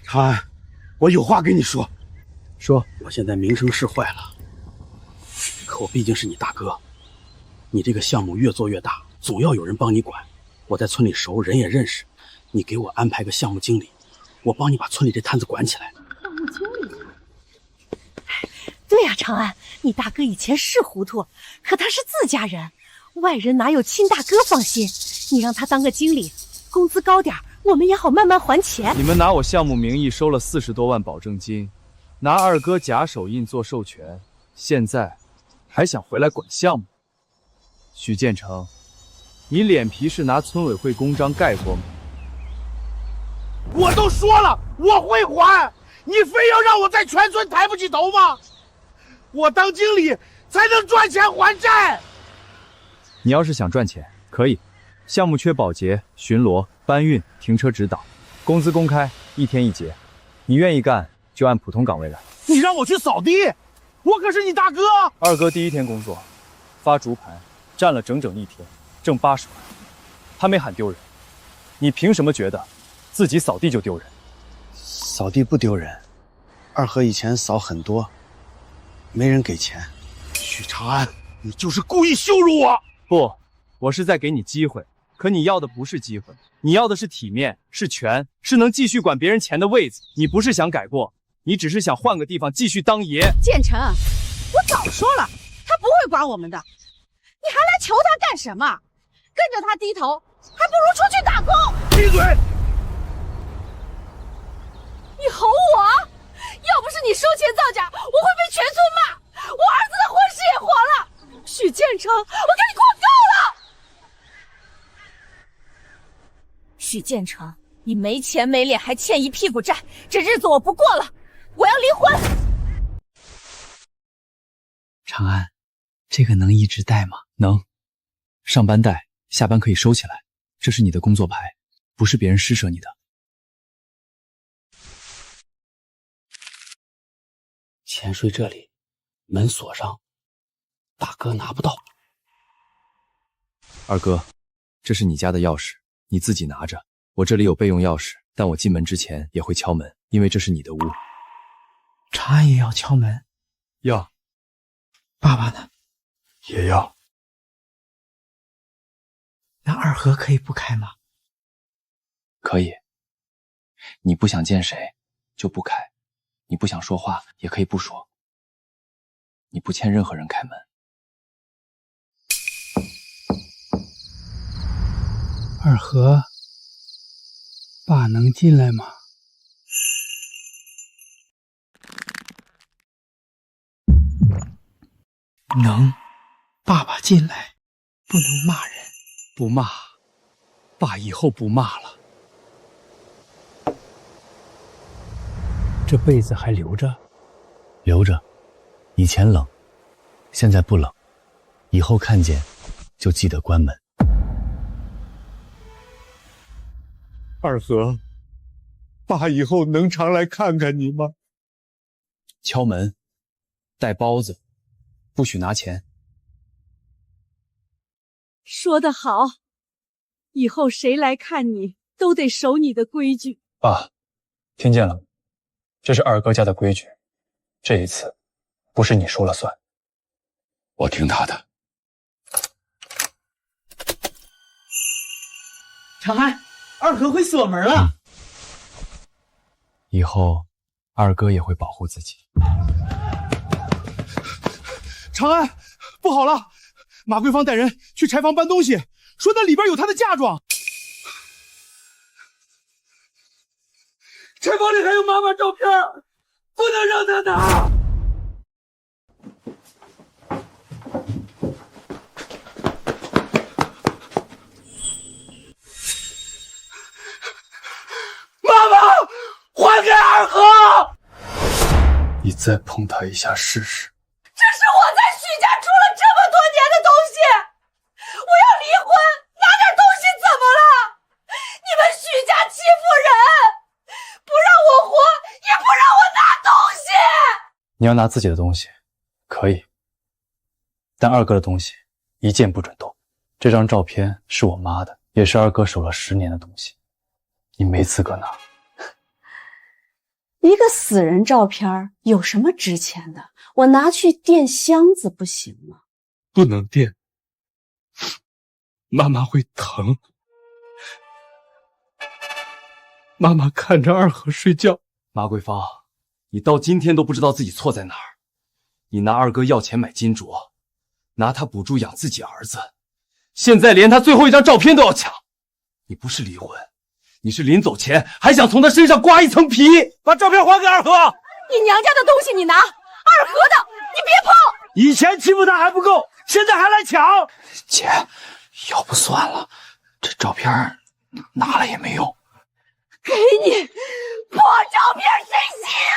F: 长安，我有话跟你说。
P: 说，我现在名声是坏了，可我毕竟是你大哥。你这个项目越做越大，总要有人帮你管。我在村里熟，人也认识，你给我安排个项目经理，我帮你把村里这摊子管起来。
B: 项目经理？对呀，长安，你大哥以前是糊涂，可他是自家人，外人哪有亲大哥放心？你让他当个经理，工资高点，我们也好慢慢还钱。
T: 你们拿我项目名义收了40多万保证金，拿二哥假手印做授权，现在还想回来管项目？许建成，你脸皮是拿村委会公章盖过吗？
M: 我都说了我会还，你非要让我在全村抬不起头吗？我当经理才能赚钱还债。
T: 你要是想赚钱，可以，项目缺保洁、巡逻、搬运、停车指导，工资公开，1天1结。你愿意干就按普通岗位来。
M: 你让我去扫地，我可是你大哥。
T: 二哥第1天工作，发竹盘，站了整整1天，挣80万，他没喊丢人。
R: 你凭什么觉得自己扫地就丢人？
P: 扫地不丢人，二和以前扫很多，没人给钱。
M: 许长安，你就是故意羞辱我！
R: 不，我是在给你机会，可你要的不是机会，你要的是体面，是权，是能继续管别人钱的位子。你不是想改过，你只是想换个地方继续当爷。
B: 建成，我早说了，他不会管我们的，你还来求他干什么？跟着他低头，还不如出去打工。
M: 闭嘴！
B: 你吼我？要不是你收钱造假，我会被全村骂，我儿子的婚事也黄了。许建成，我跟你过够了！
Q: 许建成，你没钱没脸，还欠一屁股债，这日子我不过了，我要离婚。
E: 长安，这个能一直戴吗？能，上班戴，下班可以收起来。这是你的工作牌，不是别人施舍你的。
P: 钱睡这里，门锁上，大哥拿不到。
E: 二哥，这是你家的钥匙，你自己拿着。我这里有备用钥匙，但我进门之前也会敲门，因为这是你的屋。
L: 长安也要敲门？
V: 要。
L: 爸爸呢？
V: 也要。
L: 那二和可以不开吗？
E: 可以。你不想见谁就不开，你不想说话也可以不说。你不欠任何人开门。
L: 二和，爸能进来吗？能。爸爸进来，不能骂人。
R: 不骂，爸以后不骂了。
L: 这被子还留着？
E: 留着。以前冷，现在不冷。以后看见就记得关门。
V: 二和，爸以后能常来看看你吗？
E: 敲门，带包子，不许拿钱。
A: 说得好，以后谁来看你，都得守你的规矩。
D: 爸，听见了吗？这是二哥家的规矩，这一次不是你说了算。
K: 我听他的。
L: 长安，二和会锁门了。
E: 以后，二哥也会保护自己。
F: 长安，不好了！马桂芳带人去柴房搬东西，说那里边有他的嫁妆。
M: 柴房里还有妈妈照片，不能让他拿。妈妈，还给二和！
V: 你再碰他一下试试。
B: 这是我在许家住了这么多年的东西，我要离婚，拿点东西怎么了？你们许家欺负人，不让我活，也不让我拿东西。
E: 你要拿自己的东西，可以，但二哥的东西一件不准动。这张照片是我妈的，也是二哥守了10年的东西，你没资格拿。
B: 一个死人照片有什么值钱的？我拿去垫箱子不行吗？
V: 不能垫，妈妈会疼。妈妈看着二和睡觉。
E: 马桂芳，你到今天都不知道自己错在哪儿。你拿二哥要钱买金镯，拿他补助养自己儿子，现在连他最后一张照片都要抢。你不是离婚，你是临走前还想从他身上刮一层皮。
M: 把照片还给二和。
B: 你娘家的东西你拿，二和的你别碰。
M: 以前欺负他还不够，现在还来抢。
L: 姐，要不算了，这照片拿了也没用。
B: 给你破照片谁信啊？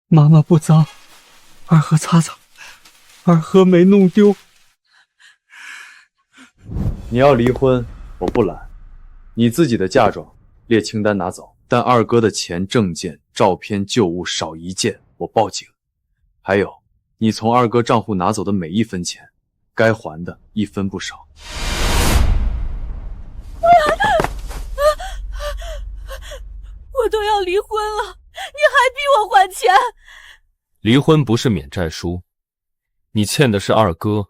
L: 妈妈不脏，二和擦擦，二和没弄丢。
E: 你要离婚，我不拦。你自己的嫁妆列清单拿走，但二哥的钱、证件、照片、旧物少一件，我报警。还有，你从二哥账户拿走的每一分钱，该还的一分不少。
Q: 我都要离婚了，你还逼我还钱？
E: 离婚不是免债书，你欠的是二哥，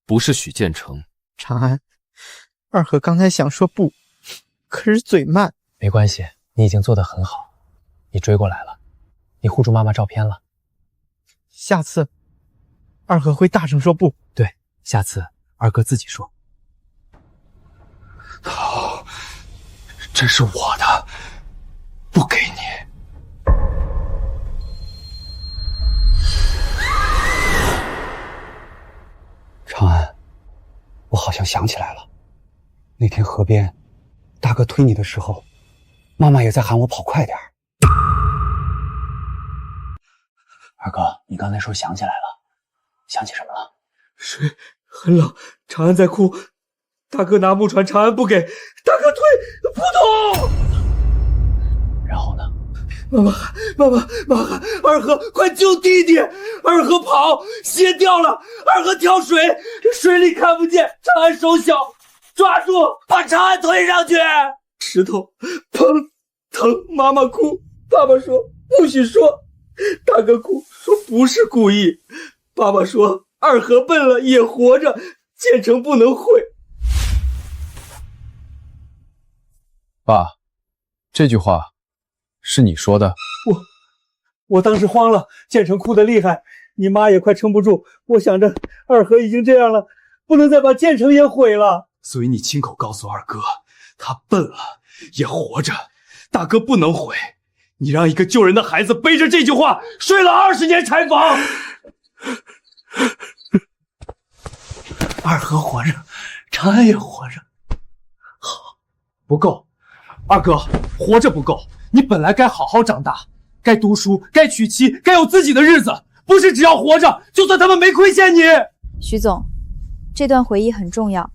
E: 不是许建成。
L: 长安，二和刚才想说不，可是嘴慢。
C: 没关系，你已经做得很好，你追过来了，你护住妈妈照片了。
L: 下次，二和会大声说不。
C: 对，下次二哥自己说。
N: 好，这是我的，不给你。
C: 长安，我好像想起来了，那天河边，大哥推你的时候，妈妈也在喊我跑快点儿。二哥，你刚才说想起来了，想起什么了？
L: 水很冷，长安在哭，大哥拿木船，长安不给，大哥推，扑通！
C: 然后呢？
L: 妈妈，二和快救弟弟！二和跑，鞋掉了，二和跳水，水里看不见，长安手小，抓住，把长安推上去。石头砰疼，妈妈哭，爸爸说不许说，大哥哭说不是故意，爸爸说二和笨了也活着，建成不能毁。
K: 爸，这句话是你说的？
L: 我当时慌了，建成哭得厉害，你妈也快撑不住，我想着二和已经这样了，不能再把建成也毁了，
N: 所以你亲口告诉二哥，他笨了也活着，大哥不能毁。你让一个救人的孩子背着这句话睡了20年柴房。
L: 二和活着，长安也活着，
N: 好，不够，二哥活着不够，你本来该好好长大，该读书，该娶妻，该有自己的日子，不是只要活着，就算他们没亏欠你。
U: 徐总，这段回忆很重要，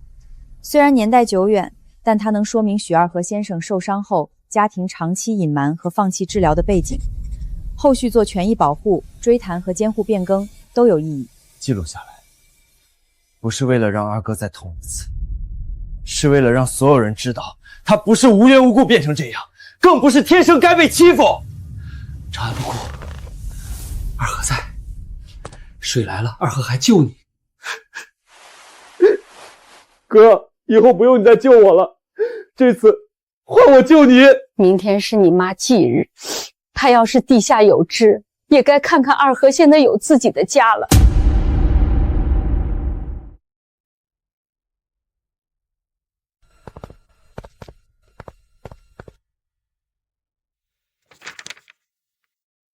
U: 虽然年代久远，但它能说明许二和先生受伤后家庭长期隐瞒和放弃治疗的背景，后续做权益保护、追谈和监护变更都有意义。
J: 记录下来，不是为了让二哥再痛一次，是为了让所有人知道，他不是无缘无故变成这样，更不是天生该被欺负。
N: 长安不哭，二和在，水来了，二和还救你。
L: 哥，以后不用你再救我了，这次换我救你。
B: 明天是你妈忌日，她要是地下有知，也该看看二和现在有自己的家了。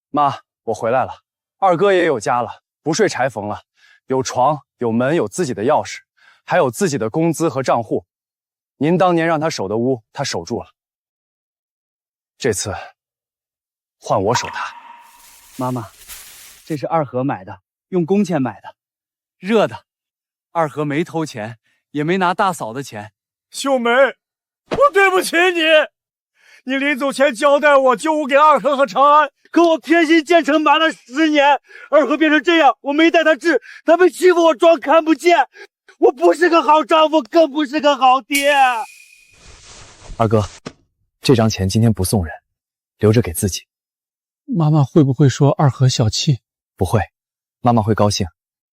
T: 妈，我回来了，二哥也有家了，不睡柴缝了，有床，有门，有自己的钥匙，还有自己的工资和账户。您当年让他守的屋，他守住了。这次换我守他。
C: 妈妈，这是二和买的，用工钱买的，热的。二和没偷钱，也没拿大嫂的钱。
M: 秀梅，我对不起你，你临走前交代我救我给二和和长安，可我偏心建成瞒了10年，二和变成这样，我没带他治，他被欺负我装看不见，我不是个好丈夫，更不是个好爹。
C: 二哥，这张钱今天不送人，留着给自己。
I: 妈妈会不会说二和小气？
C: 不会，妈妈会高兴，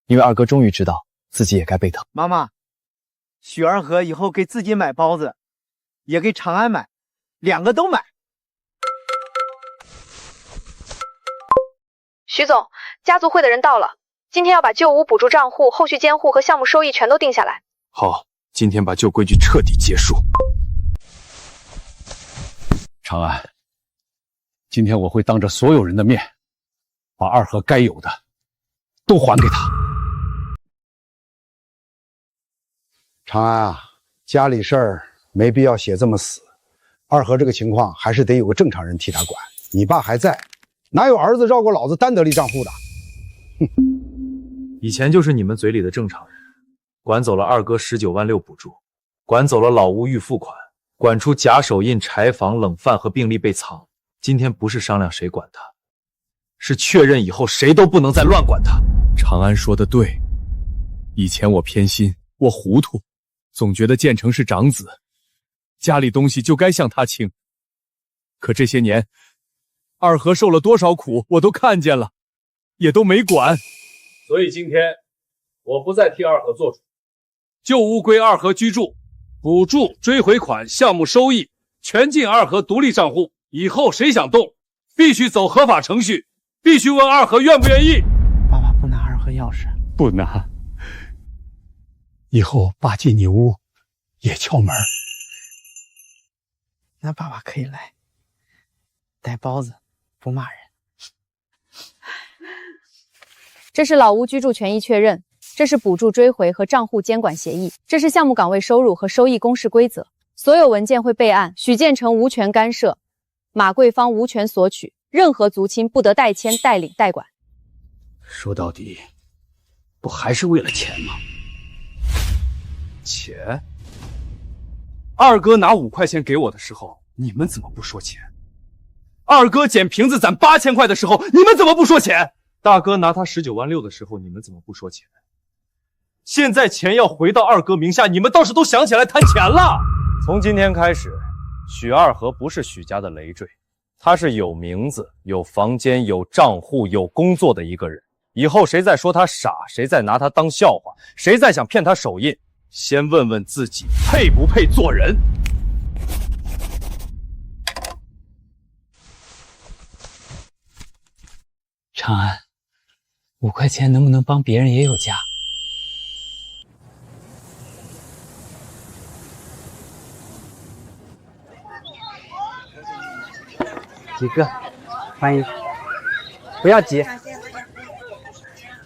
C: 因为二哥终于知道自己也该被疼。
L: 妈妈，许二和以后给自己买包子，也给长安买，2个都买。
U: 徐总，家族会的人到了，今天要把旧屋补助账户、后续监护和项目收益全都定下来。
E: 好，今天把旧规矩彻底结束。
K: 长安，今天我会当着所有人的面，把二和该有的都还给他。
O: 长安啊，家里事儿没必要写这么死。二和这个情况还是得有个正常人替他管。你爸还在，哪有儿子绕过老子单得利账户的？
D: 以前就是你们嘴里的正常人，管走了二哥19万6补助，管走了老屋预付款，管出假手印、柴房、冷饭和病历被藏。今天不是商量谁管他，是确认以后谁都不能再乱管他。长长安说的对，以前我偏心，我糊涂，总觉得建成是长子，家里东西就该向他倾。可这些年，二和受了多少苦，我都看见了，也都没管。
E: 所以今天我不再替二和做主，旧屋归二和居住，补助、追回款、项目收益全进二和独立账户。以后谁想动，必须走合法程序，必须问二和愿不愿意。
L: 爸爸不拿二和钥匙，
C: 不拿。以后爸进你屋也敲门。
L: 那爸爸可以来，带包子，不骂人。
U: 这是老屋居住权益确认，这是补助追回和账户监管协议，这是项目岗位收入和收益公示规则。所有文件会备案，许建成无权干涉，马贵芳无权索取，任何族亲不得代签、代领、代管。
O: 说到底，不还是为了钱吗？
E: 钱？二哥拿5块钱给我的时候，你们怎么不说钱？二哥捡瓶子攒8000块的时候，你们怎么不说钱？大哥拿他19万6的时候，你们怎么不说钱？现在钱要回到二哥名下，你们倒是都想起来谈钱了。
T: 从今天开始，许二和不是许家的累赘，他是有名字、有房间、有账户、有工作的一个人。以后谁再说他傻，谁再拿他当笑话，谁再想骗他手印，先问问自己配不配做人。
C: 长安，5块钱能不能帮别人也有家？
L: 几个？换一个，不要急。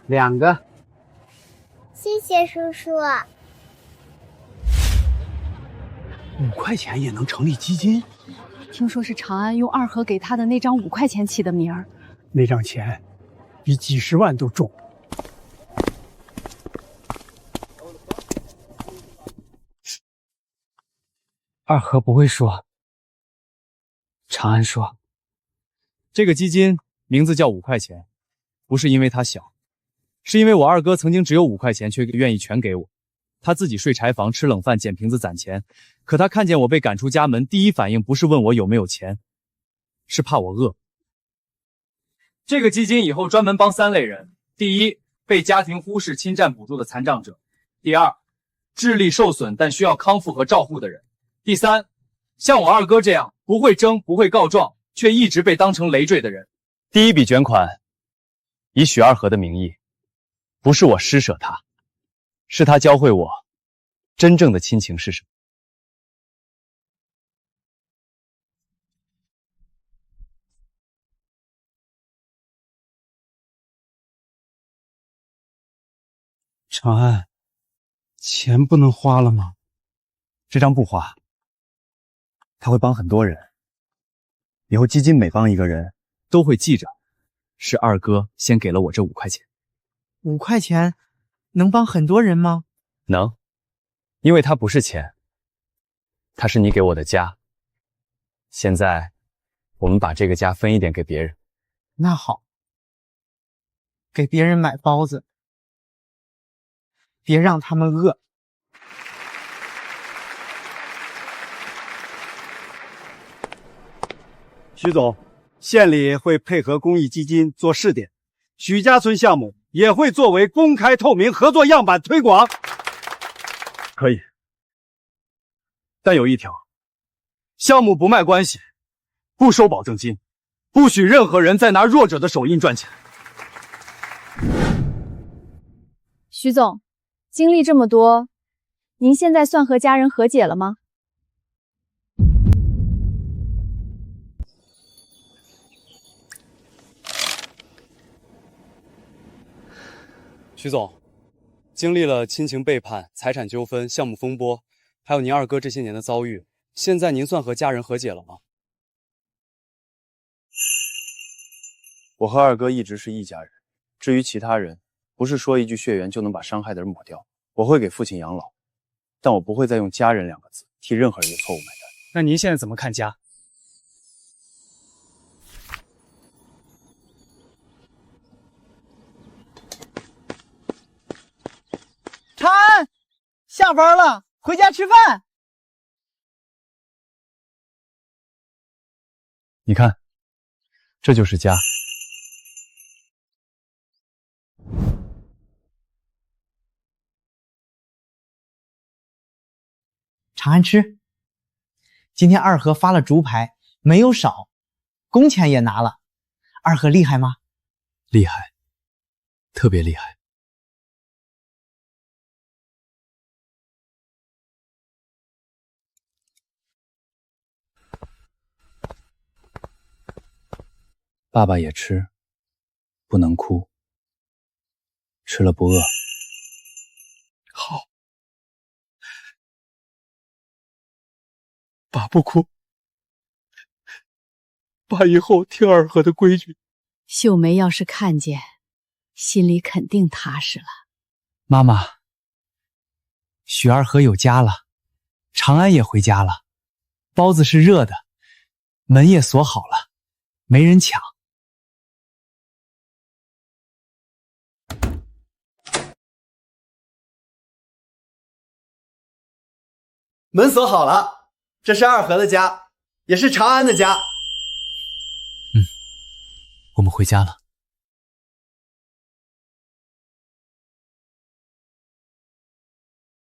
L: 2个。
G: 谢谢叔叔。
P: 5块钱也能成立基金？
U: 听说是长安用二和给他的那张5块钱起的名儿。
C: 那张钱比几10万都重。二和不会说，长安说。
T: 这个基金名字叫5块钱，不是因为它小，是因为我二哥曾经只有5块钱，却愿意全给我。他自己睡柴房、吃冷饭、捡瓶子攒钱，可他看见我被赶出家门，第一反应不是问我有没有钱，是怕我饿。这个基金以后专门帮3类人：第一，被家庭忽视、侵占补助的残障者；第二，智力受损但需要康复和照护的人；第三，像我二哥这样不会争、不会告状，却一直被当成累赘的人。第一笔捐款以许二和的名义，不是我施舍他，是他教会我真正的亲情是什么。
C: 长安，钱不能花了吗？
J: 这张不花，他会帮很多人。以后基金每帮一个人，
T: 都会记着，是二哥先给了我这5块钱。
L: 5块钱能帮很多人吗？
T: 能，因为它不是钱，它是你给我的家。现在，我们把这个家分一点给别人。
L: 那好，给别人买包子，别让他们饿。
O: 徐总，县里会配合公益基金做试点，许家村项目也会作为公开透明合作样板推广。
T: 可以，但有一条，项目不卖关系，不收保证金，不许任何人再拿弱者的手印赚钱。
U: 徐总，经历这么多，您现在算和家人和解了吗？
T: 徐总，经历了亲情背叛、财产纠纷、项目风波，还有您二哥这些年的遭遇，现在您算和家人和解了吗？我和二哥一直是一家人，至于其他人，不是说一句血缘就能把伤害的人抹掉。我会给父亲养老，但我不会再用家人2个字替任何人的错误买单。
R: 那您现在怎么看家？
L: 下班了，回家吃饭。
D: 你看，这就是家。
L: 长安吃。今天二和发了竹牌，没有少，工钱也拿了。二和厉害吗？
E: 厉害，特别厉害。爸爸也吃，不能哭，吃了不饿。
F: 好，爸不哭，爸以后听二和的规矩。
A: 秀梅要是看见，心里肯定踏实了。
L: 妈妈，许二和有家了，长安也回家了，包子是热的，门也锁好了，没人抢。
J: 门锁好了，这是二和的家，也是长安的家。
E: 我们回家了。